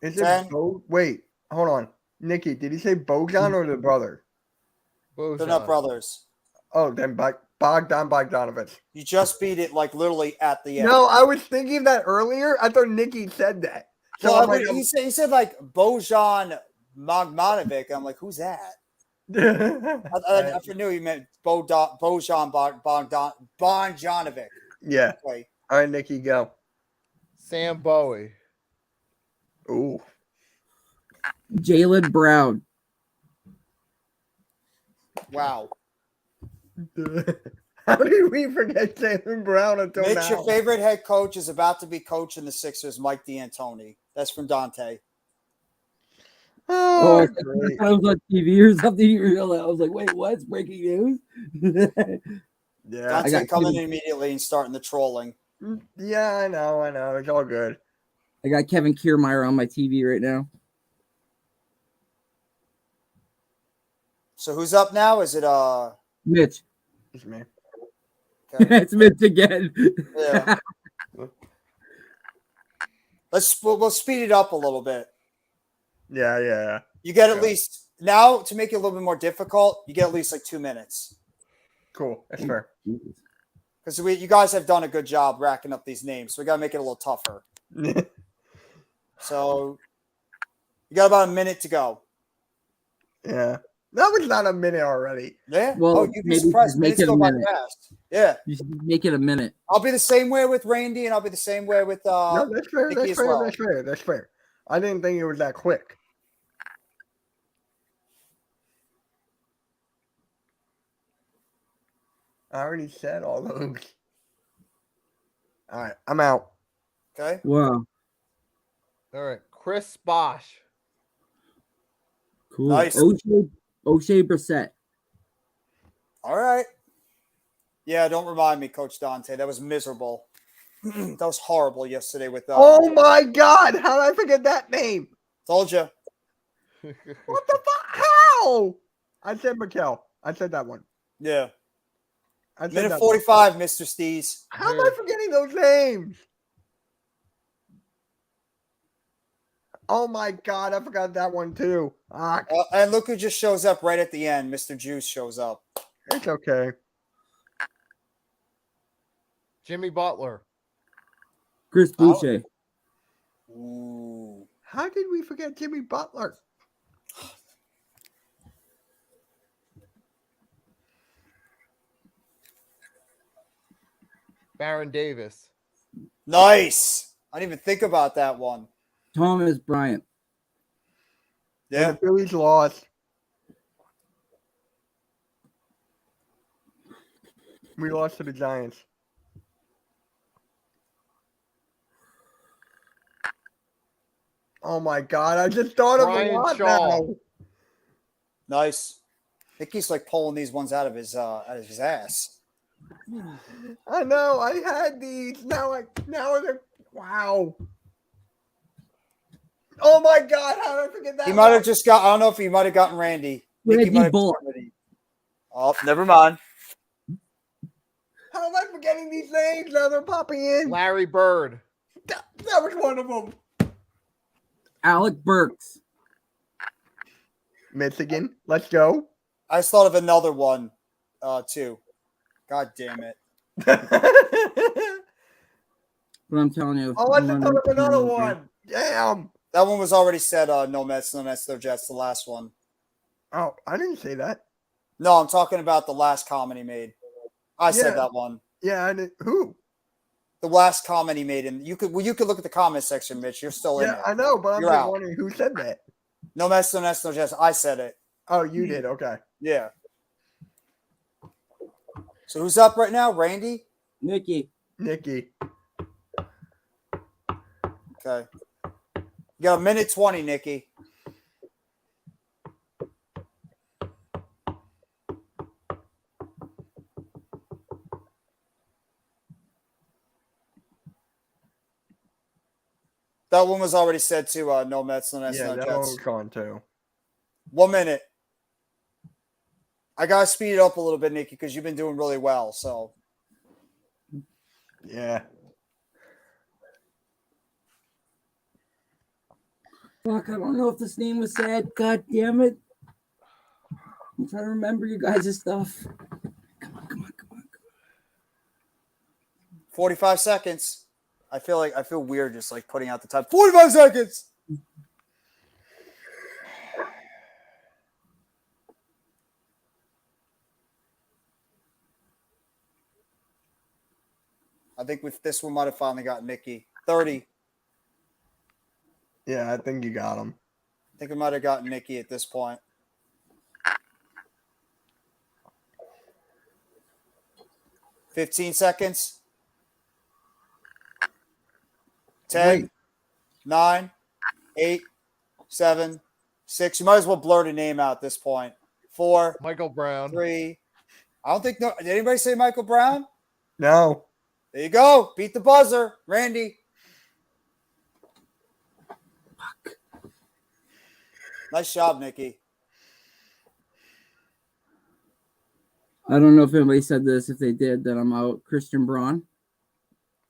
Is 10. it Wait, hold on. Nikki, did he say Bojan or the brother? They're not brothers. Oh, then Bogdan Bogdanovic. You just beat it like literally at the end. No, I was thinking that earlier. I thought Nikki said that. So Well, I'm like, he said like Bojan Bogdanovic. I'm like, who's that? I knew he meant Bojan Bogdanovic. Yeah. Okay. All right, Nikki, go. Sam Bowie. Ooh. Jaylen Brown. Wow. How did we forget Jaylen Brown until Mitch, now? your favorite head coach is about to be coaching the Sixers, Mike D'Antoni. That's from Dante. Oh, I great. thought it was on TV or something. You realize I was like, wait, what? It's breaking news. Yeah. Dante coming in immediately and starting the trolling. Yeah, I know. It's all good. I got Kevin Kiermaier on my TV right now. So who's up now? Is it Mitch. It's me. okay. It's Mitch again. Yeah. We'll speed it up a little bit. Yeah. You get at least now to make it a little bit more difficult. You get at least like 2 minutes Cool. That's fair. because you guys have done a good job racking up these names. So we got to make it a little tougher. So You got about a minute to go. Yeah. That was not a minute already. Yeah. Well, Oh, you'd be maybe surprised. just make Minutes it a go by minute. fast. Yeah. You should make it a minute. I'll be the same way with Randy, and I'll be the same way with No, that's fair. Nikki That's as fair. well. That's fair. That's fair. I didn't think it was that quick. I already said all those. All right, I'm out. Okay. Wow. All right, Chris Bosch. Cool. Nice. O'Shea Brissett. All right. Yeah, don't remind me, Coach Dante. That was miserable. That was horrible yesterday with Oh my God! How did I forget that name? told you. What the fuck? How? I said Mikel. I said that one. Yeah. I said Minute that one. 45, Mr. Stees. How am I forgetting those names? Oh my God! I forgot that one too. Ah, And look who just shows up right at the end. Mr. Juice shows up. it's okay. Jimmy Butler. Chris Boucher. Ooh. How did we forget Jimmy Butler? Baron Davis. Nice. I didn't even think about that one. Thomas Bryant. And Yeah. the Phillies lost. We lost to the Giants. Oh my God! I just thought of a Brian lot Shaw. now. Nice. I think he's like pulling these ones out of his ass. I know. I had these. Now they're wow. Oh my God! How did I forget that? He might have one? just got. I don't know if he might have gotten Randy. Nicky Reggie might have Bullock. somebody. Oh, never mind. How am I forgetting these names? Now they're popping in. Larry Bird. That was one of them. Alec Burks. Michigan. Let's go. I just thought of another one, too. God damn it. But I'm telling you. Oh, I just thought of another one. Damn. That one was already said. No Mets, no Jets. The last one. Oh, I didn't say that. No, I'm talking about the last comment he made. I Yeah. said that one. Yeah, I didn't. Who? The last comment he made, and you could look at the comment section, Mitch. You're still in Yeah, it. I know, but I'm You're just out. wondering who said that. No Mets, no Jets. I said it. Oh, you did. Okay. Yeah. So who's up right now? Randy? Nikki. Nikki. Okay. You got a minute 20, Nikki. That one was already said too. No Mets, no Jets. Yeah, No that one Jets. was gone too. 1 minute. I gotta speed it up a little bit, Nikki, because you've been doing really well. So Yeah. Fuck, I don't know if this name was said. God damn it. I'm trying to remember you guys' stuff. Come on. 45 seconds. I feel weird just like putting out the time. 45 seconds. I think with this one might have finally got Nikki. 30. Yeah, I think you got him. I think we might have gotten Nikki at this point. $15 seconds. 10, Wait. 9, 8, 7, 6. You might as well blur the name out at this point. 4, Michael Brown. 3. I don't think did anybody say Michael Brown? No. There you go. Beat the buzzer, Randy. Nice job, Nikki. I don't know if anybody said this. If they did, then I'm out. Christian Braun.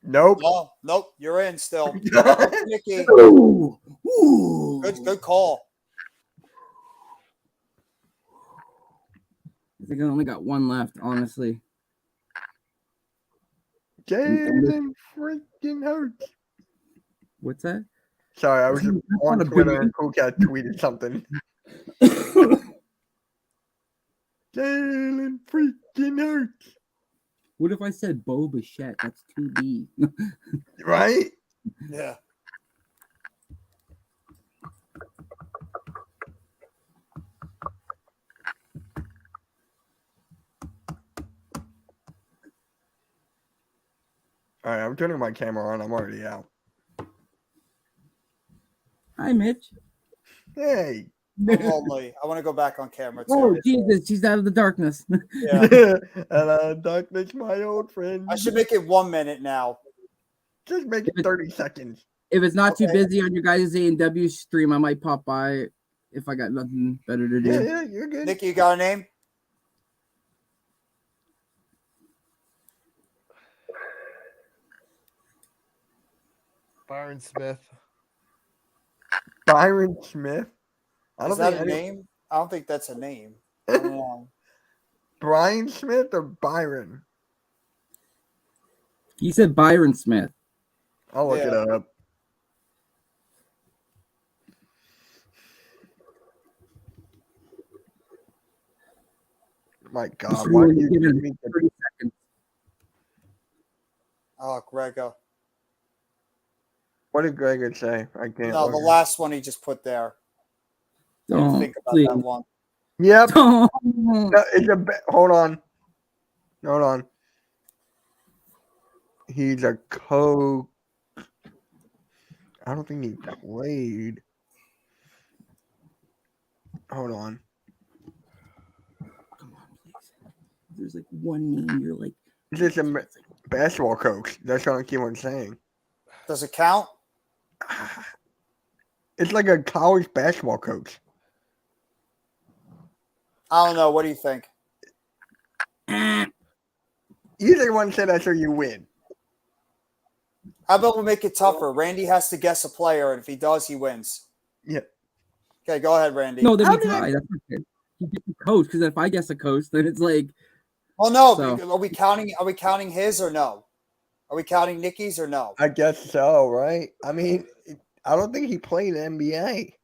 Nope. No, nope, you're in still. Nikki. Ooh. Good call. I think I only got one left, honestly. Jalen freaking Hurts. What's that? Sorry, I was That's on not a Twitter big- and Phuket tweeted something. Jalen freaking Hurts. What if I said Bo Bichette? That's 2B. Right? Yeah. All right, I'm turning my camera on. I'm already out. Hi, Mitch. Hey. I'm lonely. I want to go back on camera too. Oh, Jesus. She's out of the darkness. Yeah. And darkness, my old friend. I should make it 1 minute now. Just make it 30 seconds. If it's not too Okay. busy on your guys' A&W stream, I might pop by if I got nothing better to do. Yeah, you're good. Nikki, you got a name? Byron Smith. Byron Smith. I Is don't that think a any- name? I don't think that's a name. I don't know. Brian Smith or Byron? He said Byron Smith. I'll look it Yeah. up. My God, Just why really do you give give it me the 30 seconds. Oh, Grego. What did Gregor say? I can't. No, look the at- last one he just put there. I didn't Don't, think about please. that one. Yep. Don't. No, it's a. Hold on. Hold on. He's a co. I don't think he played. Hold on. Come on, please. There's like one name you're like. He's just a basketball coach. That's what I keep on saying. Does it count? It's like a college basketball coach. I don't know. What do you think? Either one said that's where you win. How about we make it tougher? Randy has to guess a player, and if he does, he wins. Yeah. Okay, go ahead, Randy. No, then How we did I- tie. That's okay. You get the coach because if I guess a coach, then it's like Oh no, So- are we counting? Are we counting his or no? Are we counting Nikki's or no? I guess so, right? I mean, I don't think he played NBA.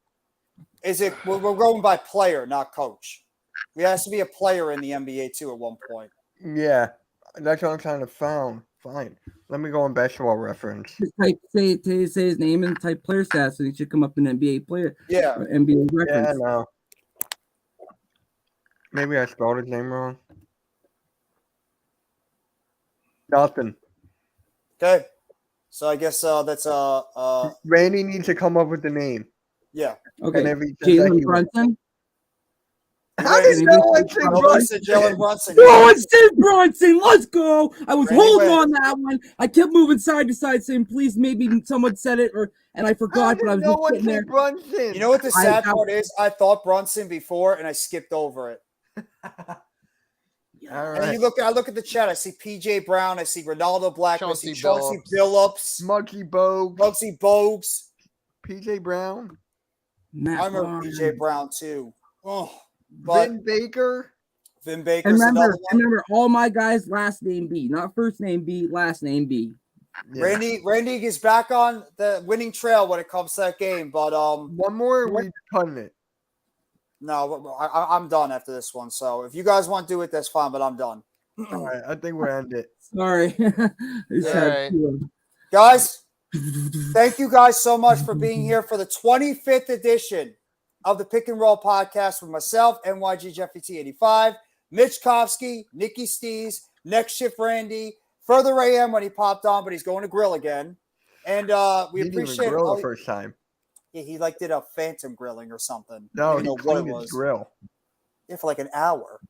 Is it? We're going by player, not coach. There has to be a player in the NBA too at one point. Yeah, that's what I'm trying to find. Fine. Let me go on basketball reference. just type say his name and type player stats, and he should come up in NBA player Yeah, or NBA Yeah, reference. no. Maybe I spelled his name wrong. Nothing. okay. So I guess that's Randy needs to come up with the name. yeah. And Okay, if he says that Jalen he- Brunson. How did Randy no one Brunson. say Nobody Brunson? said Jalen Brunson. No one said Bronson. Let's go. I was Randy holding wins. on that one. I kept moving side to side, saying, "Please, maybe someone said it," and I How forgot. did But I was no just one sitting say there. Brunson? You know what the I- sad I- part is? I thought Brunson before, and I skipped over it. All And then right. you look. I look at the chat. I see PJ Brown. I see Ronaldo Black. I see Chauncey Chauncey Billups. Monkey Bogue, Muggsy Bogues. PJ Brown, Matt I remember Barnes. PJ Brown too. Oh, but Vin Baker. Vin And Baker's remember, another one. remember, all my guys last name B, not first name B, last name B. Yeah. Randy is back on the winning trail when it comes to that game. But One more, we cutting it. no, I'm done after this one. So if you guys want to do it, that's fine. But I'm done. All right, I think we're end it. Sorry. It's Yeah. had Alright. to- Guys, thank you guys so much for being here for the 25th edition of the Pick and Roll podcast with myself, NYG Jeffy T85, Mitch Kovsky, Nikki Stees, Next Shift Randy, further AM when he popped on, but he's going to grill again. And we He didn't even appreciate grill all- the first time. Yeah, he like did a phantom grilling or something. I No, don't he know what it cleaned his was. grill. Yeah, for like an hour.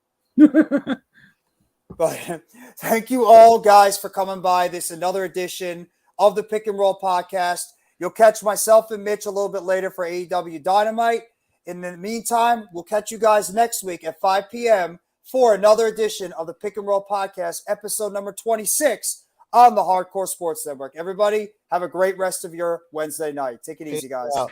But thank you all, guys, for coming by this another edition of the Pick and Roll podcast. You'll catch myself and Mitch a little bit later for AEW Dynamite. In the meantime, we'll catch you guys next week at 5 p.m. for another edition of the Pick and Roll podcast, episode number 26 on the Hardcore Sports Network. Everybody, have a great rest of your Wednesday night. Take it easy, guys. out.